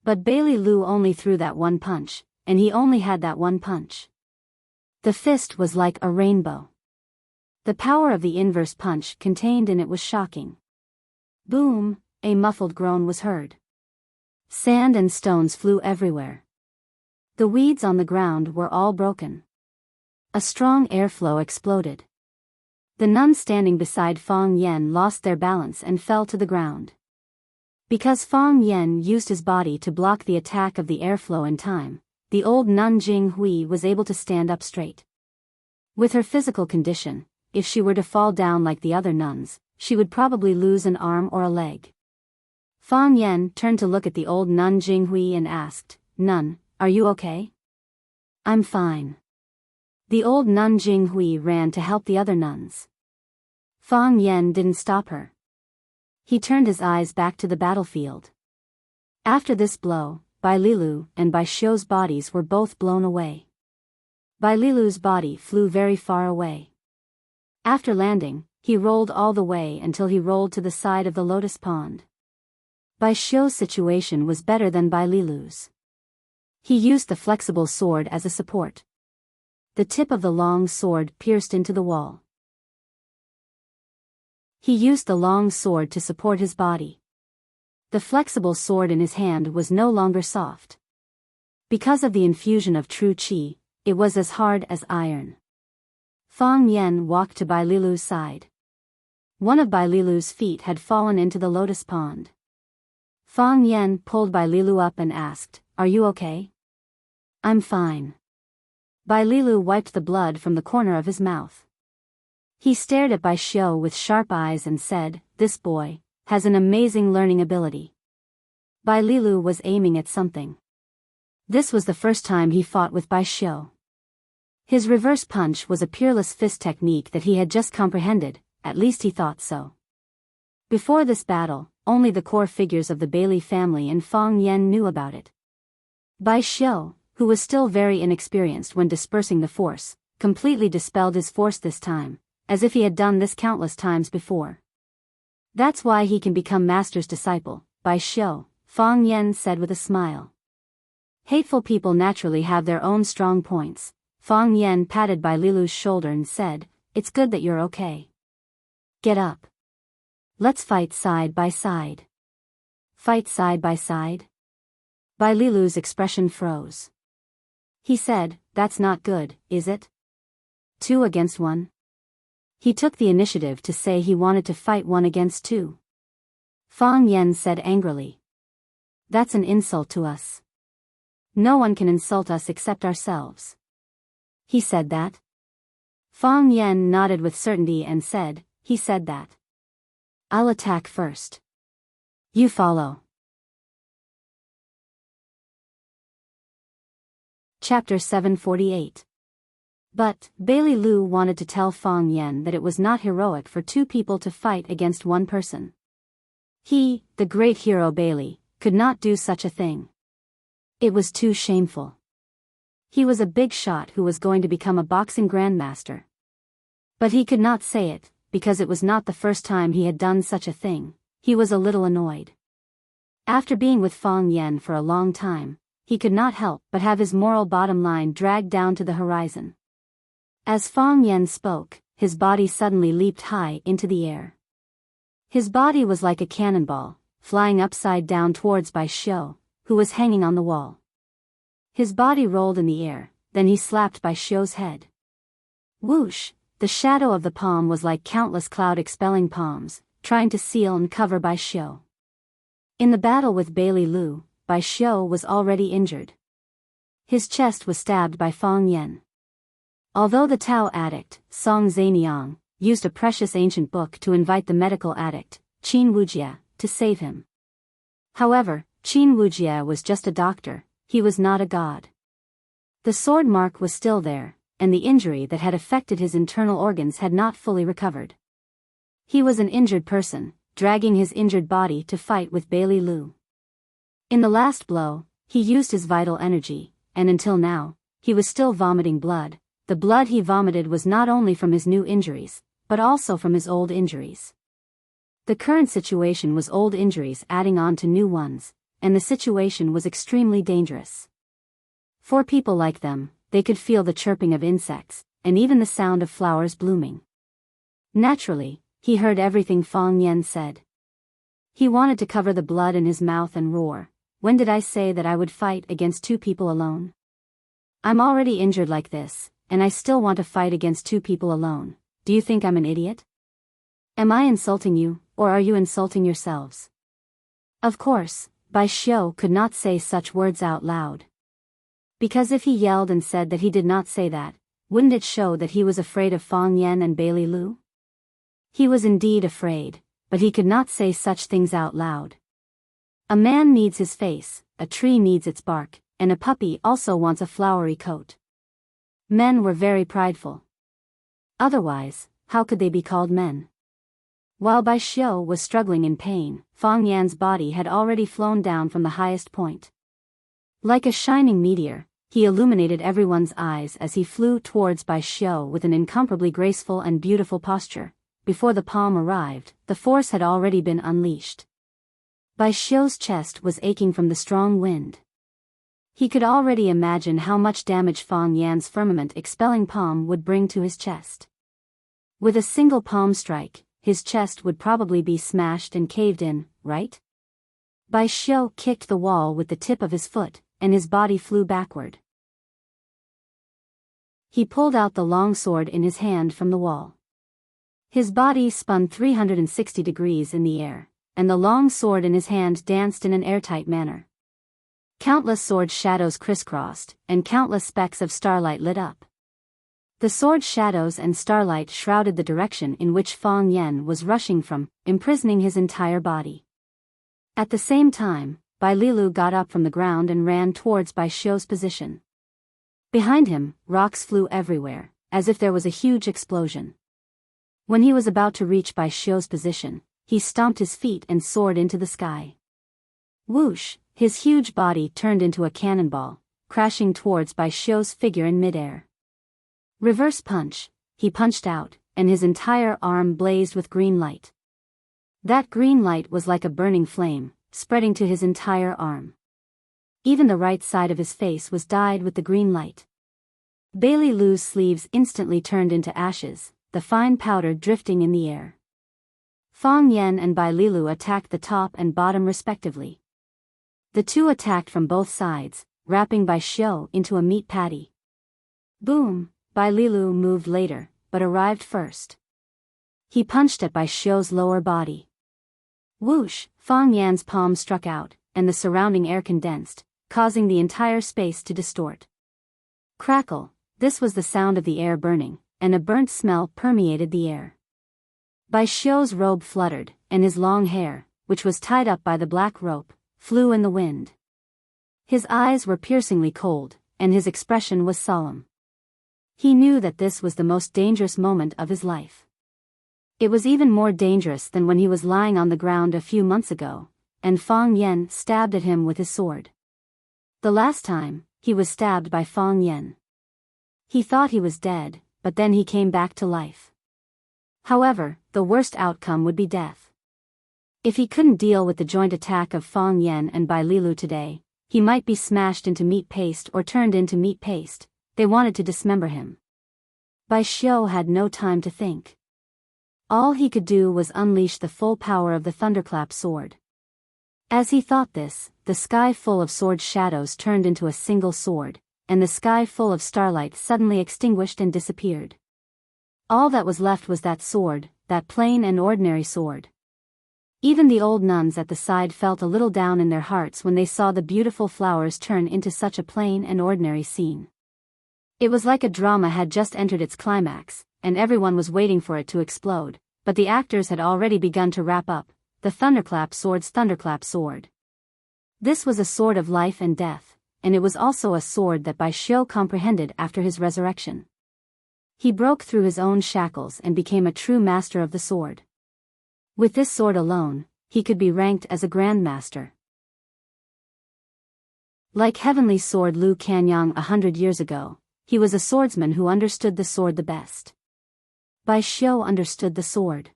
But Bai Lilu only threw that one punch, and he only had that one punch. The fist was like a rainbow. The power of the inverse punch contained in it was shocking. Boom, a muffled groan was heard. Sand and stones flew everywhere. The weeds on the ground were all broken. A strong airflow exploded. The nuns standing beside Fang Yan lost their balance and fell to the ground. Because Fang Yan used his body to block the attack of the airflow in time, the old nun Jing Hui was able to stand up straight. With her physical condition, if she were to fall down like the other nuns, she would probably lose an arm or a leg. Fang Yan turned to look at the old nun Jinghui and asked, "Nun, are you okay?" "I'm fine." The old nun Jinghui ran to help the other nuns. Fang Yan didn't stop her. He turned his eyes back to the battlefield. After this blow, Bai Lilu and Bai Xiu's bodies were both blown away. Bai Lilu's body flew very far away. After landing, he rolled all the way until he rolled to the side of the lotus pond. Bai Xiu's situation was better than Bai Lilu's. He used the flexible sword as a support. The tip of the long sword pierced into the wall. He used the long sword to support his body. The flexible sword in his hand was no longer soft. Because of the infusion of true qi, it was as hard as iron. Fang Yan walked to Bai Lilu's side. One of Bai Lilu's feet had fallen into the lotus pond. Fang Yan pulled Bai Lilu up and asked, "Are you okay?" "I'm fine." Bai Lilu wiped the blood from the corner of his mouth. He stared at Bai Xiu with sharp eyes and said, "This boy has an amazing learning ability." Bai Lilu was aiming at something. This was the first time he fought with Bai Xiu. His reverse punch was a peerless fist technique that he had just comprehended, at least he thought so. Before this battle, only the core figures of the Bailey family and Fang Yan knew about it. Bai Xiu, who was still very inexperienced when dispersing the force, completely dispelled his force this time, as if he had done this countless times before. "That's why he can become master's disciple, Bai Xiu," Fang Yan said with a smile. Hateful people naturally have their own strong points. Fang Yan patted Bai Lilu's shoulder and said, "It's good that you're okay. Get up. Let's fight side by side." "Fight side by side?" Bai Lilu's expression froze. He said, "That's not good, is it? 2 against 1? He took the initiative to say he wanted to fight 1 against 2. Fang Yan said angrily, "That's an insult to us. No one can insult us except ourselves." "He said that?" Fang Yan nodded with certainty and said, "He said that. I'll attack first. You follow." Chapter 748. But Bailey Lu wanted to tell Fang Yan that it was not heroic for 2 people to fight against 1 person. He, the great hero Bailey, could not do such a thing. It was too shameful. He was a big shot who was going to become a boxing grandmaster. But he could not say it, because it was not the first time he had done such a thing. He was a little annoyed. After being with Fang Yan for a long time, he could not help but have his moral bottom line dragged down to the horizon. As Fang Yan spoke, his body suddenly leaped high into the air. His body was like a cannonball, flying upside down towards Bai Xiu, who was hanging on the wall. His body rolled in the air, then he slapped Bai Xiu's head. Whoosh! The shadow of the palm was like countless cloud-expelling palms, trying to seal and cover Bai Xiu. In the battle with Bailey Lu, Bai Xiu was already injured. His chest was stabbed by Fang Yan. Although the Tao addict, Song Zaniang, used a precious ancient book to invite the medical addict, Qin Wujie, to save him. However, Qin Wujie was just a doctor, he was not a god. The sword mark was still there, and the injury that had affected his internal organs had not fully recovered. He was an injured person, dragging his injured body to fight with Bailey Lu. In the last blow, he used his vital energy, and until now, he was still vomiting blood. The blood he vomited was not only from his new injuries, but also from his old injuries. The current situation was old injuries adding on to new ones, and the situation was extremely dangerous. For people like them, they could feel the chirping of insects, and even the sound of flowers blooming. Naturally, he heard everything Fang Yan said. He wanted to cover the blood in his mouth and roar, "When did I say that I would fight against 2 people alone? I'm already injured like this, and I still want to fight against 2 people alone. Do you think I'm an idiot? Am I insulting you, or are you insulting yourselves?" Of course, Bai Xiu could not say such words out loud. Because if he yelled and said that he did not say that, wouldn't it show that he was afraid of Fang Yan and Bailey Lu? He was indeed afraid, but he could not say such things out loud. A man needs his face, a tree needs its bark, and a puppy also wants a flowery coat. Men were very prideful. Otherwise, how could they be called men? While Bai Xiu was struggling in pain, Fang Yan's body had already flown down from the highest point. Like a shining meteor, he illuminated everyone's eyes as he flew towards Bai Xiu with an incomparably graceful and beautiful posture. Before the palm arrived, the force had already been unleashed. Bai Xiu's chest was aching from the strong wind. He could already imagine how much damage Fang Yan's firmament-expelling palm would bring to his chest. With a single palm strike, his chest would probably be smashed and caved in, right? Bai Xiu kicked the wall with the tip of his foot, and his body flew backward. He pulled out the long sword in his hand from the wall. His body spun 360 degrees in the air, and the long sword in his hand danced in an airtight manner. Countless sword shadows crisscrossed, and countless specks of starlight lit up. The sword shadows and starlight shrouded the direction in which Fang Yan was rushing from, imprisoning his entire body. At the same time, Bai Lilu got up from the ground and ran towards Bai Xiu's position. Behind him, rocks flew everywhere, as if there was a huge explosion. When he was about to reach Bai Xiu's position, he stomped his feet and soared into the sky. Whoosh, his huge body turned into a cannonball, crashing towards Bai Xiu's figure in midair. Reverse punch, he punched out, and his entire arm blazed with green light. That green light was like a burning flame, spreading to his entire arm. Even the right side of his face was dyed with the green light. Bai Lilu's sleeves instantly turned into ashes, the fine powder drifting in the air. Fang Yan and Bai Lilu attacked the top and bottom respectively. The two attacked from both sides, wrapping Bai Xiu into a meat patty. Boom, Bai Lilu moved later, but arrived first. He punched at Bai Xiu's lower body. Whoosh, Fang Yan's palm struck out, and the surrounding air condensed, causing the entire space to distort. Crackle, this was the sound of the air burning, and a burnt smell permeated the air. Bai Xiu's robe fluttered, and his long hair, which was tied up by the black rope, flew in the wind. His eyes were piercingly cold, and his expression was solemn. He knew that this was the most dangerous moment of his life. It was even more dangerous than when he was lying on the ground a few months ago, and Fang Yan stabbed at him with his sword. The last time, he was stabbed by Fang Yan. He thought he was dead, but then he came back to life. However, the worst outcome would be death. If he couldn't deal with the joint attack of Fang Yan and Bai Lilu today, he might be smashed into meat paste or turned into meat paste. They wanted to dismember him. Bai Xiu had no time to think. All he could do was unleash the full power of the thunderclap sword. As he thought this, the sky full of sword shadows turned into a single sword, and the sky full of starlight suddenly extinguished and disappeared. All that was left was that sword, that plain and ordinary sword. Even the old nuns at the side felt a little down in their hearts when they saw the beautiful flowers turn into such a plain and ordinary scene. It was like a drama had just entered its climax, and everyone was waiting for it to explode, but the actors had already begun to wrap up, the thunderclap sword's thunderclap sword. This was a sword of life and death, and it was also a sword that Bai Xiu comprehended after his resurrection. He broke through his own shackles and became a true master of the sword. With this sword alone, he could be ranked as a grandmaster. Like Heavenly Sword Lu Kanyang 100 years ago, he was a swordsman who understood the sword the best. Bai Xiu understood the sword.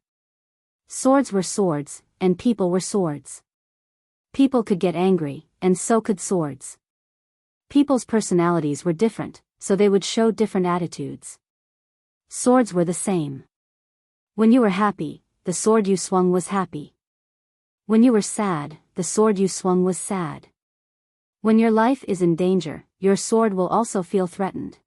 Swords were swords, and people were swords. People could get angry, and so could swords. People's personalities were different, so they would show different attitudes. Swords were the same. When you were happy, the sword you swung was happy. When you were sad, the sword you swung was sad. When your life is in danger, your sword will also feel threatened.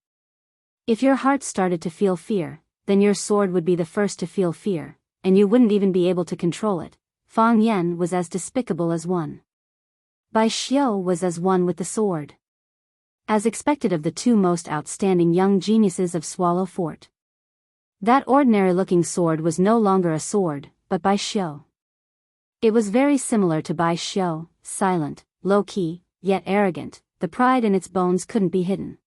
If your heart started to feel fear, then your sword would be the first to feel fear, and you wouldn't even be able to control it. Fang Yan was as despicable as one. Bai Xiu was as one with the sword. As expected of the two most outstanding young geniuses of Swallow Fort. That ordinary-looking sword was no longer a sword, but Bai Xiu. It was very similar to Bai Xiu, silent, low-key, yet arrogant, the pride in its bones couldn't be hidden.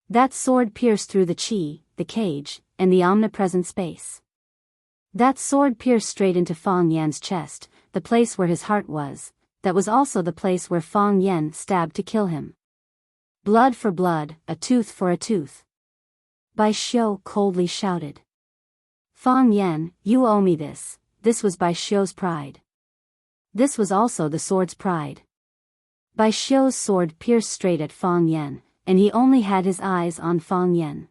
That sword pierced through the chi, the cage, and the omnipresent space. That sword pierced straight into Fang Yan's chest, the place where his heart was. That was also the place where Fang Yan stabbed to kill him. Blood for blood, a tooth for a tooth. Bai Xiu coldly shouted. Fang Yan, you owe me this. This was Bai Xiu's pride. This was also the sword's pride. Bai Xiu's sword pierced straight at Fang Yan, and he only had his eyes on Fang Yan.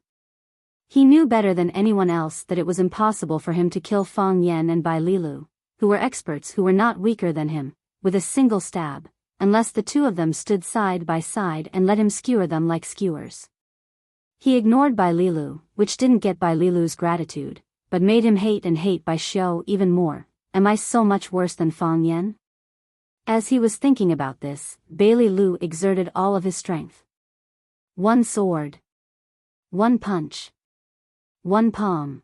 He knew better than anyone else that it was impossible for him to kill Fang Yan and Bai Lilu, who were experts who were not weaker than him, with a single stab, unless the two of them stood side by side and let him skewer them like skewers. He ignored Bai Lilu, which didn't get Bai Lilu's gratitude, but made him hate Bai Xiu even more. Am I so much worse than Fang Yan? As he was thinking about this, Bai Lilu exerted all of his strength. One sword. One punch. One palm.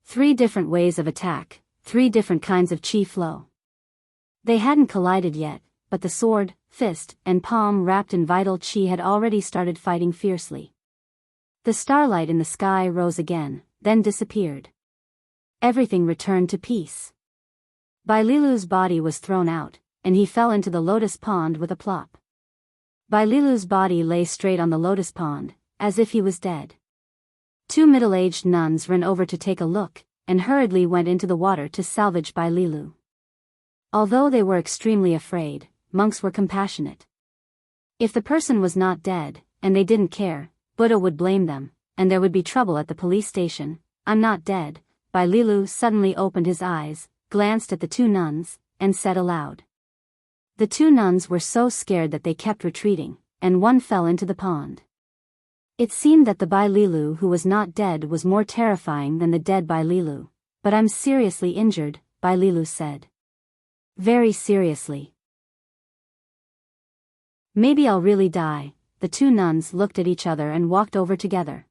3 different ways of attack, 3 different kinds of chi flow. They hadn't collided yet, but the sword, fist, and palm wrapped in vital chi had already started fighting fiercely. The starlight in the sky rose again, then disappeared. Everything returned to peace. Bai Lilu's body was thrown out, and he fell into the lotus pond with a plop. Bai Lilu's body lay straight on the lotus pond, as if he was dead. 2 middle-aged nuns ran over to take a look, and hurriedly went into the water to salvage Bai Lilu. Although they were extremely afraid, monks were compassionate. If the person was not dead, and they didn't care, Buddha would blame them, and there would be trouble at the police station. I'm not dead. Bai Lilu suddenly opened his eyes, glanced at the 2 nuns, and said aloud. The 2 nuns were so scared that they kept retreating, and one fell into the pond. It seemed that the Bai Lilu who was not dead was more terrifying than the dead Bai Lilu. But I'm seriously injured, Bai Lilu said. Very seriously. Maybe I'll really die. The 2 nuns looked at each other and walked over together.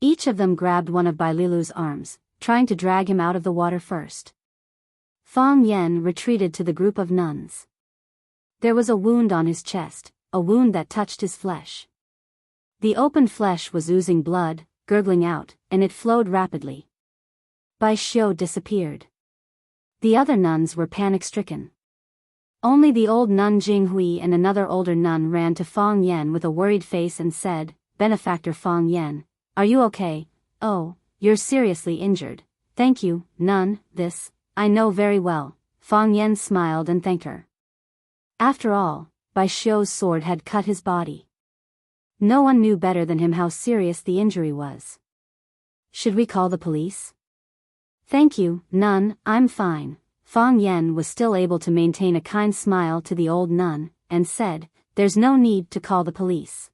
Each of them grabbed one of Bai Lilu's arms, trying to drag him out of the water first. Fang Yan retreated to the group of nuns. There was a wound on his chest, a wound that touched his flesh. The open flesh was oozing blood, gurgling out, and it flowed rapidly. Bai Xiu disappeared. The other nuns were panic-stricken. Only the old nun Jinghui and another older nun ran to Fang Yan with a worried face and said, Benefactor Fang Yan, are you okay? Oh, you're seriously injured. Thank you, nun, this, I know very well. Fang Yan smiled and thanked her. After all, Bai Xiu's sword had cut his body. No one knew better than him how serious the injury was. Should we call the police? Thank you, nun, I'm fine. Fang Yan was still able to maintain a kind smile to the old nun, and said, there's no need to call the police.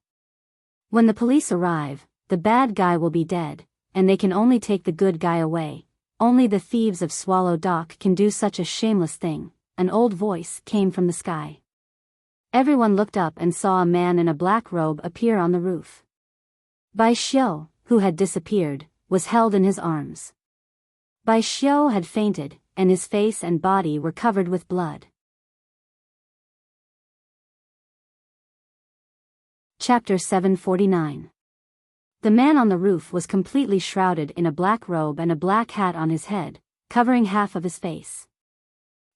When the police arrive, the bad guy will be dead, and they can only take the good guy away. Only the thieves of Swallow Dock can do such a shameless thing. An old voice came from the sky. Everyone looked up and saw a man in a black robe appear on the roof. Bai Xiu, who had disappeared, was held in his arms. Bai Xiu had fainted, and his face and body were covered with blood. Chapter 749. The man on the roof was completely shrouded in a black robe and a black hat on his head, covering half of his face.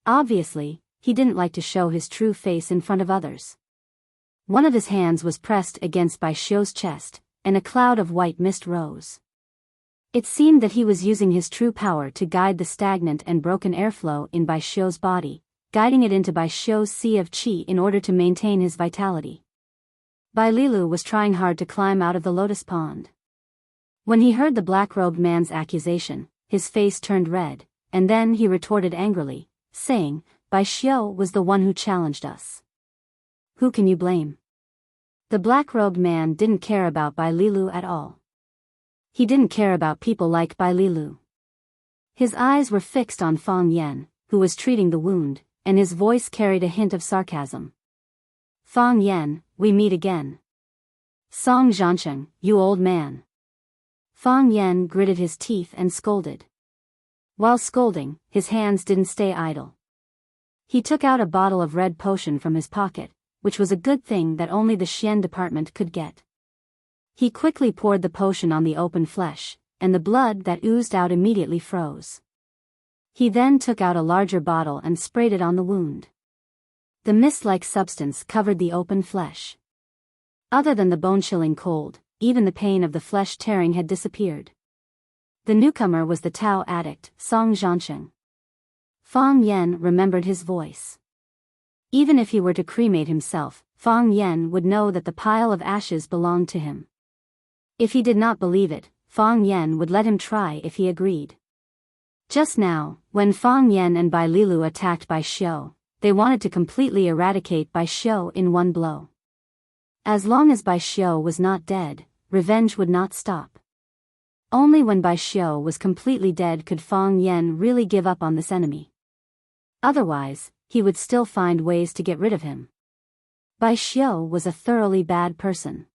Obviously, he didn't like to show his true face in front of others. One of his hands was pressed against Bai Xiu's chest, and a cloud of white mist rose. It seemed that he was using his true power to guide the stagnant and broken airflow in Bai Xiu's body, guiding it into Bai Xiu's sea of qi in order to maintain his vitality. Bai Lilu was trying hard to climb out of the lotus pond. When he heard the black-robed man's accusation, his face turned red, and then he retorted angrily, saying, Bai Xiu was the one who challenged us. Who can you blame? The black-robed man didn't care about Bai Lilu at all. He didn't care about people like Bai Lilu. His eyes were fixed on Fang Yan, who was treating the wound, and his voice carried a hint of sarcasm. Fang Yan, we meet again. Song Zhansheng, you old man. Fang Yan gritted his teeth and scolded. While scolding, his hands didn't stay idle. He took out a bottle of red potion from his pocket, which was a good thing that only the Xian department could get. He quickly poured the potion on the open flesh, and the blood that oozed out immediately froze. He then took out a larger bottle and sprayed it on the wound. The mist-like substance covered the open flesh. Other than the bone-chilling cold, even the pain of the flesh tearing had disappeared. The newcomer was the Tao addict, Song Zhansheng. Fang Yen remembered his voice. Even if he were to cremate himself, Fang Yen would know that the pile of ashes belonged to him. If he did not believe it, Fang Yen would let him try if he agreed. Just now, when Fang Yen and Bai Lilu attacked Bai Xiu, they wanted to completely eradicate Bai Xiu in one blow. As long as Bai Xiu was not dead, revenge would not stop. Only when Bai Xiu was completely dead could Fang Yen really give up on this enemy. Otherwise, he would still find ways to get rid of him. Bai Xiu was a thoroughly bad person.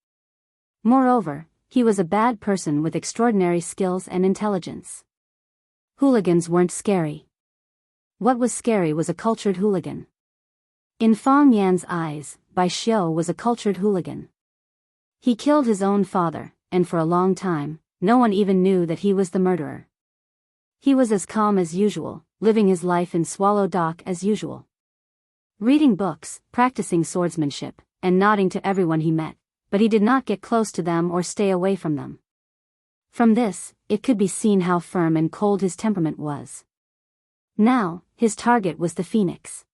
Moreover, he was a bad person with extraordinary skills and intelligence. Hooligans weren't scary. What was scary was a cultured hooligan. In Fang Yan's eyes, Bai Xiu was a cultured hooligan. He killed his own father, and for a long time, no one even knew that he was the murderer. He was as calm as usual, living his life in Swallow Dock as usual. Reading books, practicing swordsmanship, and nodding to everyone he met, but he did not get close to them or stay away from them. From this, it could be seen how firm and cold his temperament was. Now, his target was the phoenix.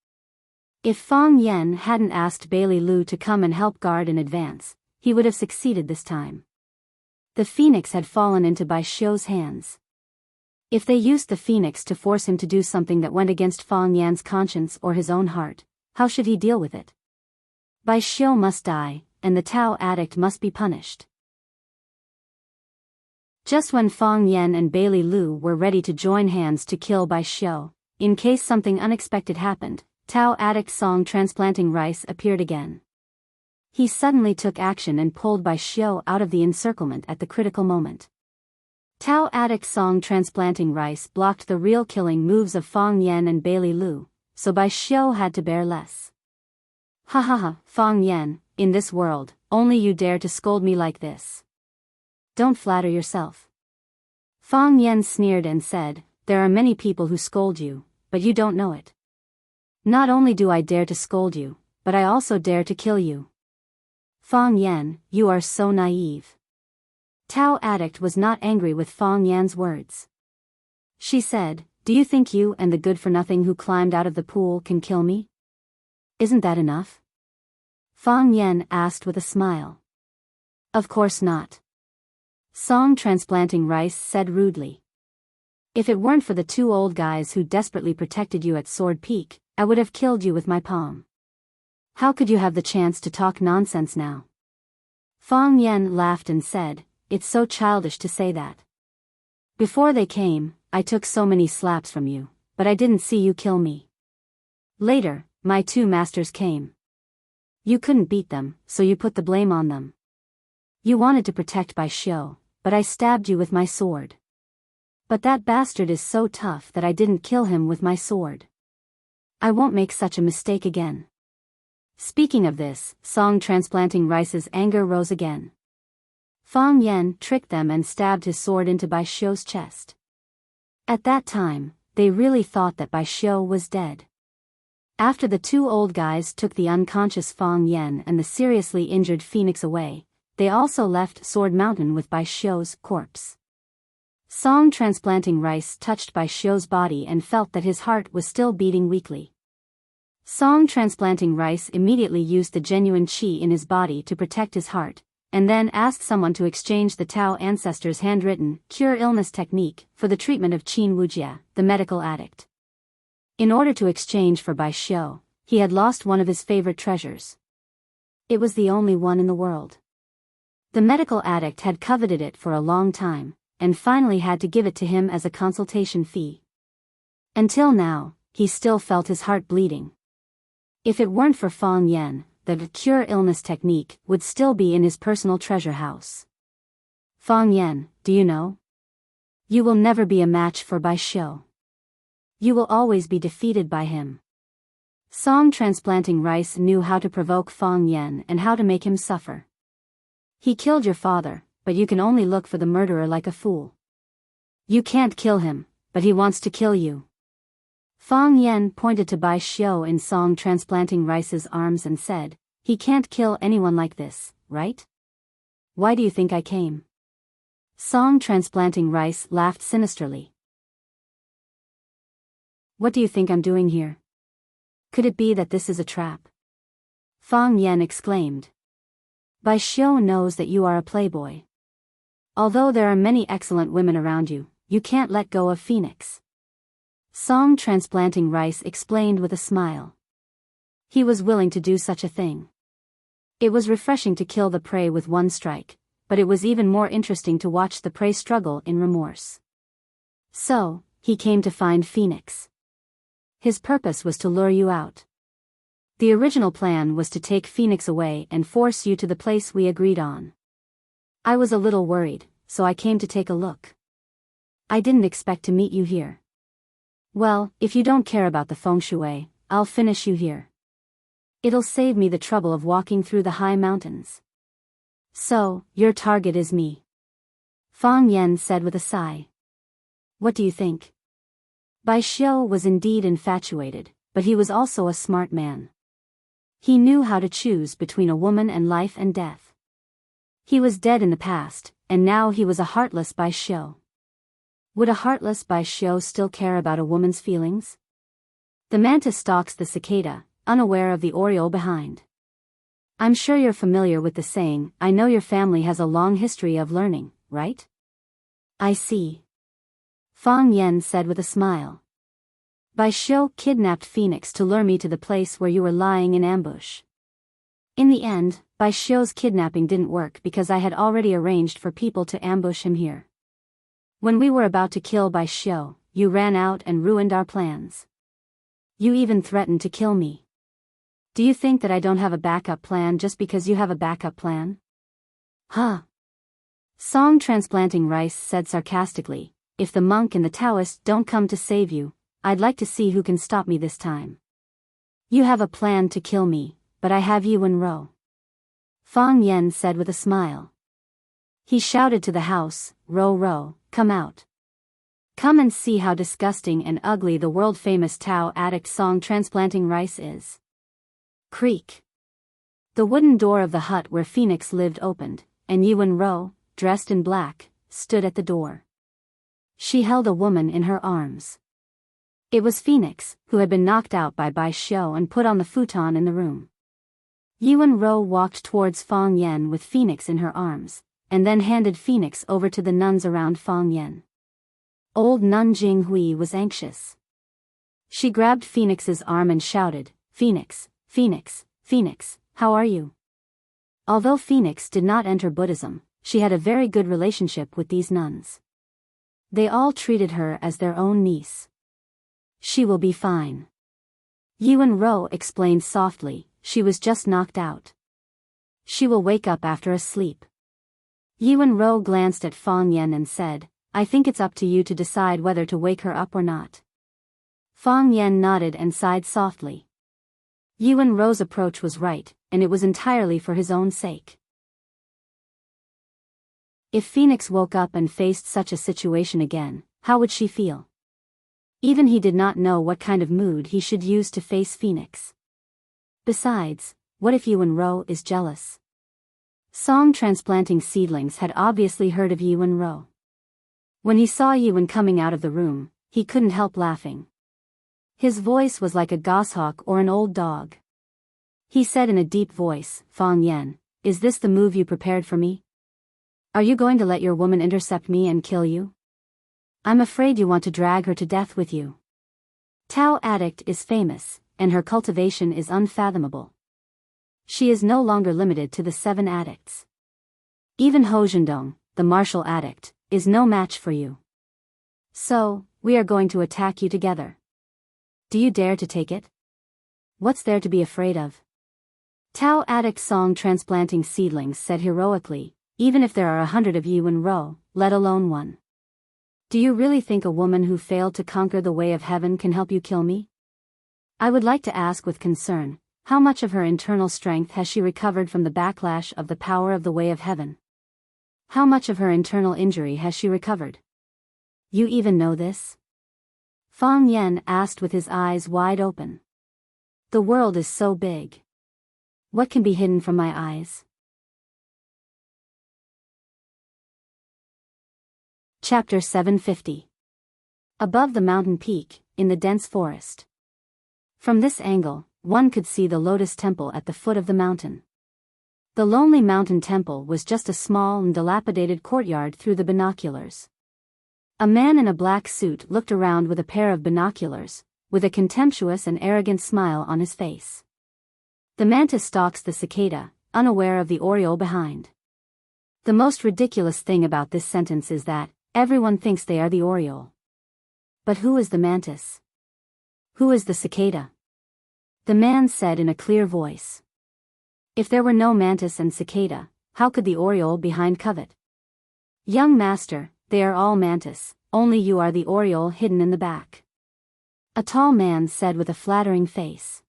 If Fang Yen hadn't asked Bailey Lu to come and help guard in advance, he would have succeeded this time. The phoenix had fallen into Bai Xiu's hands. If they used the phoenix to force him to do something that went against Fang Yan's conscience or his own heart, how should he deal with it? Bai Xiu must die, and the Tao addict must be punished. Just when Fang Yen and Bailey Lu were ready to join hands to kill Bai Xiu, in case something unexpected happened, Tao addict Song transplanting rice appeared again. He suddenly took action and pulled Bai Xiu out of the encirclement at the critical moment. Tao addict Song transplanting rice blocked the real killing moves of Fang Yen and Bailey Lu, so Bai Xiu had to bear less. Ha ha ha, Fang Yen, in this world, only you dare to scold me like this. Don't flatter yourself. Fang Yen sneered and said, there are many people who scold you, but you don't know it. Not only do I dare to scold you, but I also dare to kill you. Fang Yen, you are so naive. Tao addict was not angry with Fang Yan's words. She said, do you think you and the good-for-nothing who climbed out of the pool can kill me? Isn't that enough? Fang Yen asked with a smile. Of course not. Song transplanting rice said rudely. If it weren't for the two old guys who desperately protected you at Sword Peak, I would have killed you with my palm. How could you have the chance to talk nonsense now? Fang Yen laughed and said, it's so childish to say that. Before they came, I took so many slaps from you, but I didn't see you kill me. Later, my two masters came. You couldn't beat them, so you put the blame on them. You wanted to protect Bai Xiu, but I stabbed you with my sword. But that bastard is so tough that I didn't kill him with my sword. I won't make such a mistake again. Speaking of this, Song transplanting rice's anger rose again. Fang Yen tricked them and stabbed his sword into Bai Xiu's chest. At that time, they really thought that Bai Xiu was dead. After the two old guys took the unconscious Fang Yen and the seriously injured phoenix away, they also left Sword Mountain with Bai Xiu's corpse. Song transplanting rice touched Bai Xiu's body and felt that his heart was still beating weakly. Song transplanting rice immediately used the genuine qi in his body to protect his heart, and then asked someone to exchange the Tao ancestors' handwritten cure illness technique for the treatment of Qin Wujia, the medical addict. In order to exchange for Bai Xiu, he had lost one of his favorite treasures. It was the only one in the world. The medical addict had coveted it for a long time, and finally had to give it to him as a consultation fee. Until now, he still felt his heart bleeding. If it weren't for Fang Yen, the cure illness technique would still be in his personal treasure house. Fang Yen, do you know? You will never be a match for Bai Xiu. You will always be defeated by him. Song transplanting rice knew how to provoke Fang Yen and how to make him suffer. He killed your father, but you can only look for the murderer like a fool. You can't kill him, but he wants to kill you. Fang Yen pointed to Bai Xiu in Song transplanting rice's arms and said, he can't kill anyone like this, right? Why do you think I came? Song transplanting rice laughed sinisterly. What do you think I'm doing here? Could it be that this is a trap? Fang Yen exclaimed. Bai Xiu knows that you are a playboy. Although there are many excellent women around you, you can't let go of Phoenix. Song transplanting rice explained with a smile. He was willing to do such a thing. It was refreshing to kill the prey with one strike, but it was even more interesting to watch the prey struggle in remorse. So, he came to find Phoenix. His purpose was to lure you out. The original plan was to take Phoenix away and force you to the place we agreed on. I was a little worried, so I came to take a look. I didn't expect to meet you here. Well, if you don't care about the feng shui, I'll finish you here. It'll save me the trouble of walking through the high mountains. So, your target is me. Fang Yen said with a sigh. What do you think? Bai Xiu was indeed infatuated, but he was also a smart man. He knew how to choose between a woman and life and death. He was dead in the past, and now he was a heartless Bai Xiu. Would a heartless Bai Xiu still care about a woman's feelings? The mantis stalks the cicada, unaware of the oriole behind. I'm sure you're familiar with the saying, I know your family has a long history of learning, right? I see. Fang Yen said with a smile. Bai Xiu kidnapped Phoenix to lure me to the place where you were lying in ambush. In the end, Bai Xiu's kidnapping didn't work because I had already arranged for people to ambush him here. When we were about to kill Bai Xiu, you ran out and ruined our plans. You even threatened to kill me. Do you think that I don't have a backup plan just because you have a backup plan? Huh. Song transplanting rice said sarcastically, if the monk and the Taoist don't come to save you, I'd like to see who can stop me this time. You have a plan to kill me, but I have you in row. Fang Yen said with a smile. He shouted to the house, row row, come out. Come and see how disgusting and ugly the world-famous Tao addict Song transplanting rice is. Creak. The wooden door of the hut where Phoenix lived opened, and Yuan Ro, dressed in black, stood at the door. She held a woman in her arms. It was Phoenix, who had been knocked out by Bai Xiu and put on the futon in the room. Yuan Ro walked towards Fang Yen with Phoenix in her arms, and then handed Phoenix over to the nuns around Fang Yen. Old Nun Jinghui was anxious. She grabbed Phoenix's arm and shouted, Phoenix, Phoenix, Phoenix, how are you? Although Phoenix did not enter Buddhism, she had a very good relationship with these nuns. They all treated her as their own niece. She will be fine. Yuan Ro explained softly, she was just knocked out. She will wake up after a sleep. Yuan Ro glanced at Fang Yen and said, I think it's up to you to decide whether to wake her up or not. Fang Yen nodded and sighed softly. Yuan Ro's approach was right, and it was entirely for his own sake. If Phoenix woke up and faced such a situation again, how would she feel? Even he did not know what kind of mood he should use to face Phoenix. Besides, what if Yuan Ro is jealous? Song transplanting seedlings had obviously heard of Yuan Ro. When he saw Yuan coming out of the room, he couldn't help laughing. His voice was like a goshawk or an old dog. He said in a deep voice, Fang Yen, is this the move you prepared for me? Are you going to let your woman intercept me and kill you? I'm afraid you want to drag her to death with you. Tao addict is famous, and her cultivation is unfathomable. She is no longer limited to the 7 addicts. Even Ho Zhendong, the martial addict, is no match for you. So, we are going to attack you together. Do you dare to take it? What's there to be afraid of? Tao addict Song transplanting seedlings said heroically, even if there are 100 of you in row, let alone one. Do you really think a woman who failed to conquer the way of heaven can help you kill me? I would like to ask with concern, how much of her internal strength has she recovered from the backlash of the power of the way of heaven? How much of her internal injury has she recovered? You even know this? Fang Yan asked with his eyes wide open. The world is so big. What can be hidden from my eyes? Chapter 750. Above the mountain peak, in the dense forest. From this angle, one could see the lotus temple at the foot of the mountain. The lonely mountain temple was just a small and dilapidated courtyard through the binoculars. A man in a black suit looked around with a pair of binoculars, with a contemptuous and arrogant smile on his face. The mantis stalks the cicada, unaware of the oriole behind. The most ridiculous thing about this sentence is that everyone thinks they are the oriole. But who is the mantis? Who is the cicada? The man said in a clear voice. If there were no mantis and cicada, how could the oriole behind covet? Young master, they are all mantis, only you are the oriole hidden in the back. A tall man said with a flattering face.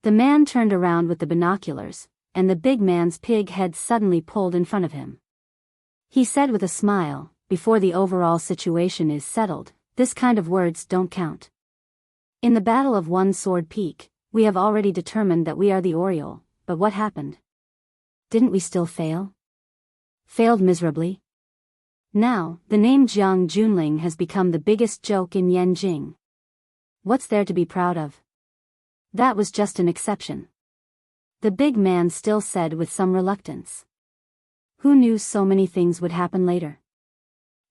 The man turned around with the binoculars, and the big man's pig head suddenly pulled in front of him. He said with a smile, before the overall situation is settled, this kind of words don't count. In the battle of One Sword Peak, we have already determined that we are the oriole, but what happened? Didn't we still fail? Failed miserably? Now, the name Jiang Junling has become the biggest joke in Yanjing. What's there to be proud of? That was just an exception. The big man still said with some reluctance. Who knew so many things would happen later?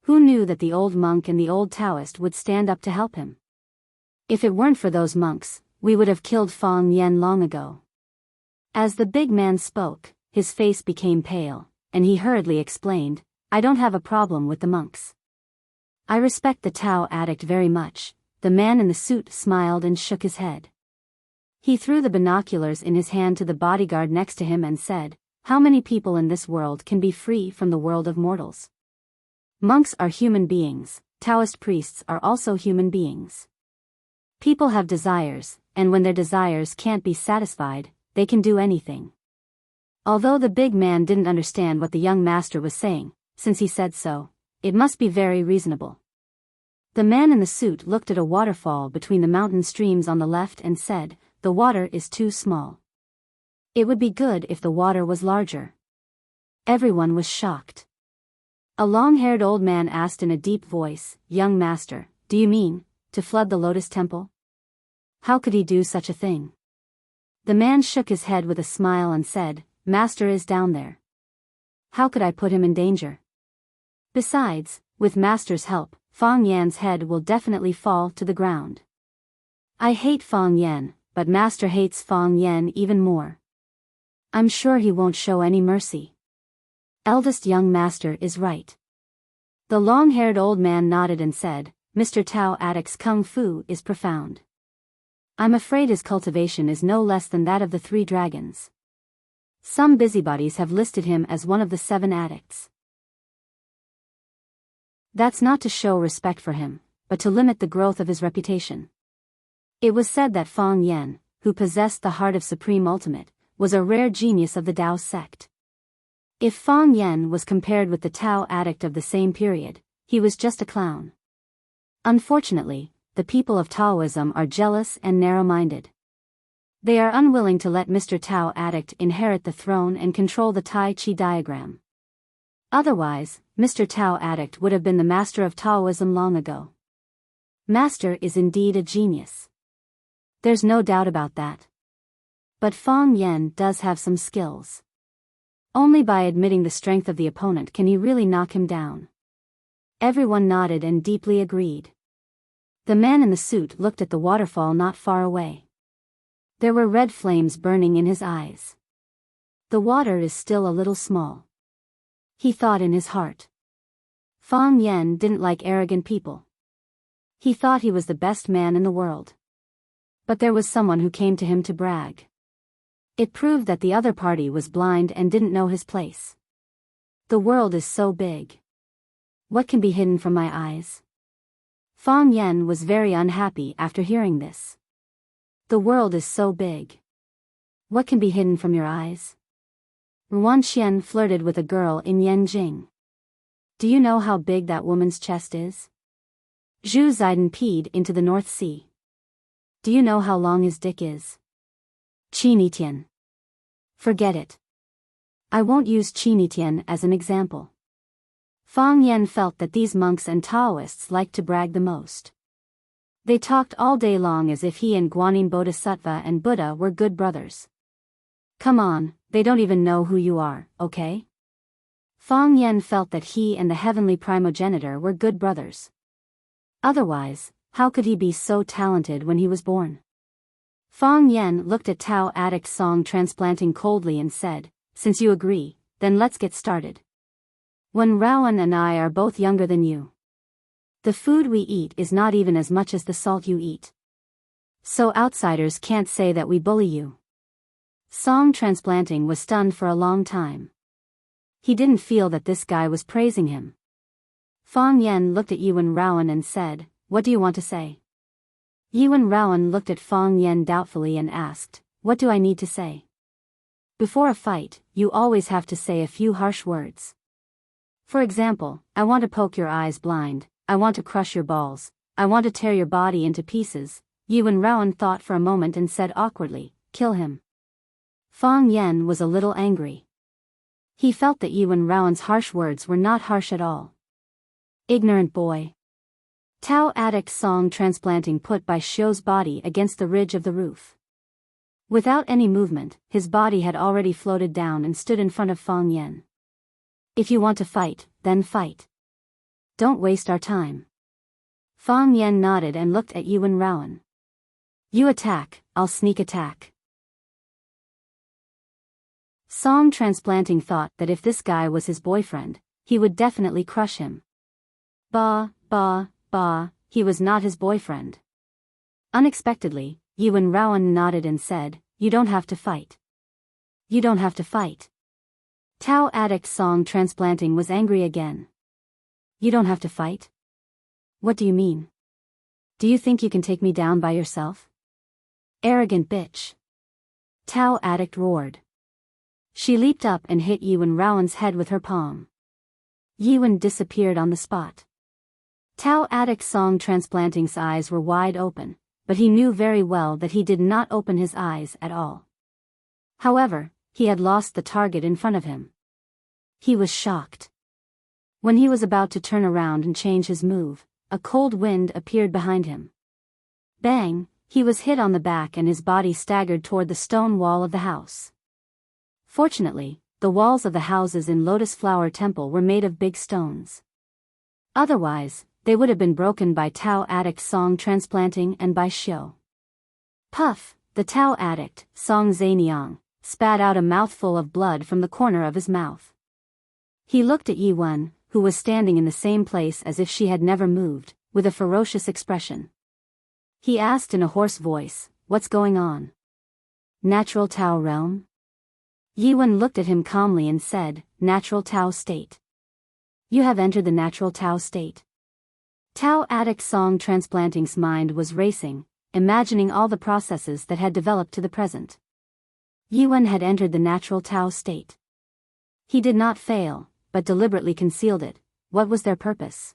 Who knew that the old monk and the old Taoist would stand up to help him? If it weren't for those monks, we would have killed Fang Yan long ago. As the big man spoke, his face became pale, and he hurriedly explained, I don't have a problem with the monks. I respect the Tao addict very much. The man in the suit smiled and shook his head. He threw the binoculars in his hand to the bodyguard next to him and said, how many people in this world can be free from the world of mortals? Monks are human beings, Taoist priests are also human beings. People have desires, and when their desires can't be satisfied, they can do anything. Although the big man didn't understand what the young master was saying, since he said so, it must be very reasonable. The man in the suit looked at a waterfall between the mountain streams on the left and said, the water is too small. It would be good if the water was larger. Everyone was shocked. A long-haired old man asked in a deep voice, young master, do you mean, to flood the lotus temple? How could he do such a thing? The man shook his head with a smile and said, master is down there. How could I put him in danger? Besides, with master's help, Fang Yan's head will definitely fall to the ground. I hate Fang Yan, but master hates Fang Yan even more. I'm sure he won't show any mercy. Eldest young master is right. The long-haired old man nodded and said, Mr. Tao Addict's kung fu is profound. I'm afraid his cultivation is no less than that of the 3 dragons. Some busybodies have listed him as one of the 7 addicts. That's not to show respect for him, but to limit the growth of his reputation. It was said that Fang Yan, who possessed the heart of Supreme Ultimate, was a rare genius of the Tao sect. If Fang Yan was compared with the Tao addict of the same period, he was just a clown. Unfortunately, the people of Taoism are jealous and narrow-minded. They are unwilling to let Mr. Tao addict inherit the throne and control the Tai Chi diagram. Otherwise, Mr. Tao addict would have been the master of Taoism long ago. Master is indeed a genius. There's no doubt about that. But Fang Yan does have some skills. Only by admitting the strength of the opponent can he really knock him down. Everyone nodded and deeply agreed. The man in the suit looked at the waterfall not far away. There were red flames burning in his eyes. The water is still a little small. He thought in his heart. Fang Yan didn't like arrogant people. He thought he was the best man in the world. But there was someone who came to him to brag. It proved that the other party was blind and didn't know his place. The world is so big. What can be hidden from my eyes? Fang Yan was very unhappy after hearing this. The world is so big. What can be hidden from your eyes? Ruan Xian flirted with a girl in Yanjing. Do you know how big that woman's chest is? Zhu Ziden peed into the North Sea. Do you know how long his dick is? Qi Tian. Forget it. I won't use Qi Tian as an example. Fang Yen felt that these monks and Taoists liked to brag the most. They talked all day long as if he and Guanyin Bodhisattva and Buddha were good brothers. Come on, they don't even know who you are, okay? Fang Yen felt that he and the heavenly primogenitor were good brothers. Otherwise, how could he be so talented when he was born? Fang Yen looked at Tao Addict Song Transplanting coldly and said, since you agree, then let's get started. Wen Raoan and I are both younger than you. The food we eat is not even as much as the salt you eat. So outsiders can't say that we bully you. Song Transplanting was stunned for a long time. He didn't feel that this guy was praising him. Fang Yen looked at Yuan Raoan and said, what do you want to say? Yuan Raoan looked at Fang Yen doubtfully and asked, what do I need to say? Before a fight, you always have to say a few harsh words. For example, I want to poke your eyes blind, I want to crush your balls, I want to tear your body into pieces. Yuan Raoan thought for a moment and said awkwardly, kill him. Fang Yen was a little angry. He felt that Yuan Raoan's harsh words were not harsh at all. Ignorant boy. Tao Addict Song Transplanting put Bai Xiu's body against the ridge of the roof. Without any movement, his body had already floated down and stood in front of Fang Yen. If you want to fight, then fight. Don't waste our time. Fang Yen nodded and looked at Yuan Raoan. You attack, I'll sneak attack. Song Transplanting thought that if this guy was his boyfriend, he would definitely crush him. Bah, he was not his boyfriend. Unexpectedly, Yuan Raoan nodded and said, you don't have to fight. You don't have to fight. Tao Addict Song Transplanting was angry again. You don't have to fight? What do you mean? Do you think you can take me down by yourself? Arrogant bitch. Tao Addict roared. She leaped up and hit Yuan Raoan's head with her palm. Yuan disappeared on the spot. Tao Addict Song Transplanting's eyes were wide open, but he knew very well that he did not open his eyes at all. However, he had lost the target in front of him. He was shocked. When he was about to turn around and change his move, a cold wind appeared behind him. Bang, he was hit on the back and his body staggered toward the stone wall of the house. Fortunately, the walls of the houses in Lotus Flower Temple were made of big stones. Otherwise, they would have been broken by Tao Addict Song Transplanting and Bai Xiu. Puff, the Tao Addict, Song Zaniang, spat out a mouthful of blood from the corner of his mouth. He looked at Yuan, who was standing in the same place as if she had never moved, with a ferocious expression. He asked in a hoarse voice, what's going on? Natural Tao realm? Yuan looked at him calmly and said, natural Tao state. You have entered the natural Tao state. Tao Addict Song Transplanting's mind was racing, imagining all the processes that had developed to the present. Yuan had entered the natural Tao state. He did not fail, but deliberately concealed it. What was their purpose?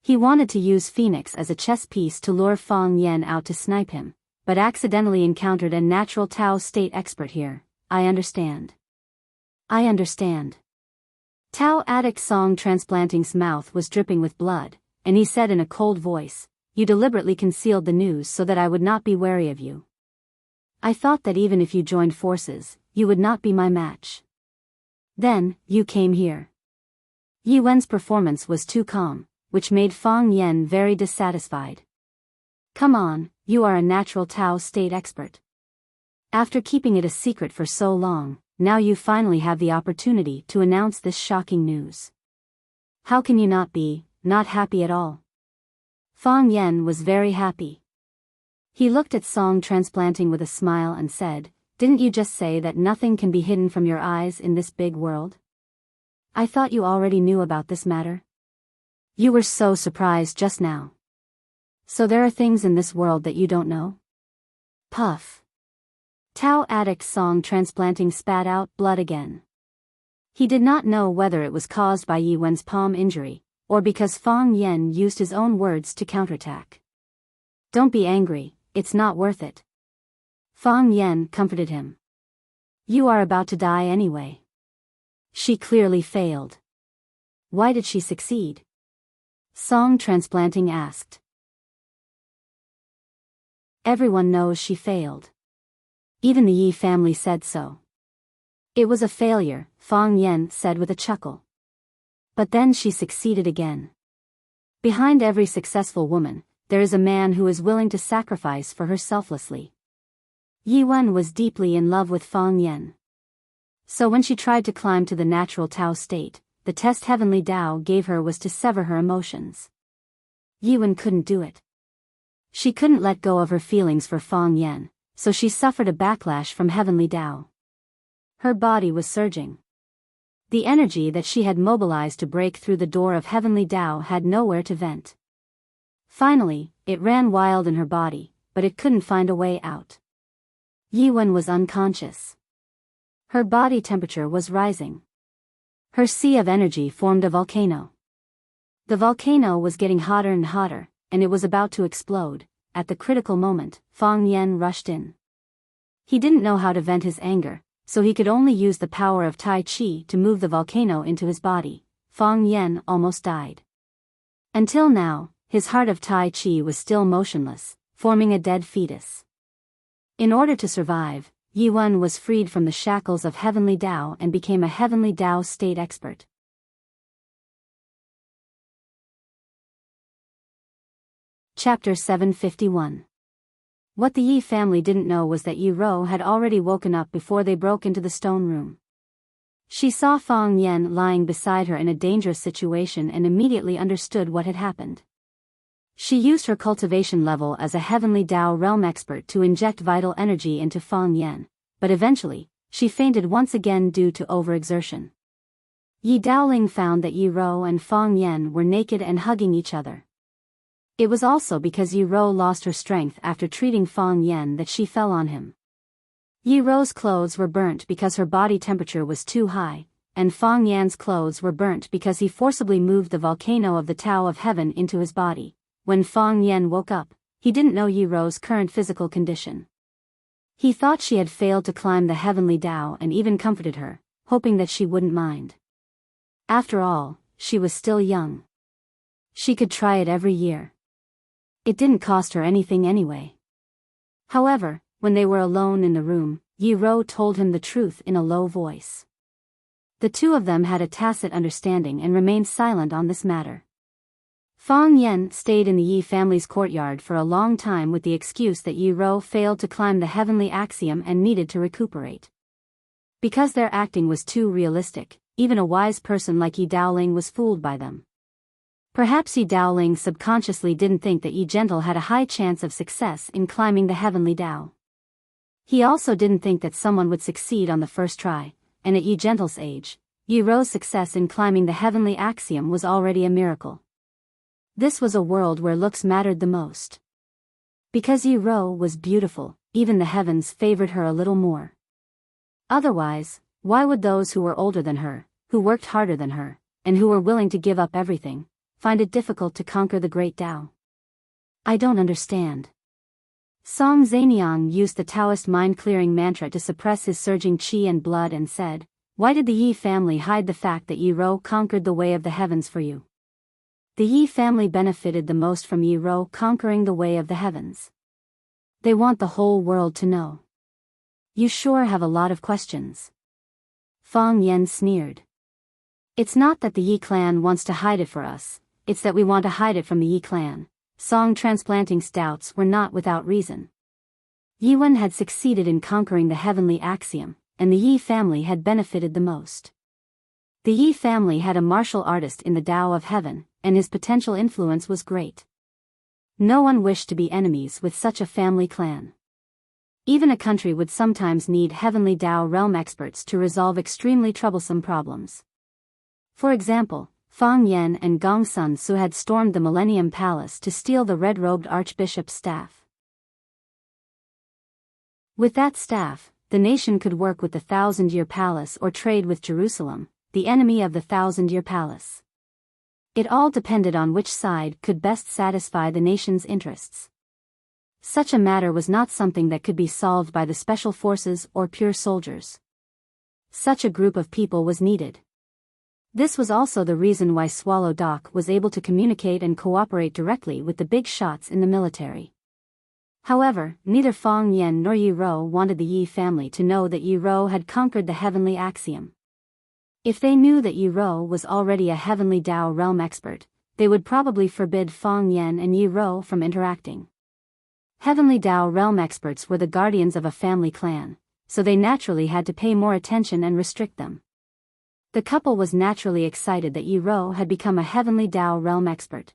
He wanted to use Phoenix as a chess piece to lure Fang Yen out to snipe him, but accidentally encountered a natural Tao state expert here. I understand. I understand. Tao Addict Song Transplanting's mouth was dripping with blood, and he said in a cold voice, you deliberately concealed the news so that I would not be wary of you. I thought that even if you joined forces, you would not be my match. Then, you came here. Yuan's performance was too calm, which made Fang Yen very dissatisfied. Come on, you are a natural Tao state expert. After keeping it a secret for so long, now you finally have the opportunity to announce this shocking news. How can you not happy at all? Fang Yen was very happy. He looked at Song Transplanting with a smile and said, didn't you just say that nothing can be hidden from your eyes in this big world? I thought you already knew about this matter. You were so surprised just now. So there are things in this world that you don't know? Puff. Tao addict Song Transplanting spat out blood again. He did not know whether it was caused by Yi Wen's palm injury, or because Fang Yen used his own words to counterattack. Don't be angry, it's not worth it. Fang Yen comforted him. You are about to die anyway. She clearly failed. Why did she succeed? Song Transplanting asked. Everyone knows she failed. Even the Yi family said so. It was a failure, Fang Yen said with a chuckle. But then she succeeded again. Behind every successful woman, there is a man who is willing to sacrifice for her selflessly. Yi Wen was deeply in love with Fang Yen. So when she tried to climb to the natural Tao state, the test Heavenly Tao gave her was to sever her emotions. Yi Wen couldn't do it. She couldn't let go of her feelings for Fang Yen, so she suffered a backlash from Heavenly Tao. Her body was surging. The energy that she had mobilized to break through the door of Heavenly Tao had nowhere to vent. Finally, it ran wild in her body, but it couldn't find a way out. Yi Wen was unconscious. Her body temperature was rising. Her sea of energy formed a volcano. The volcano was getting hotter and hotter, and it was about to explode. At the critical moment, Fang Yen rushed in. He didn't know how to vent his anger, so he could only use the power of Tai Chi to move the volcano into his body. Fang Yen almost died. Until now, his heart of Tai Chi was still motionless, forming a dead fetus. In order to survive, Yi Wen was freed from the shackles of Heavenly Tao and became a Heavenly Tao state expert. Chapter 751. What the Yi family didn't know was that Yi Ro had already woken up before they broke into the stone room. She saw Fang Yen lying beside her in a dangerous situation and immediately understood what had happened. She used her cultivation level as a Heavenly Tao realm expert to inject vital energy into Fang Yen, but eventually, she fainted once again due to overexertion. Yi Daoling found that Yi Ro and Fang Yen were naked and hugging each other. It was also because Yi Ro lost her strength after treating Fang Yen that she fell on him. Yi Ro's clothes were burnt because her body temperature was too high, and Fang Yan's clothes were burnt because he forcibly moved the volcano of the Tao of Heaven into his body. When Fang Yen woke up, he didn't know Yi Ro's current physical condition. He thought she had failed to climb the Heavenly Tao and even comforted her, hoping that she wouldn't mind. After all, she was still young. She could try it every year. It didn't cost her anything anyway. However, when they were alone in the room, Yi Ro told him the truth in a low voice. The two of them had a tacit understanding and remained silent on this matter. Fang Yen stayed in the Yi family's courtyard for a long time with the excuse that Yi Ro failed to climb the heavenly axiom and needed to recuperate. Because their acting was too realistic, even a wise person like Yi Daoling was fooled by them. Perhaps Yi Daoling subconsciously didn't think that Yi Gentle had a high chance of success in climbing the heavenly Tao. He also didn't think that someone would succeed on the first try, and at Yi Gentle's age, Yi Ro's success in climbing the heavenly axiom was already a miracle. This was a world where looks mattered the most. Because Yi Ro was beautiful, even the heavens favored her a little more. Otherwise, why would those who were older than her, who worked harder than her, and who were willing to give up everything, find it difficult to conquer the great Tao? I don't understand. Song Zaniang used the Taoist mind-clearing mantra to suppress his surging qi and blood and said, "Why did the Yi family hide the fact that Yi Ro conquered the way of the heavens for you?" The Yi family benefited the most from Yi Ro conquering the way of the heavens. They want the whole world to know. You sure have a lot of questions. Fang Yen sneered. It's not that the Yi clan wants to hide it for us, it's that we want to hide it from the Yi clan. Song Transplanting's doubts were not without reason. Yi Wen had succeeded in conquering the heavenly axiom, and the Yi family had benefited the most. The Yi family had a martial artist in the Tao of Heaven, and his potential influence was great. No one wished to be enemies with such a family clan. Even a country would sometimes need heavenly Tao realm experts to resolve extremely troublesome problems. For example, Fang Yen and Gong Sun Su had stormed the Millennium Palace to steal the red-robed archbishop's staff. With that staff, the nation could work with the Thousand-Year Palace or trade with Jerusalem, the enemy of the Thousand-Year Palace. It all depended on which side could best satisfy the nation's interests. Such a matter was not something that could be solved by the special forces or pure soldiers. Such a group of people was needed. This was also the reason why Swallow Dock was able to communicate and cooperate directly with the big shots in the military. However, neither Fang Yen nor Yi Rou wanted the Yi family to know that Yi Rou had conquered the heavenly axiom. If they knew that Yi Rou was already a heavenly Dao realm expert, they would probably forbid Fang Yen and Yi Rou from interacting. Heavenly Dao realm experts were the guardians of a family clan, so they naturally had to pay more attention and restrict them. The couple was naturally excited that Yi Rou had become a heavenly Dao realm expert.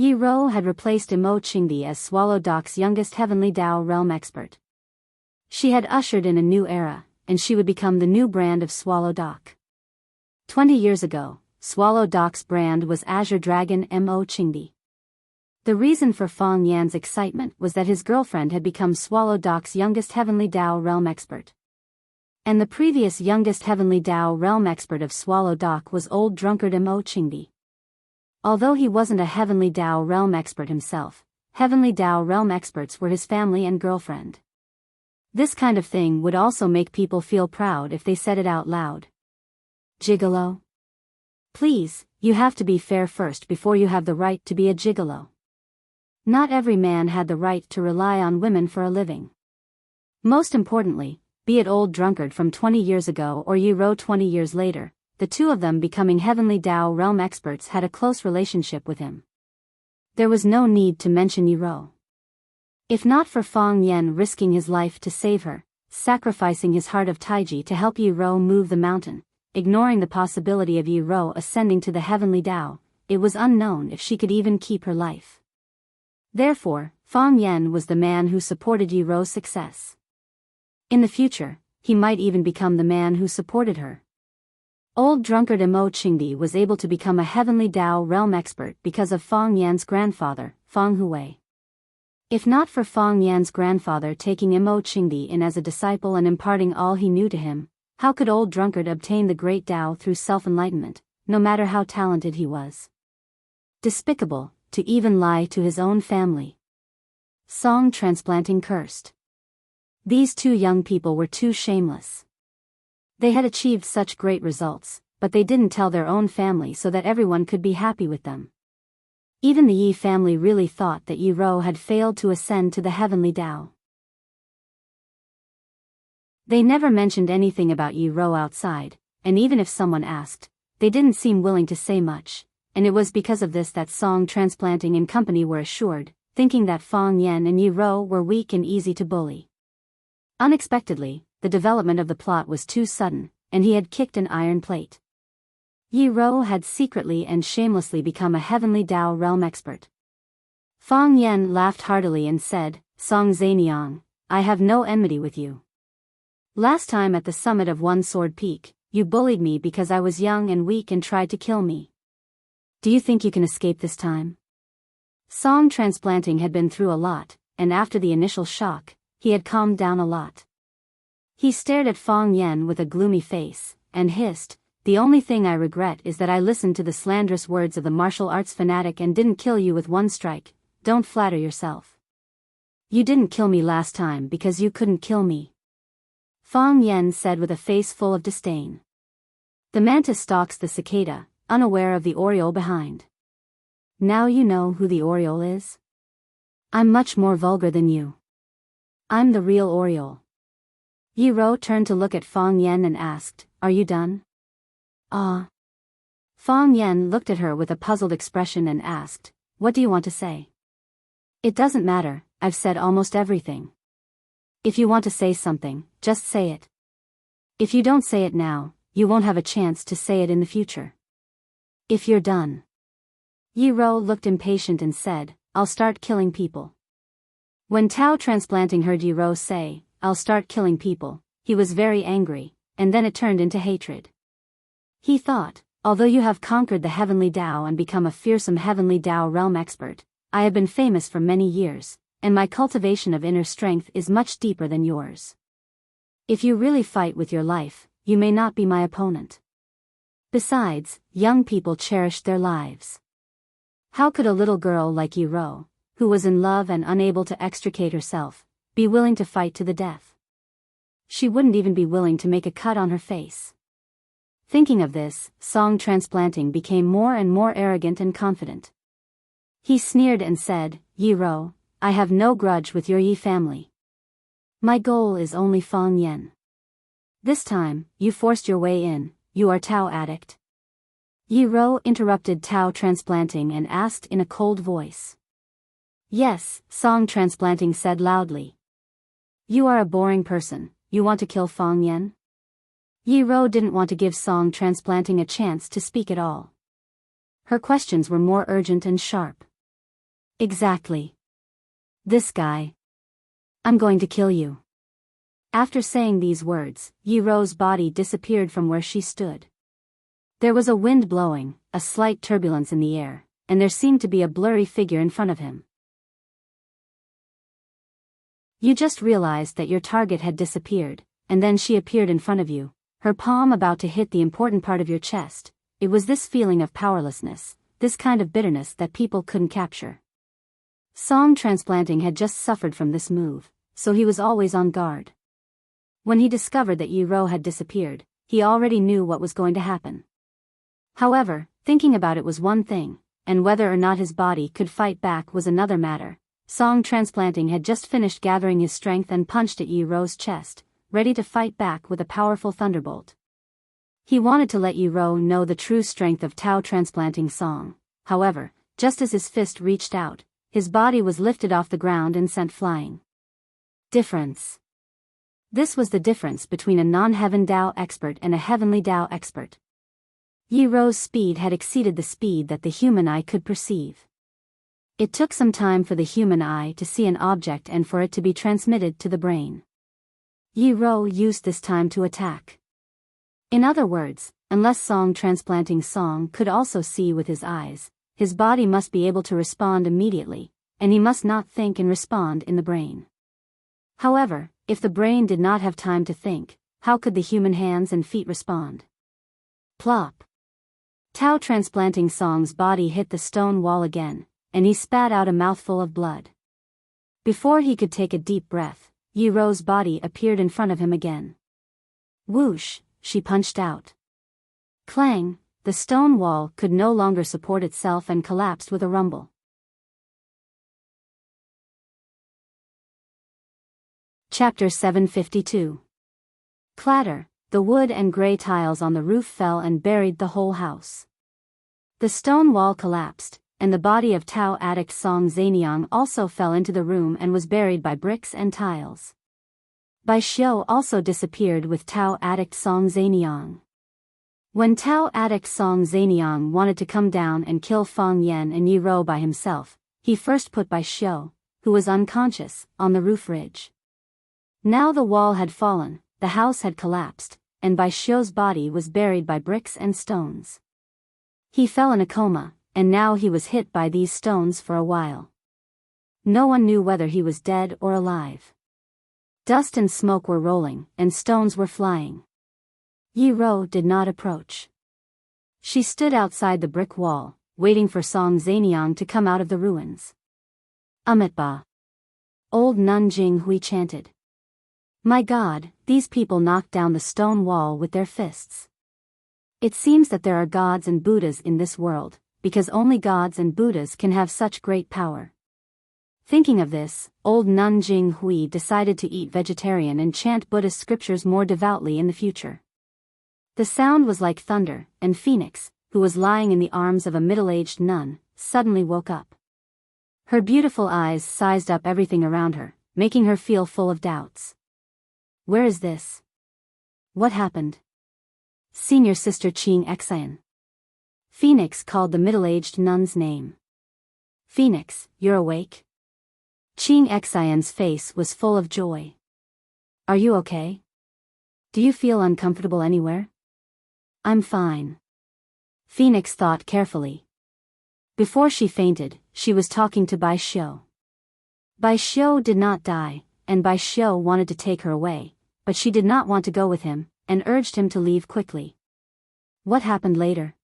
Yi Rou had replaced Imo Qingdi as Swallow Dock's youngest heavenly Dao realm expert. She had ushered in a new era, and she would become the new brand of Swallow Dock. 20 years ago, Swallow Dock's brand was Azure Dragon Mo Qingdi. The reason for Fang Yan's excitement was that his girlfriend had become Swallow Dock's youngest heavenly Dao realm expert. And the previous youngest heavenly Dao realm expert of Swallow Dock was old drunkard Mo Qingdi. Although he wasn't a heavenly Dao realm expert himself, heavenly Dao realm experts were his family and girlfriend. This kind of thing would also make people feel proud if they said it out loud. Gigolo? Please, you have to be fair first before you have the right to be a gigolo. Not every man had the right to rely on women for a living. Most importantly, be it old drunkard from 20 years ago or Yi Rou 20 years later, the two of them becoming heavenly Dao realm experts had a close relationship with him. There was no need to mention Yi Rou. If not for Fang Yen risking his life to save her, sacrificing his heart of Taiji to help Yi Rou move the mountain, ignoring the possibility of Yi Rou ascending to the heavenly Dao, it was unknown if she could even keep her life. Therefore, Fang Yen was the man who supported Yi Rou's success. In the future, he might even become the man who supported her. Old drunkard Mo Qingdi was able to become a heavenly Dao realm expert because of Fang Yan's grandfather, Fang Hui. If not for Fang Yan's grandfather taking Mo Qingdi in as a disciple and imparting all he knew to him, how could old drunkard obtain the great Dao through self-enlightenment, no matter how talented he was? Despicable, to even lie to his own family. Song transplanting cursed. These two young people were too shameless. They had achieved such great results, but they didn't tell their own family so that everyone could be happy with them. Even the Yi family really thought that Yi Rou had failed to ascend to the heavenly Dao. They never mentioned anything about Yi Rou outside, and even if someone asked, they didn't seem willing to say much, and it was because of this that Song Transplanting and company were assured, thinking that Fang Yen and Yi Rou were weak and easy to bully. Unexpectedly, the development of the plot was too sudden, and he had kicked an iron plate. Yi Rou had secretly and shamelessly become a heavenly Dao realm expert. Fang Yen laughed heartily and said, Song Zaniang, I have no enmity with you. Last time at the summit of One Sword Peak, you bullied me because I was young and weak and tried to kill me. Do you think you can escape this time? Song Transplanting had been through a lot, and after the initial shock, he had calmed down a lot. He stared at Fang Yen with a gloomy face, and hissed, The only thing I regret is that I listened to the slanderous words of the martial arts fanatic and didn't kill you with one strike. Don't flatter yourself. You didn't kill me last time because you couldn't kill me. Fang Yen said with a face full of disdain. The mantis stalks the cicada, unaware of the oriole behind. Now you know who the oriole is? I'm much more vulgar than you. I'm the real oriole. Yi Rou turned to look at Fang Yen and asked, Are you done? Ah. Fang Yen looked at her with a puzzled expression and asked, What do you want to say? It doesn't matter, I've said almost everything. If you want to say something, just say it. If you don't say it now, you won't have a chance to say it in the future. If you're done. Yi Rou looked impatient and said, I'll start killing people. When Tao Transplanting heard Yi Rou say, I'll start killing people, he was very angry, and then it turned into hatred. He thought, although you have conquered the heavenly Dao and become a fearsome heavenly Dao realm expert, I have been famous for many years, and my cultivation of inner strength is much deeper than yours. If you really fight with your life, you may not be my opponent. Besides, young people cherish their lives. How could a little girl like Yiro, who was in love and unable to extricate herself, be willing to fight to the death? She wouldn't even be willing to make a cut on her face. Thinking of this, Song Transplanting became more and more arrogant and confident. He sneered and said, Yiro, I have no grudge with your Yi family. My goal is only Fang Yen. This time, you forced your way in, you are Tao addict. Yiro interrupted Tao Transplanting and asked in a cold voice. Yes, Song Transplanting said loudly. You are a boring person, you want to kill Fang Yen? Yiro didn't want to give Song Transplanting a chance to speak at all. Her questions were more urgent and sharp. Exactly. This guy. I'm going to kill you. After saying these words, Yiro's body disappeared from where she stood. There was a wind blowing, a slight turbulence in the air, and there seemed to be a blurry figure in front of him. You just realized that your target had disappeared, and then she appeared in front of you, her palm about to hit the important part of your chest. It was this feeling of powerlessness, this kind of bitterness that people couldn't capture. Song Transplanting had just suffered from this move, so he was always on guard. When he discovered that Yiro had disappeared, he already knew what was going to happen. However, thinking about it was one thing, and whether or not his body could fight back was another matter. Song Transplanting had just finished gathering his strength and punched at Yiro's chest, ready to fight back with a powerful thunderbolt. He wanted to let Yiro know the true strength of Tao Transplanting Song. However, just as his fist reached out, his body was lifted off the ground and sent flying. Difference. This was the difference between a non-heaven Dao expert and a heavenly Dao expert. Yiro's speed had exceeded the speed that the human eye could perceive. It took some time for the human eye to see an object and for it to be transmitted to the brain. Yiro used this time to attack. In other words, unless Song Transplanting Song could also see with his eyes, his body must be able to respond immediately, and he must not think and respond in the brain. However, if the brain did not have time to think, how could the human hands and feet respond? Plop. Tao Transplanting Song's body hit the stone wall again, and he spat out a mouthful of blood. Before he could take a deep breath, Yiro's body appeared in front of him again. Whoosh, she punched out. Clang, the stone wall could no longer support itself and collapsed with a rumble. Chapter 752. Clatter, the wood and gray tiles on the roof fell and buried the whole house. The stone wall collapsed, and the body of Tao addict Song Zaniang also fell into the room and was buried by bricks and tiles. Bai Xiu also disappeared with Tao addict Song Zaniang. When Tao addict Song Zaniang wanted to come down and kill Fang Yen and Yiro by himself, he first put Bai Xiu, who was unconscious, on the roof ridge. Now the wall had fallen, the house had collapsed, and Bai Xiu's body was buried by bricks and stones. He fell in a coma, and now he was hit by these stones for a while. No one knew whether he was dead or alive. Dust and smoke were rolling, and stones were flying. Yiro did not approach. She stood outside the brick wall, waiting for Song Zaniang to come out of the ruins. Amitba. Old Nun Jing Hui chanted. My God, these people knocked down the stone wall with their fists. It seems that there are gods and Buddhas in this world, because only gods and Buddhas can have such great power. Thinking of this, old Nun Jing Hui decided to eat vegetarian and chant Buddhist scriptures more devoutly in the future. The sound was like thunder, and Phoenix, who was lying in the arms of a middle-aged nun, suddenly woke up. Her beautiful eyes sized up everything around her, making her feel full of doubts. Where is this? What happened? Senior Sister Qing Xian. Phoenix called the middle-aged nun's name. Phoenix, you're awake? Qing Xian's face was full of joy. Are you okay? Do you feel uncomfortable anywhere? I'm fine. Phoenix thought carefully. Before she fainted, she was talking to Bai Xiu. Bai Xiu did not die, and Bai Xiu wanted to take her away, but she did not want to go with him, and urged him to leave quickly. What happened later?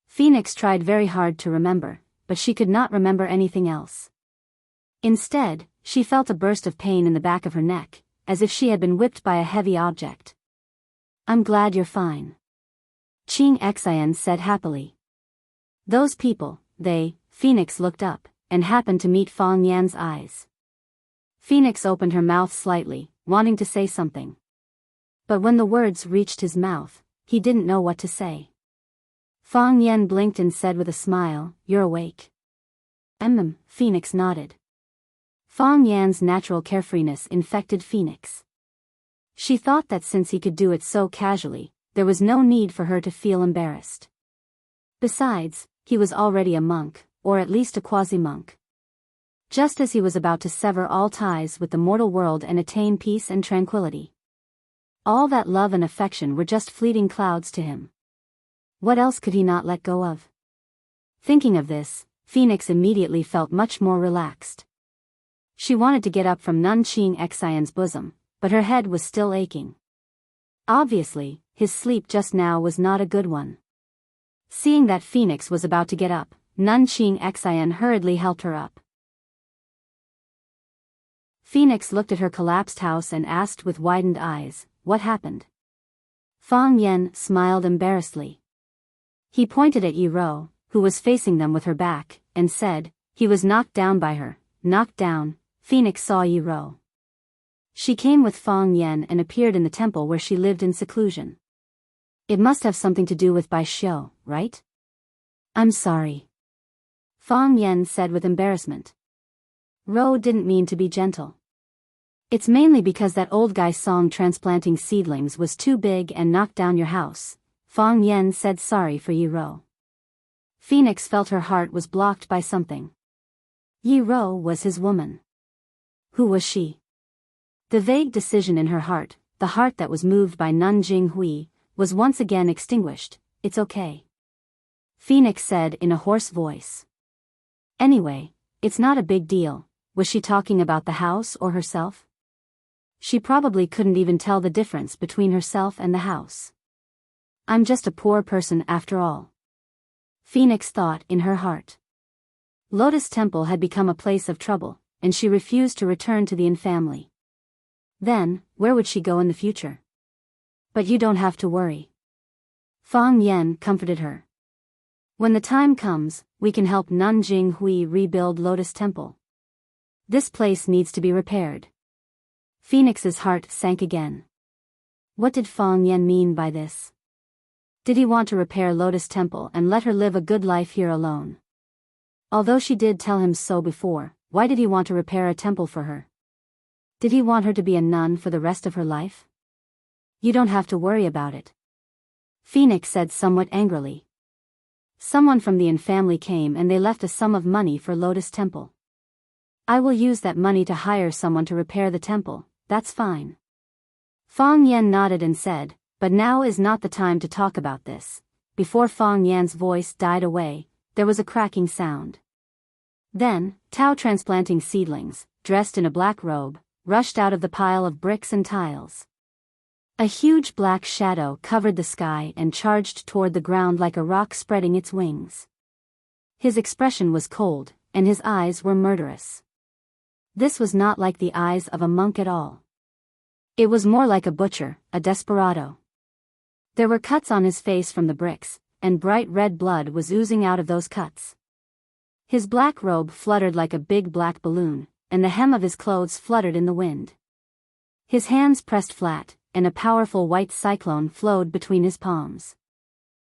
Phoenix tried very hard to remember, but she could not remember anything else. Instead, she felt a burst of pain in the back of her neck, as if she had been whipped by a heavy object. I'm glad you're fine, Qing Xian said happily. Those people, Phoenix looked up, and happened to meet Fang Yan's eyes. Phoenix opened her mouth slightly, wanting to say something. But when the words reached his mouth, he didn't know what to say. Fang Yan blinked and said with a smile, "You're awake." Phoenix nodded. Fang Yan's natural carefreeness infected Phoenix. She thought that since he could do it so casually, there was no need for her to feel embarrassed. Besides, he was already a monk, or at least a quasi-monk. Just as he was about to sever all ties with the mortal world and attain peace and tranquility. All that love and affection were just fleeting clouds to him. What else could he not let go of? Thinking of this, Phoenix immediately felt much more relaxed. She wanted to get up from Nun Qing Xian's bosom, but her head was still aching. Obviously, his sleep just now was not a good one. Seeing that Phoenix was about to get up, Nun Qing Xian hurriedly helped her up. Phoenix looked at her collapsed house and asked with widened eyes, "What happened?" Fang Yan smiled embarrassedly. He pointed at Yi Ro, who was facing them with her back, and said, "He was knocked down by her." Knocked down, Phoenix saw Yi Ro. She came with Fang Yan and appeared in the temple where she lived in seclusion. It must have something to do with Bai Xiu, right? I'm sorry, Fang Yan said with embarrassment. Ro didn't mean to be gentle. It's mainly because that old guy song transplanting seedlings was too big and knocked down your house, Fang Yan said sorry for Yi Ro. Phoenix felt her heart was blocked by something. Yi Ro was his woman. Who was she? The vague decision in her heart, the heart that was moved by Nun Jinghui, was once again extinguished. It's okay, Phoenix said in a hoarse voice. Anyway, it's not a big deal. Was she talking about the house or herself? She probably couldn't even tell the difference between herself and the house. I'm just a poor person after all, Phoenix thought in her heart. Lotus Temple had become a place of trouble, and she refused to return to the Yin family. Then, where would she go in the future? But you don't have to worry, Fang Yan comforted her. When the time comes, we can help Nun Jinghui rebuild Lotus Temple. This place needs to be repaired. Phoenix's heart sank again. What did Fang Yan mean by this? Did he want to repair Lotus Temple and let her live a good life here alone? Although she did tell him so before, why did he want to repair a temple for her? Did he want her to be a nun for the rest of her life? You don't have to worry about it, Phoenix said somewhat angrily. Someone from the Yin family came and they left a sum of money for Lotus Temple. I will use that money to hire someone to repair the temple, that's fine. Fang Yan nodded and said, but now is not the time to talk about this. Before Fang Yan's voice died away, there was a cracking sound. Then, Tao transplanting seedlings, dressed in a black robe, rushed out of the pile of bricks and tiles. A huge black shadow covered the sky and charged toward the ground like a rock spreading its wings. His expression was cold, and his eyes were murderous. This was not like the eyes of a monk at all. It was more like a butcher, a desperado. There were cuts on his face from the bricks, and bright red blood was oozing out of those cuts. His black robe fluttered like a big black balloon, and the hem of his clothes fluttered in the wind. His hands pressed flat, and a powerful white cyclone flowed between his palms.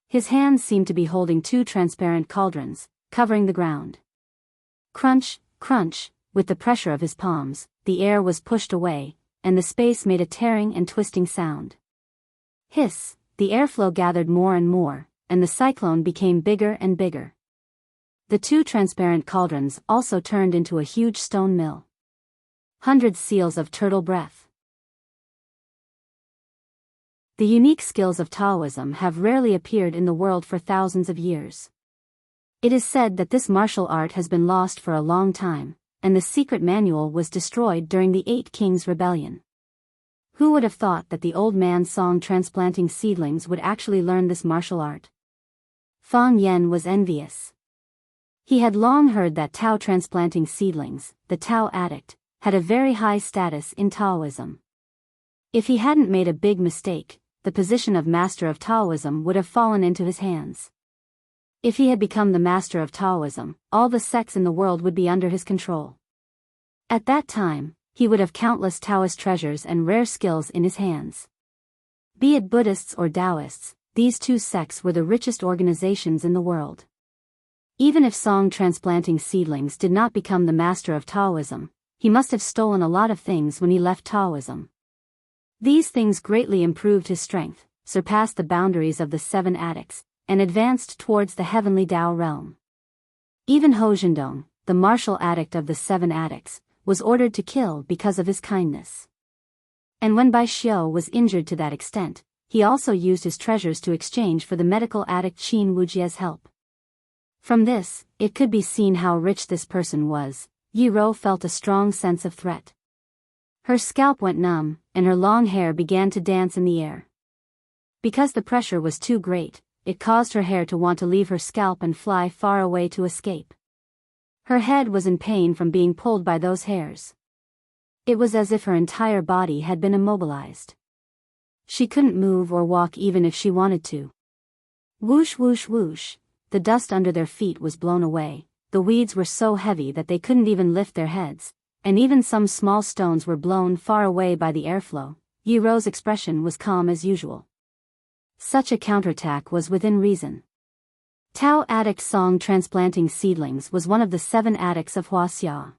His hands seemed to be holding two transparent cauldrons, covering the ground. Crunch, crunch, with the pressure of his palms, the air was pushed away, and the space made a tearing and twisting sound. Hiss, the airflow gathered more and more, and the cyclone became bigger and bigger. The two transparent cauldrons also turned into a huge stone mill. 100 seals of turtle breath. The unique skills of Taoism have rarely appeared in the world for thousands of years. It is said that this martial art has been lost for a long time, and the secret manual was destroyed during the Eight Kings Rebellion. Who would have thought that the old man's song transplanting seedlings would actually learn this martial art? Fang Yen was envious. He had long heard that Tao transplanting seedlings, the Tao addict, had a very high status in Taoism. If he hadn't made a big mistake, the position of Master of Taoism would have fallen into his hands. If he had become the Master of Taoism, all the sects in the world would be under his control. At that time, he would have countless Taoist treasures and rare skills in his hands. Be it Buddhists or Taoists, these two sects were the richest organizations in the world. Even if song transplanting seedlings did not become the Master of Taoism, he must have stolen a lot of things when he left Taoism. These things greatly improved his strength, surpassed the boundaries of the 7 addicts, and advanced towards the heavenly Tao realm. Even Ho Zhendong, the martial addict of the 7 addicts, was ordered to kill because of his kindness. And when Bai Xiu was injured to that extent, he also used his treasures to exchange for the medical addict Qin Wujie's help. From this, it could be seen how rich this person was. Yi Rou felt a strong sense of threat. Her scalp went numb, and her long hair began to dance in the air. Because the pressure was too great, it caused her hair to want to leave her scalp and fly far away to escape. Her head was in pain from being pulled by those hairs. It was as if her entire body had been immobilized. She couldn't move or walk even if she wanted to. Whoosh whoosh whoosh, the dust under their feet was blown away, the weeds were so heavy that they couldn't even lift their heads, and even some small stones were blown far away by the airflow. Yi Rou's expression was calm as usual. Such a counterattack was within reason. Tao addict song transplanting seedlings was one of the 7 addicts of Huaxia.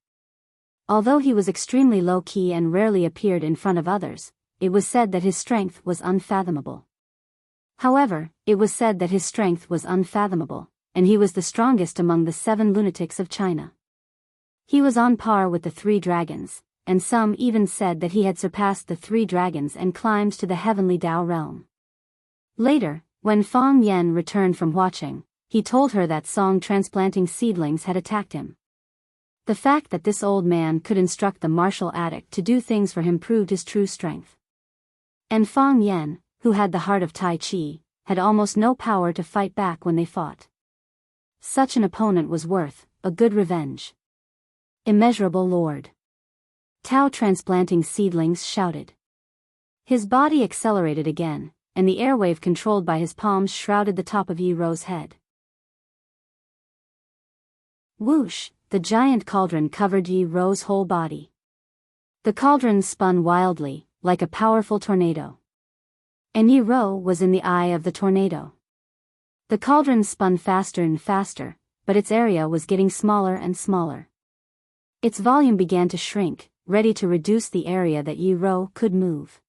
Although he was extremely low-key and rarely appeared in front of others, it was said that his strength was unfathomable. However, it was said that his strength was unfathomable, and he was the strongest among the 7 lunatics of China. He was on par with the 3 dragons, and some even said that he had surpassed the 3 dragons and climbed to the heavenly Tao realm. Later, when Fang Yen returned from watching, he told her that song transplanting seedlings had attacked him. The fact that this old man could instruct the martial addict to do things for him proved his true strength. And Fang Yen, who had the heart of Tai Chi, had almost no power to fight back when they fought. Such an opponent was worth a good revenge. Immeasurable Lord! Tao transplanting seedlings shouted. His body accelerated again, and the airwave controlled by his palms shrouded the top of Yi Rou's head. Whoosh! The giant cauldron covered Yi Rou's whole body. The cauldron spun wildly, like a powerful tornado. And Yi Rou was in the eye of the tornado. The cauldron spun faster and faster, but its area was getting smaller and smaller. Its volume began to shrink, ready to reduce the area that Yi Rou could move.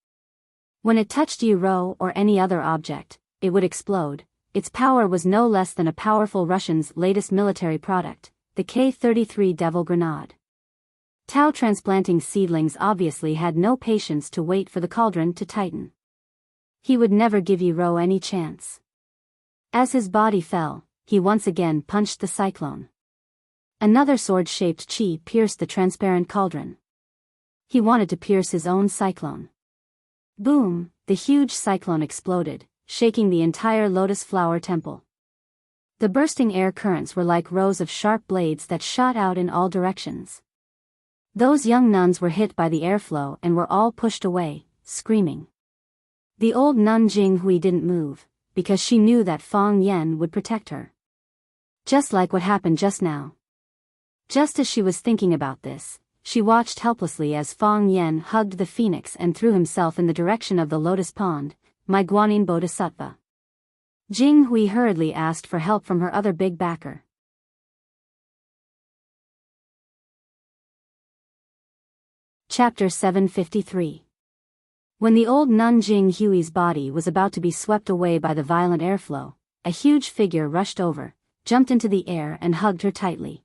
When it touched Yi Rou or any other object, it would explode. Its power was no less than a powerful Russian's latest military product, the K-33 Devil Grenade. Tao transplanting seedlings obviously had no patience to wait for the cauldron to tighten. He would never give Yi Rou any chance. As his body fell, he once again punched the cyclone. Another sword-shaped chi pierced the transparent cauldron. He wanted to pierce his own cyclone. Boom! The huge cyclone exploded, shaking the entire lotus flower temple. The bursting air currents were like rows of sharp blades that shot out in all directions. Those young nuns were hit by the airflow and were all pushed away, screaming. The old nun Jinghui didn't move, because she knew that Fang Yen would protect her. Just like what happened just now. Just as she was thinking about this, she watched helplessly as Fang Yen hugged the phoenix and threw himself in the direction of the lotus pond, my Guanyin Bodhisattva. Jinghui hurriedly asked for help from her other big backer. Chapter 753. When the old nun Jinghui's body was about to be swept away by the violent airflow, a huge figure rushed over, jumped into the air and hugged her tightly.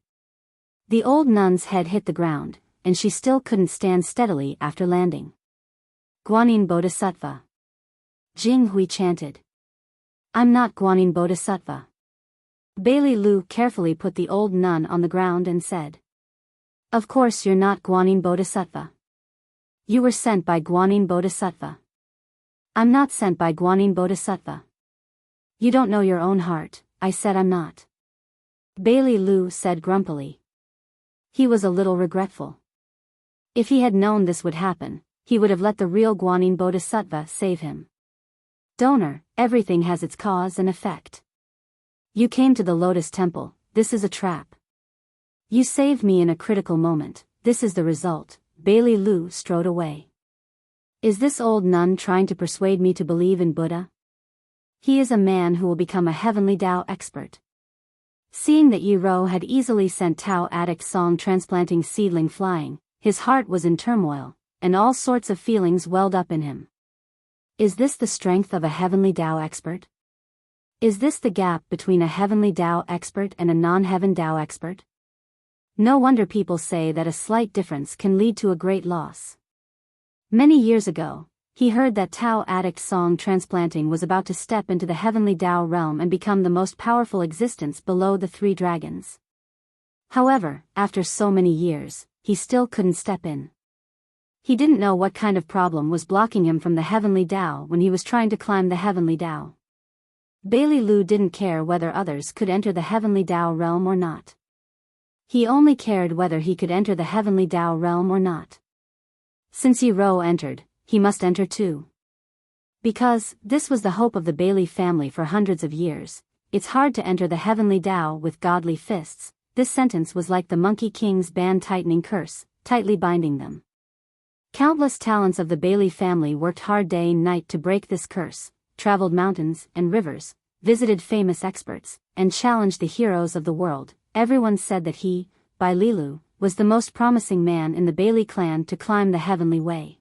The old nun's head hit the ground, and she still couldn't stand steadily after landing. Guanyin Bodhisattva. Jinghui chanted. I'm not Guanyin Bodhisattva. Bailey Lu carefully put the old nun on the ground and said. Of course you're not Guanyin Bodhisattva. You were sent by Guanyin Bodhisattva. I'm not sent by Guanyin Bodhisattva. You don't know your own heart, I said I'm not. Bailey Lu said grumpily. He was a little regretful. If he had known this would happen, he would have let the real Guanyin Bodhisattva save him. Donor, everything has its cause and effect. You came to the Lotus Temple, this is a trap. You saved me in a critical moment, this is the result. Bailey Lu strode away. Is this old nun trying to persuade me to believe in Buddha? He is a man who will become a heavenly Tao expert. Seeing that Yi Ro had easily sent Tao addict song transplanting seedling flying, his heart was in turmoil, and all sorts of feelings welled up in him. Is this the strength of a heavenly Tao expert? Is this the gap between a heavenly Tao expert and a non-heaven Tao expert? No wonder people say that a slight difference can lead to a great loss. Many years ago, he heard that Tao addict song transplanting was about to step into the heavenly Tao realm and become the most powerful existence below the three dragons. However, after so many years, he still couldn't step in. He didn't know what kind of problem was blocking him from the heavenly Tao when he was trying to climb the heavenly Tao. Bailey Lu didn't care whether others could enter the heavenly Tao realm or not. He only cared whether he could enter the heavenly Tao realm or not. Since Yi Ro entered, he must enter too. Because this was the hope of the Bailey family for hundreds of years, it's hard to enter the heavenly Tao with godly fists. This sentence was like the Monkey King's band-tightening curse, tightly binding them. Countless talents of the Bailey family worked hard day and night to break this curse, traveled mountains and rivers, visited famous experts, and challenged the heroes of the world. Everyone said that he, Bai Lilu, was the most promising man in the Bailey clan to climb the heavenly way.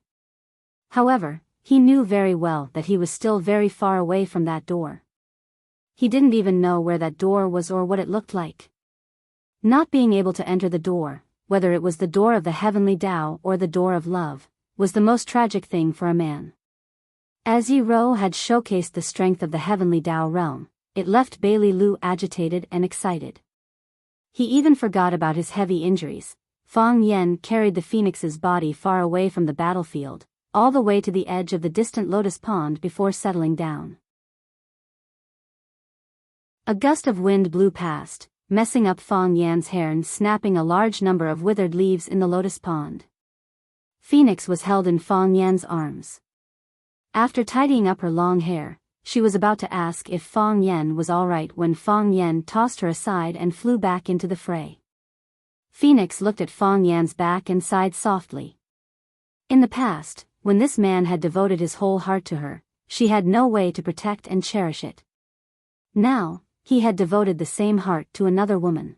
However, he knew very well that he was still very far away from that door. He didn't even know where that door was or what it looked like. Not being able to enter the door, whether it was the door of the heavenly Tao or the door of love, was the most tragic thing for a man. As Yi Ro had showcased the strength of the heavenly Tao realm, it left Bailey Lu agitated and excited. He even forgot about his heavy injuries. Fang Yen carried the phoenix's body far away from the battlefield, all the way to the edge of the distant lotus pond before settling down. A gust of wind blew past, messing up Fang Yan's hair and snapping a large number of withered leaves in the lotus pond. Phoenix was held in Fang Yan's arms. After tidying up her long hair, she was about to ask if Fang Yan was all right when Fang Yan tossed her aside and flew back into the fray. Phoenix looked at Fang Yan's back and sighed softly. In the past, when this man had devoted his whole heart to her, she had no way to protect and cherish it. Now, he had devoted the same heart to another woman.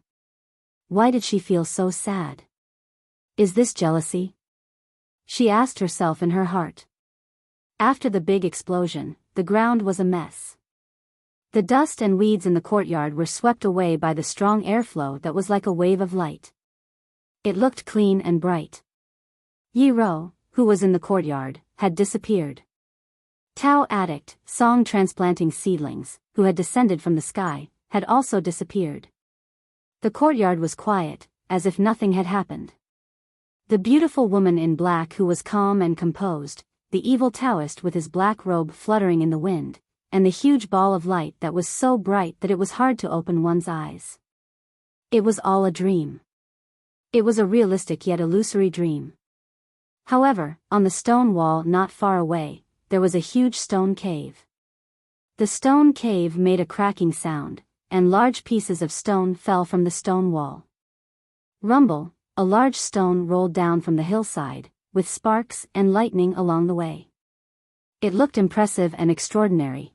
Why did she feel so sad? Is this jealousy? She asked herself in her heart. After the big explosion, the ground was a mess. The dust and weeds in the courtyard were swept away by the strong airflow that was like a wave of light. It looked clean and bright. Yi Ro, who was in the courtyard, had disappeared. Tao addict, song transplanting seedlings, who had descended from the sky, had also disappeared. The courtyard was quiet, as if nothing had happened. The beautiful woman in black who was calm and composed, the evil Taoist with his black robe fluttering in the wind, and the huge ball of light that was so bright that it was hard to open one's eyes. It was all a dream. It was a realistic yet illusory dream. However, on the stone wall not far away, there was a huge stone cave. The stone cave made a cracking sound, and large pieces of stone fell from the stone wall. Rumble, a large stone rolled down from the hillside, with sparks and lightning along the way. It looked impressive and extraordinary.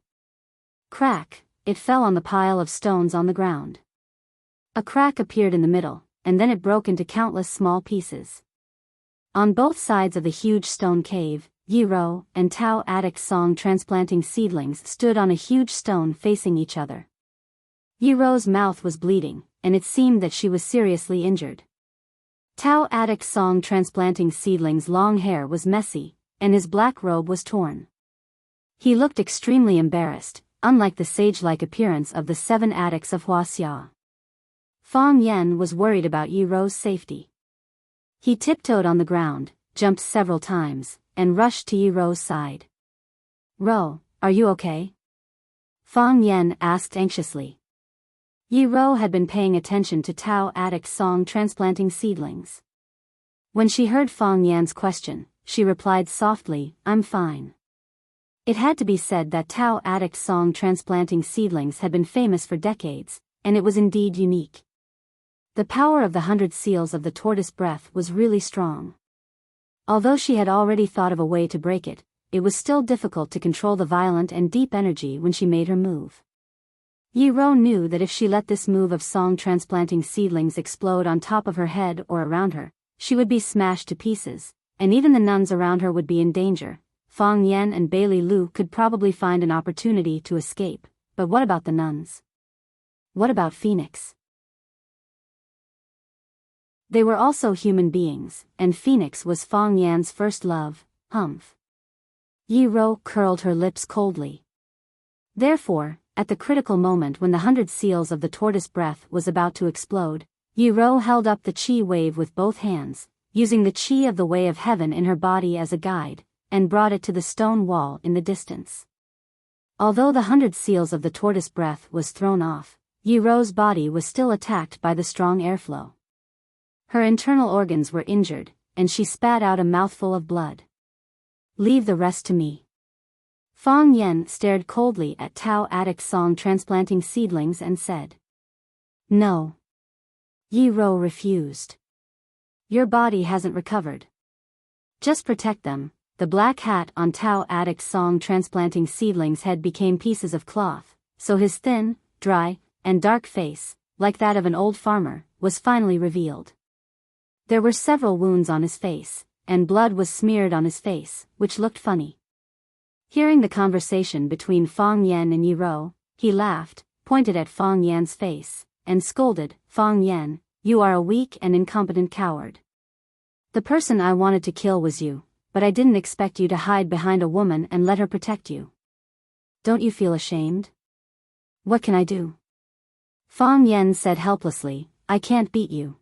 Crack, it fell on the pile of stones on the ground. A crack appeared in the middle, and then it broke into countless small pieces. On both sides of the huge stone cave, Yi Ro and Tao addict song transplanting seedlings stood on a huge stone facing each other. Yi Ro's mouth was bleeding, and it seemed that she was seriously injured. Tao addict song transplanting seedling's long hair was messy, and his black robe was torn. He looked extremely embarrassed, unlike the sage-like appearance of the 7 addicts of Huaxia. Fang Yan was worried about Yi Ro's safety. He tiptoed on the ground, jumped several times, and rushed to Yi Ro's side. "Ro, are you okay?" Fang Yen asked anxiously. Yi Ro had been paying attention to Tao Addict's song Transplanting Seedlings. When she heard Fang Yan's question, she replied softly, "I'm fine." It had to be said that Tao Addict's song Transplanting Seedlings had been famous for decades, and it was indeed unique. The power of the 100 seals of the tortoise breath was really strong. Although she had already thought of a way to break it, it was still difficult to control the violent and deep energy when she made her move. Yi Ro knew that if she let this move of song transplanting seedlings explode on top of her head or around her, she would be smashed to pieces, and even the nuns around her would be in danger. Fang Yen and Bailey Lu could probably find an opportunity to escape, but what about the nuns? What about Phoenix? They were also human beings, and Phoenix was Fang Yan's first love. Humph. Yi Ro curled her lips coldly. Therefore, at the critical moment when the 100 seals of the tortoise breath was about to explode, Yi Ro held up the chi wave with both hands, using the chi of the way of heaven in her body as a guide, and brought it to the stone wall in the distance. Although the 100 seals of the tortoise breath was thrown off, Yi Ro's body was still attacked by the strong airflow. Her internal organs were injured, and she spat out a mouthful of blood. "Leave the rest to me." Fang Yen stared coldly at Tao Addict's song Transplanting Seedlings and said, "No." Yi Ro refused. "Your body hasn't recovered. Just protect them." The black hat on Tao Addict's song Transplanting Seedlings' head became pieces of cloth, so his thin, dry, and dark face, like that of an old farmer, was finally revealed. There were several wounds on his face, and blood was smeared on his face, which looked funny. Hearing the conversation between Fang Yen and Yi Ro, he laughed, pointed at Fang Yan's face, and scolded, "Fang Yen, you are a weak and incompetent coward. The person I wanted to kill was you, but I didn't expect you to hide behind a woman and let her protect you. Don't you feel ashamed?" "What can I do?" Fang Yen said helplessly, "I can't beat you.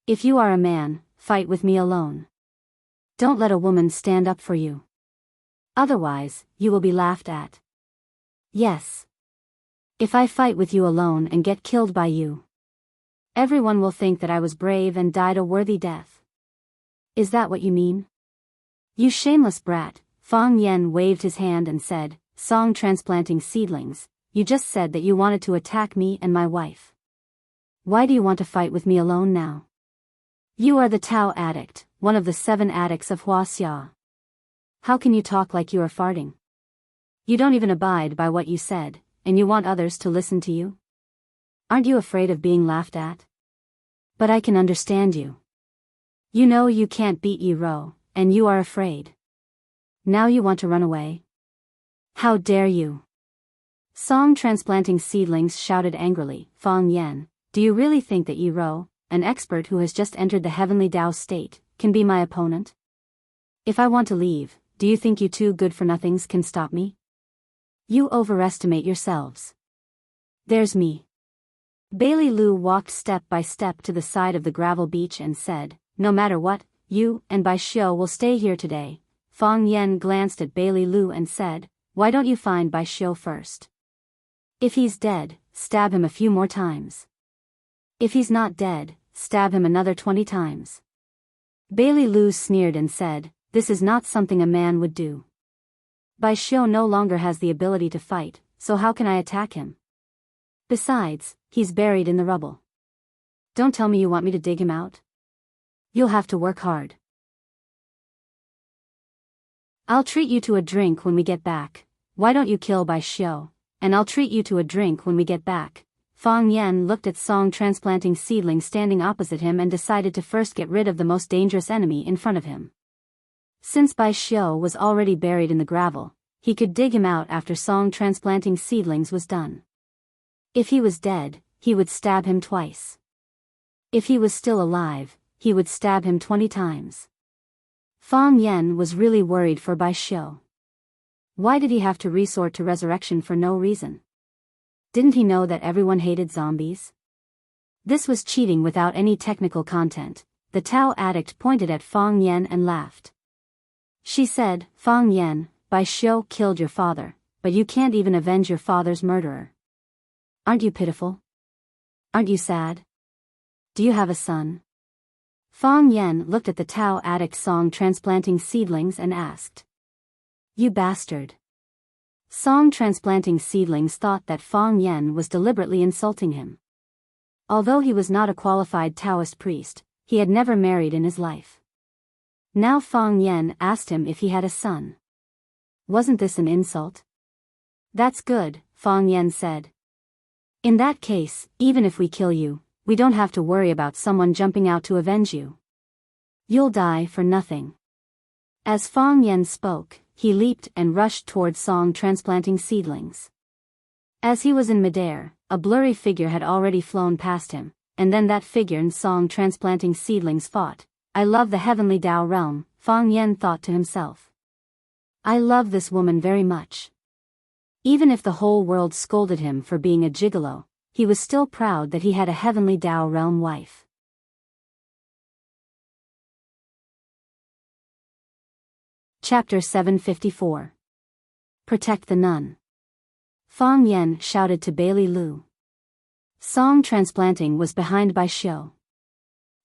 If you are a man, fight with me alone. Don't let a woman stand up for you. Otherwise, you will be laughed at." "Yes. If I fight with you alone and get killed by you, everyone will think that I was brave and died a worthy death. Is that what you mean?" "You shameless brat," Fang Yen waved his hand and said, "Song Transplanting Seedlings, you just said that you wanted to attack me and my wife. Why do you want to fight with me alone now? You are the Tao Addict, one of the 7 addicts of Huaxia. How can you talk like you are farting? You don't even abide by what you said, and you want others to listen to you? Aren't you afraid of being laughed at? But I can understand you. You know you can't beat Yi Ro, and you are afraid. Now you want to run away? How dare you?" Song Transplanting Seedlings shouted angrily, "Fang Yen, do you really think that Yi Ro, an expert who has just entered the heavenly Tao state, can be my opponent? If I want to leave, do you think you two good-for-nothings can stop me? You overestimate yourselves. There's me." Bailey Lu walked step by step to the side of the gravel beach and said, "No matter what, you and Bai Xiu will stay here today." Fang Yen glanced at Bailey Lu and said, "Why don't you find Bai Xiu first? If he's dead, stab him a few more times. If he's not dead, stab him another 20 times." Bailey Lu sneered and said, "This is not something a man would do. Bai Xiu no longer has the ability to fight, so how can I attack him? Besides, he's buried in the rubble. Don't tell me you want me to dig him out. You'll have to work hard. I'll treat you to a drink when we get back. Why don't you kill Bai Xiu, and I'll treat you to a drink when we get back." Fang Yen looked at Song Transplanting Seedling standing opposite him and decided to first get rid of the most dangerous enemy in front of him. Since Bai Xiu was already buried in the gravel, he could dig him out after Song Transplanting Seedlings was done. If he was dead, he would stab him twice. If he was still alive, he would stab him 20 times. Fang Yen was really worried for Bai Xiu. Why did he have to resort to resurrection for no reason? Didn't he know that everyone hated zombies? This was cheating without any technical content. the Tao addict pointed at Fang Yen and laughed. She said, Fang Yen, Bai Xiu killed your father, but you can't even avenge your father's murderer. Aren't you pitiful? Aren't you sad? Do you have a son? Fang Yen looked at the Tao addict Song transplanting seedlings and asked. You bastard. Song transplanting seedlings thought that Fang Yen was deliberately insulting him. Although he was not a qualified Taoist priest, he had never married in his life. Now Fang Yen asked him if he had a son. Wasn't this an insult? That's good, Fang Yen said. In that case, even if we kill you, we don't have to worry about someone jumping out to avenge you. You'll die for nothing. As Fang Yen spoke, he leaped and rushed toward Song transplanting seedlings. As he was in midair, a blurry figure had already flown past him, and then that figure and Song transplanting seedlings fought. I love the heavenly Tao realm, Fang Yen thought to himself. I love this woman very much. Even if the whole world scolded him for being a gigolo, he was still proud that he had a heavenly Tao realm wife. Chapter 754. Protect the Nun. Fang Yen shouted to Bailey Lu. Song transplanting was behind Bai Xiu.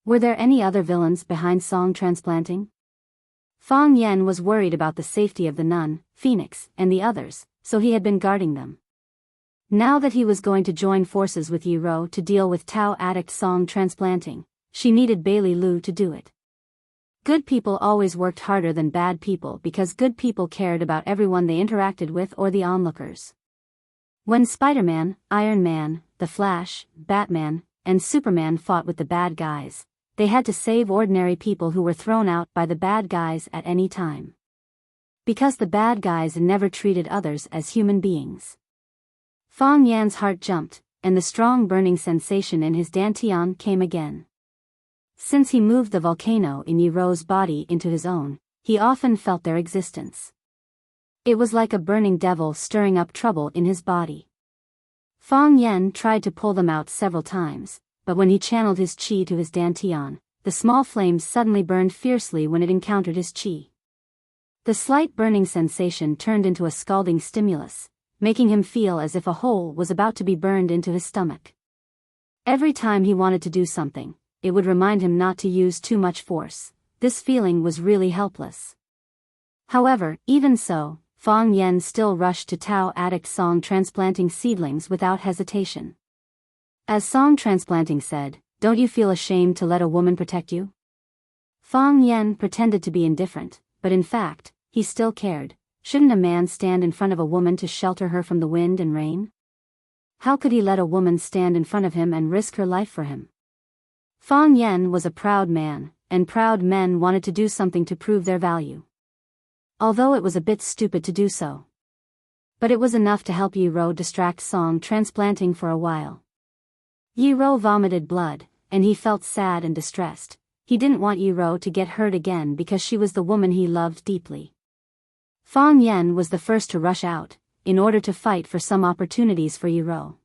Were there any other villains behind Song transplanting? Fang Yen was worried about the safety of the nun, Phoenix, and the others, so he had been guarding them. Now that he was going to join forces with Yi Ro to deal with Tao addict Song transplanting, she needed Bailey Lu to do it. Good people always worked harder than bad people because good people cared about everyone they interacted with or the onlookers. When Spider-Man, Iron Man, The Flash, Batman, and Superman fought with the bad guys, they had to save ordinary people who were thrown out by the bad guys at any time. Because the bad guys never treated others as human beings. Fang Yan's heart jumped, and the strong burning sensation in his dantian came again. Since he moved the volcano in Yi Ro's body into his own, he often felt their existence. It was like a burning devil stirring up trouble in his body. Fang Yen tried to pull them out several times, but when he channeled his qi to his dantian, the small flames suddenly burned fiercely when it encountered his qi. The slight burning sensation turned into a scalding stimulus, making him feel as if a hole was about to be burned into his stomach. Every time he wanted to do something, it would remind him not to use too much force. This feeling was really helpless. However, even so, Fang Yen still rushed to Tao addict Song transplanting seedlings without hesitation. As Song transplanting said, "Don't you feel ashamed to let a woman protect you?" Fang Yen pretended to be indifferent, but in fact, he still cared. Shouldn't a man stand in front of a woman to shelter her from the wind and rain? How could he let a woman stand in front of him and risk her life for him? Fang Yen was a proud man, and proud men wanted to do something to prove their value. Although it was a bit stupid to do so. But it was enough to help Yi Ro distract Song transplanting for a while. Yi Ro vomited blood, and he felt sad and distressed. He didn't want Yi Ro to get hurt again because she was the woman he loved deeply. Fang Yen was the first to rush out, in order to fight for some opportunities for Yi Ro.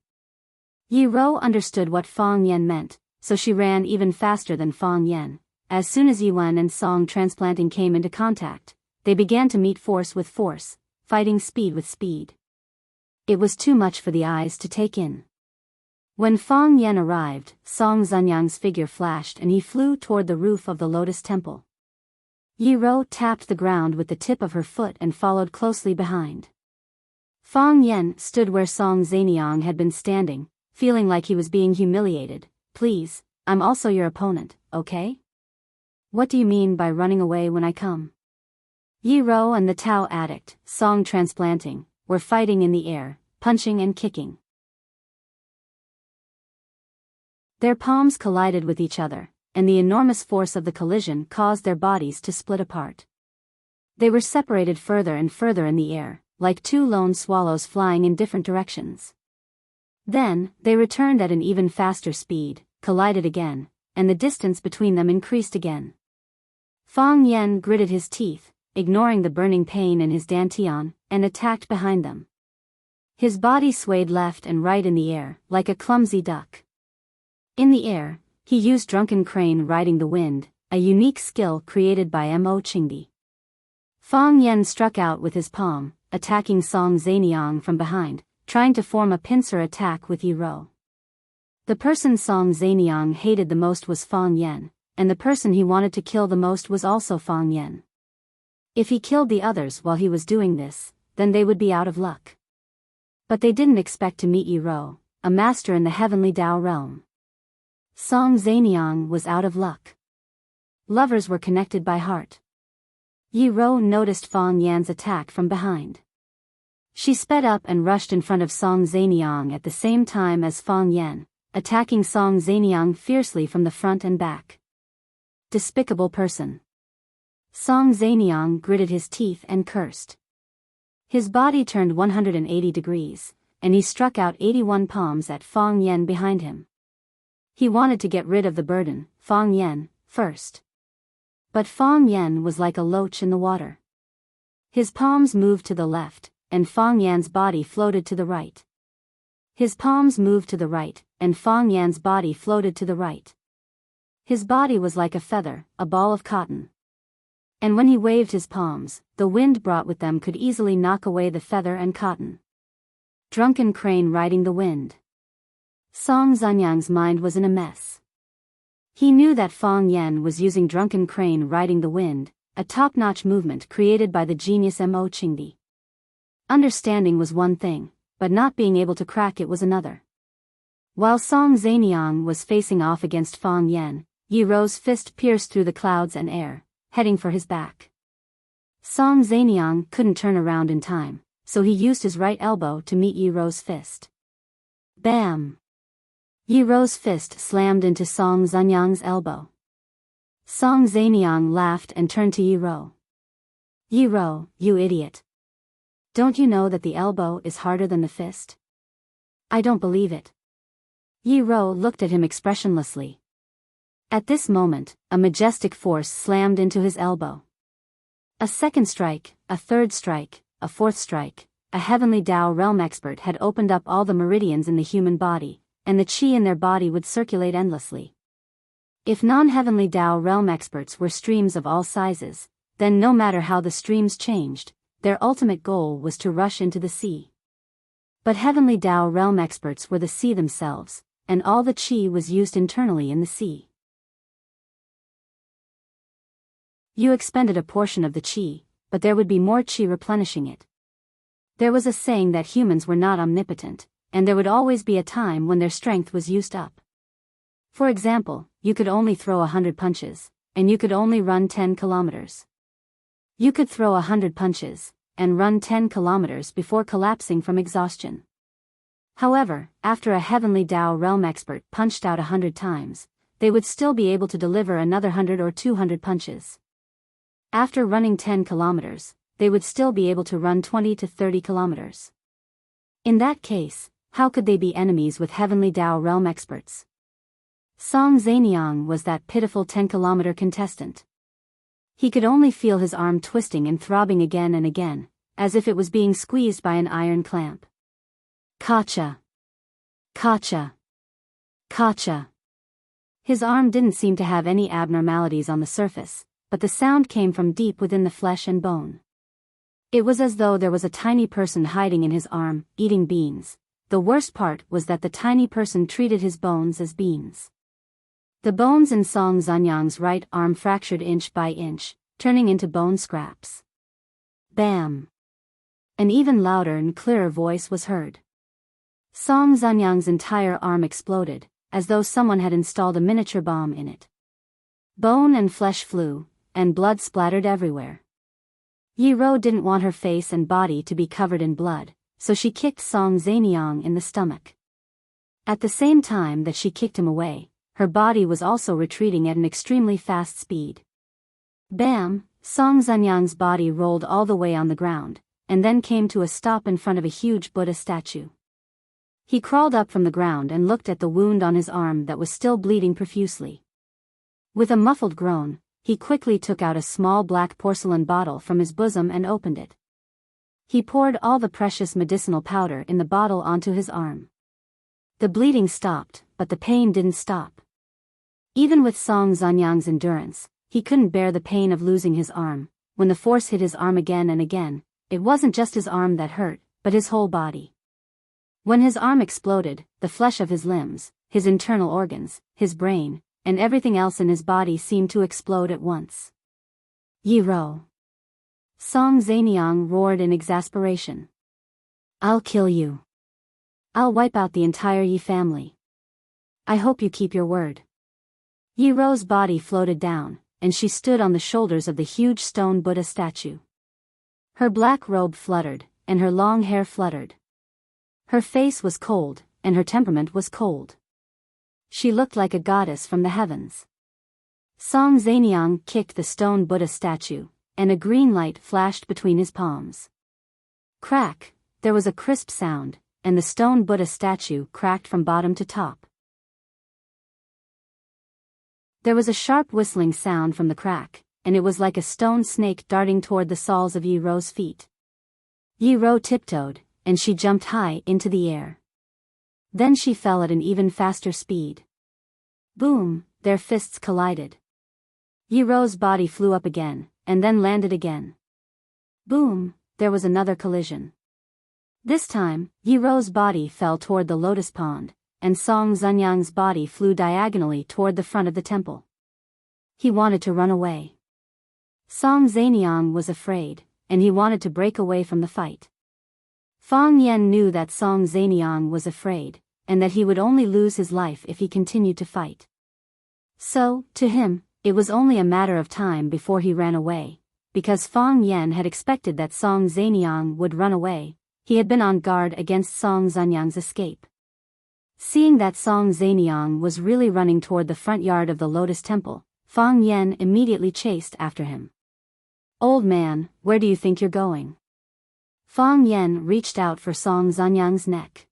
Yi Ro understood what Fang Yen meant, so she ran even faster than Fang Yen. As soon as Yi Wen and Song transplanting came into contact, they began to meet force with force, fighting speed with speed. It was too much for the eyes to take in. When Fang Yen arrived, Song Zunyang's figure flashed and he flew toward the roof of the Lotus Temple. Yi Ro tapped the ground with the tip of her foot and followed closely behind. Fang Yen stood where Song Zanyang had been standing, feeling like he was being humiliated. "Please, I'm also your opponent, okay? What do you mean by running away when I come?" Yi Ro and the Tao addict, Song transplanting, were fighting in the air, punching and kicking. Their palms collided with each other, and the enormous force of the collision caused their bodies to split apart. They were separated further and further in the air, like two lone swallows flying in different directions. Then, they returned at an even faster speed, collided again, and the distance between them increased again. Fang Yen gritted his teeth, ignoring the burning pain in his dantian, and attacked behind them. His body swayed left and right in the air, like a clumsy duck. In the air, he used drunken crane riding the wind, a unique skill created by Mo-Chingdi. Fang Yan struck out with his palm, attacking Song Zaniang from behind, trying to form a pincer attack with Yi Rou. The person Song Zaniang hated the most was Fang Yan, and the person he wanted to kill the most was also Fang Yan. If he killed the others while he was doing this, then they would be out of luck. But they didn't expect to meet Yi Rou, a master in the heavenly Tao realm. Song Zaniang was out of luck. Lovers were connected by heart. Yi Rou noticed Fang Yan's attack from behind. She sped up and rushed in front of Song Zaniang at the same time as Fang Yan, attacking Song Zaniang fiercely from the front and back. Despicable person. Song Zaniang gritted his teeth and cursed. His body turned 180 degrees, and he struck out 81 palms at Fang Yan behind him. He wanted to get rid of the burden, Fang Yan, first. But Fang Yan was like a loach in the water. His palms moved to the left, and Fang Yan's body floated to the right. His palms moved to the right, and Fang Yan's body floated to the right. His body was like a feather, a ball of cotton. And when he waved his palms, the wind brought with them could easily knock away the feather and cotton. Drunken crane riding the wind. Song Zanyang's mind was in a mess. He knew that Fang Yan was using drunken crane riding the wind, a top-notch movement created by the genius Mo-Chingdi. Understanding was one thing, but not being able to crack it was another. While Song Zaniang was facing off against Fang Yan, Yi Rou's fist pierced through the clouds and air, heading for his back. Song Zaniang couldn't turn around in time, so he used his right elbow to meet Yi Rou's fist. Bam! Yi Rou's fist slammed into Song Zanyang's elbow. Song Zaniang laughed and turned to Yi Rou. Yi Rou, you idiot. Don't you know that the elbow is harder than the fist? I don't believe it. Yi Rou looked at him expressionlessly. At this moment, a majestic force slammed into his elbow. A second strike, a third strike, a fourth strike, a heavenly Tao realm expert had opened up all the meridians in the human body, and the qi in their body would circulate endlessly. If non-heavenly Tao realm experts were streams of all sizes, then no matter how the streams changed, their ultimate goal was to rush into the sea. But heavenly Tao realm experts were the sea themselves, and all the qi was used internally in the sea. You expended a portion of the qi, but there would be more qi replenishing it. There was a saying that humans were not omnipotent, and there would always be a time when their strength was used up. For example, you could only throw 100 punches, and you could only run 10 kilometers. You could throw 100 punches, and run 10 kilometers before collapsing from exhaustion. However, after a heavenly Tao realm expert punched out 100 times, they would still be able to deliver another 100 or 200 punches. After running 10 kilometers, they would still be able to run 20 to 30 kilometers. In that case, how could they be enemies with heavenly Tao realm experts? Song Zaniang was that pitiful 10-kilometer contestant. He could only feel his arm twisting and throbbing again and again, as if it was being squeezed by an iron clamp. Kacha! Kacha! Kacha! His arm didn't seem to have any abnormalities on the surface, but the sound came from deep within the flesh and bone. It was as though there was a tiny person hiding in his arm, eating beans. The worst part was that the tiny person treated his bones as beans. The bones in Song Zanyang's right arm fractured inch by inch, turning into bone scraps. Bam! An even louder and clearer voice was heard. Song Zanyang's entire arm exploded, as though someone had installed a miniature bomb in it. Bone and flesh flew, and blood splattered everywhere. Yi Rou didn't want her face and body to be covered in blood, so she kicked Song Zaniang in the stomach. At the same time that she kicked him away, her body was also retreating at an extremely fast speed. Bam! Song Zanyang's body rolled all the way on the ground, and then came to a stop in front of a huge Buddha statue. He crawled up from the ground and looked at the wound on his arm that was still bleeding profusely. With a muffled groan, he quickly took out a small black porcelain bottle from his bosom and opened it. He poured all the precious medicinal powder in the bottle onto his arm. The bleeding stopped, but the pain didn't stop. Even with Song Zanyang's endurance, he couldn't bear the pain of losing his arm. When the force hit his arm again and again, it wasn't just his arm that hurt, but his whole body. When his arm exploded, the flesh of his limbs, his internal organs, his brain, and everything else in his body seemed to explode at once. Yi Ro. Song Zaniang roared in exasperation. I'll kill you. I'll wipe out the entire Yi family. I hope you keep your word. Yi Ro's body floated down, and she stood on the shoulders of the huge stone Buddha statue. Her black robe fluttered, and her long hair fluttered. Her face was cold, and her temperament was cold. She looked like a goddess from the heavens. Song Zaniang kicked the stone Buddha statue, and a green light flashed between his palms. Crack, there was a crisp sound, and the stone Buddha statue cracked from bottom to top. There was a sharp whistling sound from the crack, and it was like a stone snake darting toward the soles of Yi Ro's feet. Yi Ro tiptoed, and she jumped high into the air. Then she fell at an even faster speed. Boom, their fists collided. Yi Ro's body flew up again, and then landed again. Boom, there was another collision. This time, Yi Ro's body fell toward the lotus pond, and Song Zanyang's body flew diagonally toward the front of the temple. He wanted to run away. Song Zaniang was afraid, and he wanted to break away from the fight. Fang Yen knew that Song Zaniang was afraid, and that he would only lose his life if he continued to fight. So, to him, it was only a matter of time before he ran away, because Fang Yen had expected that Song Zaniang would run away. He had been on guard against Song Zanyang's escape. Seeing that Song Zaniang was really running toward the front yard of the Lotus Temple, Fang Yen immediately chased after him. Old man, where do you think you're going? Fang Yen reached out for Song Zanyang's neck.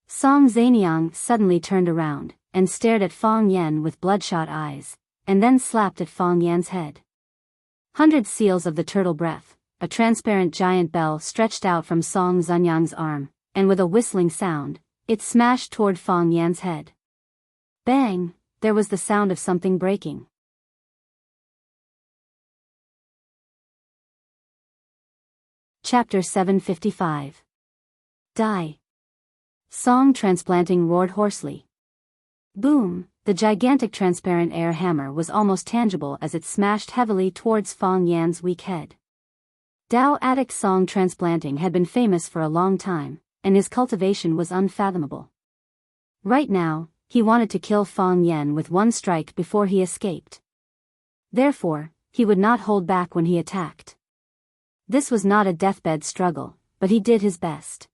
Song Zaniang suddenly turned around, and stared at Fang Yen with bloodshot eyes, and then slapped at Fang Yen's head. 100 seals of the turtle breath, a transparent giant bell stretched out from Song Zanyang's arm, and with a whistling sound, it smashed toward Fang Yan's head. Bang! There was the sound of something breaking. Chapter 755. Die. Song Transplanting roared hoarsely. Boom! The gigantic transparent air hammer was almost tangible as it smashed heavily towards Fang Yan's weak head. Dao addict Song Transplanting had been famous for a long time, and his cultivation was unfathomable. Right now, he wanted to kill Fang Yen with one strike before he escaped. Therefore, he would not hold back when he attacked. This was not a deathbed struggle, but he did his best.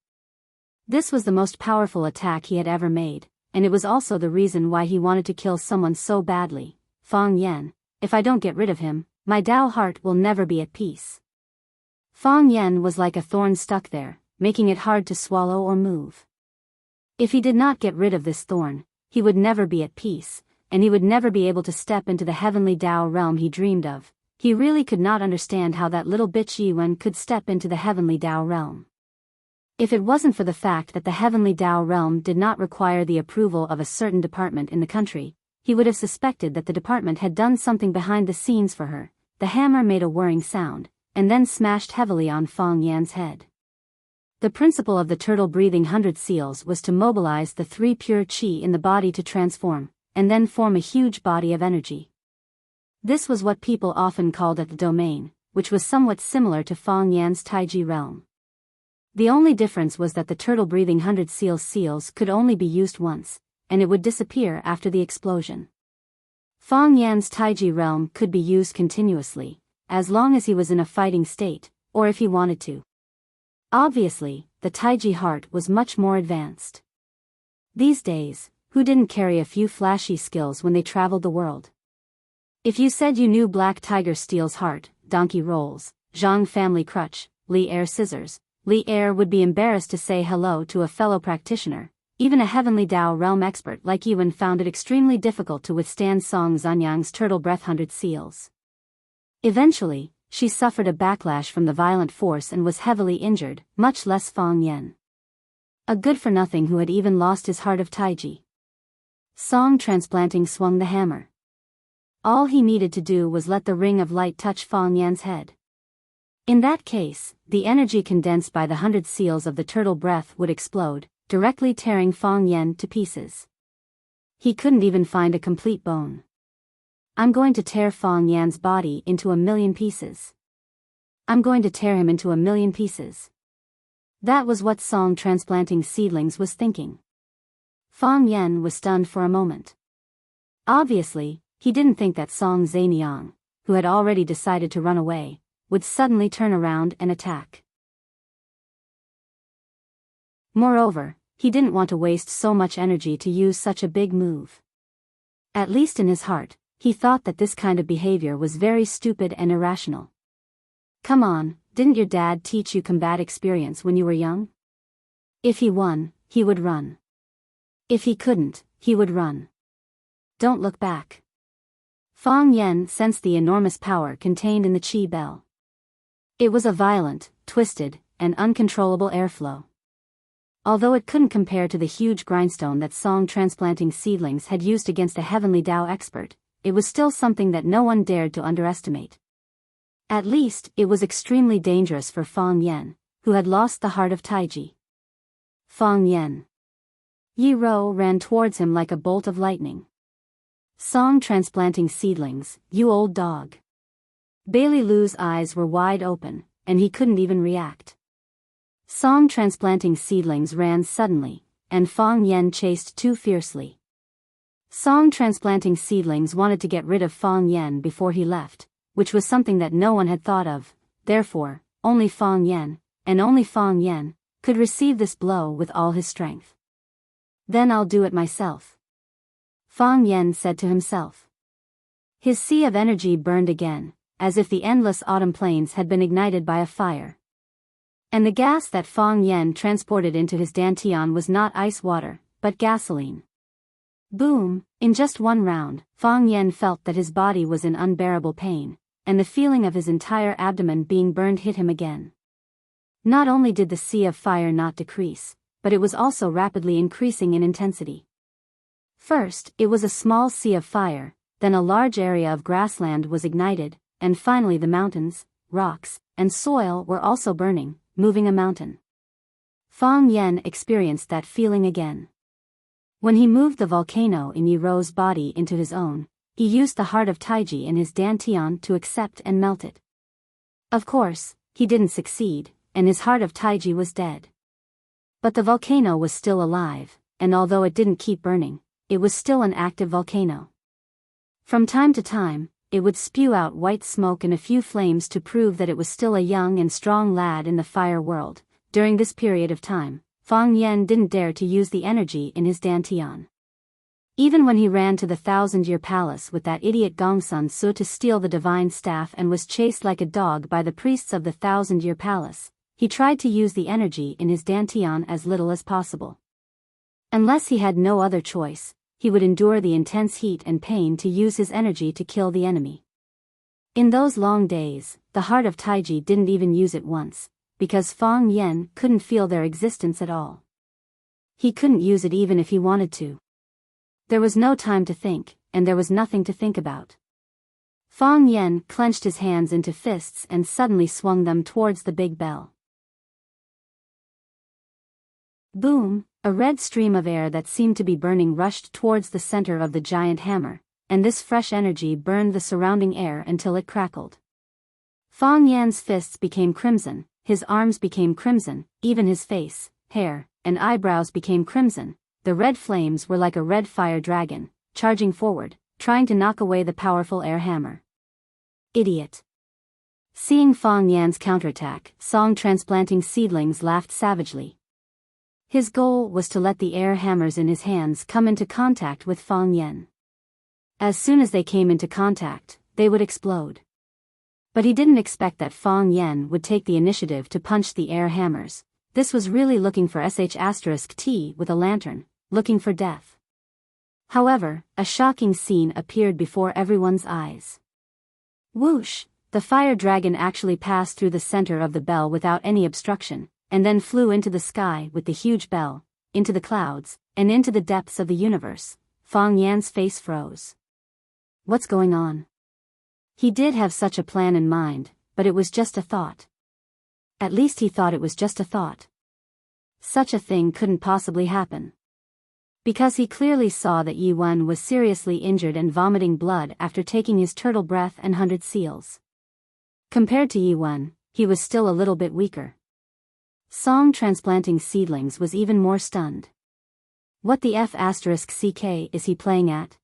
This was the most powerful attack he had ever made, and it was also the reason why he wanted to kill someone so badly. Fang Yen, if I don't get rid of him, my Dao heart will never be at peace. Fang Yen was like a thorn stuck there, making it hard to swallow or move. If he did not get rid of this thorn, he would never be at peace, and he would never be able to step into the heavenly Dao realm he dreamed of. He really could not understand how that little bitch Yiwen could step into the heavenly Dao realm. If it wasn't for the fact that the heavenly Dao realm did not require the approval of a certain department in the country, he would have suspected that the department had done something behind the scenes for her. The hammer made a whirring sound, and then smashed heavily on Fang Yan's head. The principle of the turtle-breathing 100 seals was to mobilize the 3 pure qi in the body to transform, and then form a huge body of energy. This was what people often called it the domain, which was somewhat similar to Fang Yan's Taiji realm. The only difference was that the turtle-breathing 100 seals could only be used once, and it would disappear after the explosion. Fang Yan's Taiji realm could be used continuously, as long as he was in a fighting state, or if he wanted to. Obviously, the Taiji heart was much more advanced. These days, who didn't carry a few flashy skills when they traveled the world? If you said you knew Black Tiger Steel's heart, Donkey Rolls, Zhang Family Crutch, Li Air Scissors, Li Air would be embarrassed to say hello to a fellow practitioner. Even a heavenly Dao realm expert like Yuan found it extremely difficult to withstand Song Zanyang's turtle breath 100 seals. Eventually, she suffered a backlash from the violent force and was heavily injured, much less Fang Yen. A good-for-nothing who had even lost his heart of Taiji. Song Transplanting swung the hammer. All he needed to do was let the ring of light touch Fang Yan's head. In that case, the energy condensed by the 100 seals of the turtle breath would explode, directly tearing Fang Yan to pieces. He couldn't even find a complete bone. I'm going to tear Fang Yan's body into 1,000,000 pieces. I'm going to tear him into 1,000,000 pieces. That was what Song Transplanting Seedlings was thinking. Fang Yan was stunned for a moment. Obviously, he didn't think that Song Zaniang, who had already decided to run away, would suddenly turn around and attack. Moreover, he didn't want to waste so much energy to use such a big move. At least in his heart, he thought that this kind of behavior was very stupid and irrational. Come on, didn't your dad teach you combat experience when you were young? If he won, he would run. If he couldn't, he would run. Don't look back. Fang Yan sensed the enormous power contained in the Qi bell. It was a violent, twisted, and uncontrollable airflow. Although it couldn't compare to the huge grindstone that Song Transplanting Seedlings had used against a heavenly Tao expert, it was still something that no one dared to underestimate. At least, it was extremely dangerous for Fang Yan, who had lost the heart of Taiji. Fang Yan. Yi Ro ran towards him like a bolt of lightning. Song Transplanting Seedlings, you old dog. Bailey Lu's eyes were wide open, and he couldn't even react. Song Transplanting Seedlings ran suddenly, and Fang Yan chased too fiercely. Song Transplanting Seedlings wanted to get rid of Fang Yan before he left, which was something that no one had thought of. Therefore, only Fang Yan, and only Fang Yan, could receive this blow with all his strength. Then I'll do it myself, Fang Yan said to himself. His sea of energy burned again, as if the endless autumn plains had been ignited by a fire. And the gas that Fang Yan transported into his dantian was not ice water, but gasoline. Boom! In just one round, Fang Yan felt that his body was in unbearable pain, and the feeling of his entire abdomen being burned hit him again. Not only did the sea of fire not decrease, but it was also rapidly increasing in intensity. First, it was a small sea of fire, then a large area of grassland was ignited, and finally the mountains, rocks, and soil were also burning, moving a mountain. Fang Yan experienced that feeling again. When he moved the volcano in Yi Ro's body into his own, he used the heart of Taiji in his dantian to accept and melt it. Of course, he didn't succeed, and his heart of Taiji was dead. But the volcano was still alive, and although it didn't keep burning, it was still an active volcano. From time to time, it would spew out white smoke and a few flames to prove that it was still a young and strong lad in the fire world. During this period of time, Fang Yan didn't dare to use the energy in his dantian. Even when he ran to the 1,000-year palace with that idiot Gongsun Su to steal the divine staff and was chased like a dog by the priests of the 1,000-year palace, he tried to use the energy in his dantian as little as possible. Unless he had no other choice, he would endure the intense heat and pain to use his energy to kill the enemy. In those long days, the heart of Taiji didn't even use it once, because Fang Yan couldn't feel their existence at all. He couldn't use it even if he wanted to. There was no time to think, and there was nothing to think about. Fang Yan clenched his hands into fists and suddenly swung them towards the big bell. Boom! A red stream of air that seemed to be burning rushed towards the center of the giant hammer, and this fresh energy burned the surrounding air until it crackled. Fang Yan's fists became crimson, his arms became crimson, even his face, hair, and eyebrows became crimson. The red flames were like a red fire dragon, charging forward, trying to knock away the powerful air hammer. Idiot! Seeing Fang Yan's counterattack, Song Transplanting Seedlings laughed savagely. His goal was to let the air hammers in his hands come into contact with Fang Yan. As soon as they came into contact, they would explode. But he didn't expect that Fang Yan would take the initiative to punch the air hammers. This was really looking for sh*t with a lantern, looking for death. However, a shocking scene appeared before everyone's eyes. Whoosh! The fire dragon actually passed through the center of the bell without any obstruction, and then flew into the sky with the huge bell, into the clouds, and into the depths of the universe. Fang Yan's face froze. What's going on? He did have such a plan in mind, but it was just a thought. At least he thought it was just a thought. Such a thing couldn't possibly happen. Because he clearly saw that Yi Wen was seriously injured and vomiting blood after taking his turtle breath and 100 seals. Compared to Yi Wen, he was still a little bit weaker. Song Transplanting Seedlings was even more stunned. What the F***ck is he playing at?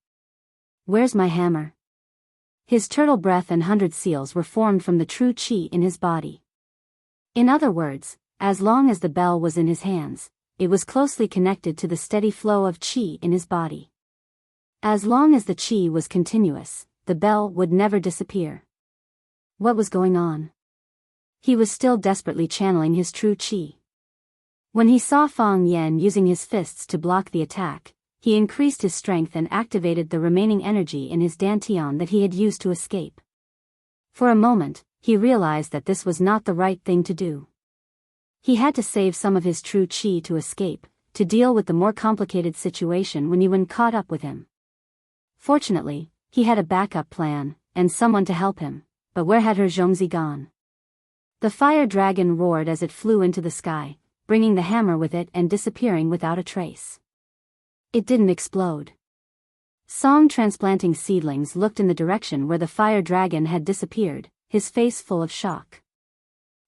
Where's my hammer? His turtle breath and 100 seals were formed from the true chi in his body. In other words, as long as the bell was in his hands, it was closely connected to the steady flow of chi in his body. As long as the chi was continuous, the bell would never disappear. What was going on? He was still desperately channeling his true chi. When he saw Fang Yan using his fists to block the attack, he increased his strength and activated the remaining energy in his dantian that he had used to escape. For a moment, he realized that this was not the right thing to do. He had to save some of his true chi to escape, to deal with the more complicated situation when Yi Wen caught up with him. Fortunately, he had a backup plan, and someone to help him, but where had her Zhongzi gone? The fire dragon roared as it flew into the sky, bringing the hammer with it and disappearing without a trace. It didn't explode. Song Transplanting Seedlings looked in the direction where the fire dragon had disappeared, his face full of shock.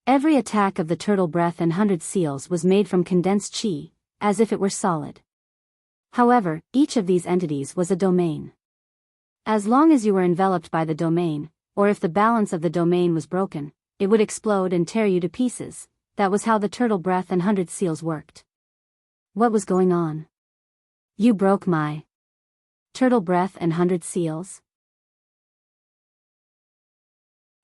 Every attack of the turtle breath and 100 seals was made from condensed chi, as if it were solid. However, each of these entities was a domain. As long as you were enveloped by the domain, or if the balance of the domain was broken, it would explode and tear you to pieces. That was how the turtle breath and 100 seals worked. What was going on? You broke my turtle breath and 100 seals?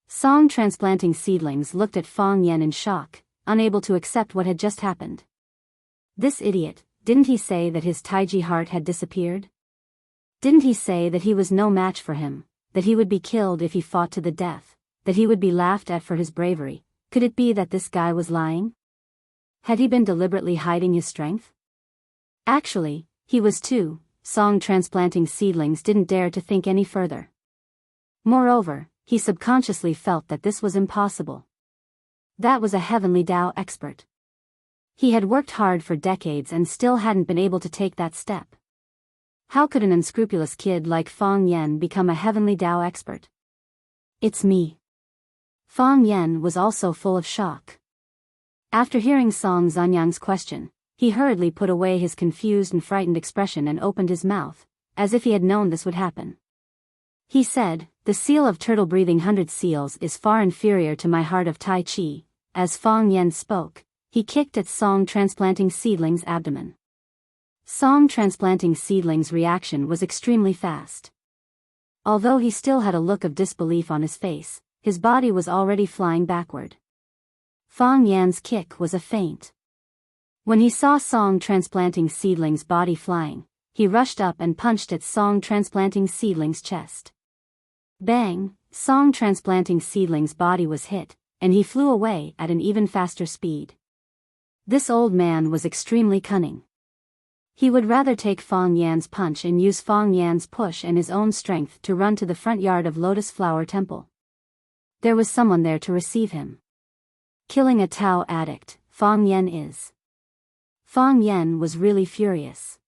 Song Transplanting Seedlings looked at Fang Yan in shock, unable to accept what had just happened. This idiot, didn't he say that his Taiji heart had disappeared? Didn't he say that he was no match for him, that he would be killed if he fought to the death, that he would be laughed at for his bravery? Could it be that this guy was lying? Had he been deliberately hiding his strength? Actually, he was too. Song Transplanting Seedlings didn't dare to think any further. Moreover, he subconsciously felt that this was impossible. That was a heavenly Tao expert. He had worked hard for decades and still hadn't been able to take that step. How could an unscrupulous kid like Fang Yan become a heavenly Tao expert? It's me. Fang Yan was also full of shock. After hearing Song Zanyang's question, he hurriedly put away his confused and frightened expression and opened his mouth, as if he had known this would happen. He said, "The seal of turtle-breathing 100 seals is far inferior to my heart of Tai Chi." As Fang Yan spoke, he kicked at Song Transplanting Seedling's abdomen. Song Transplanting Seedling's reaction was extremely fast. Although he still had a look of disbelief on his face, his body was already flying backward. Fang Yan's kick was a feint. When he saw Song Transplanting Seedling's body flying, he rushed up and punched at Song Transplanting Seedling's chest. Bang! Song Transplanting Seedling's body was hit, and he flew away at an even faster speed. This old man was extremely cunning. He would rather take Fang Yan's punch and use Fang Yan's push and his own strength to run to the front yard of Lotus Flower Temple. There was someone there to receive him. Killing a Tao addict, Fang Yan is. Fang Yan was really furious.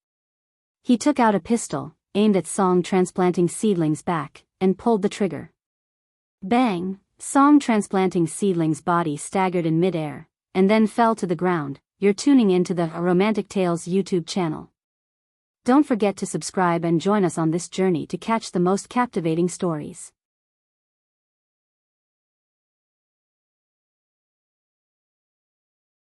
He took out a pistol, aimed at Song Transplanting Seedling's back, and pulled the trigger. Bang! Song Transplanting Seedling's body staggered in midair, and then fell to the ground. You're tuning into the Romantic Tales YouTube channel. Don't forget to subscribe and join us on this journey to catch the most captivating stories.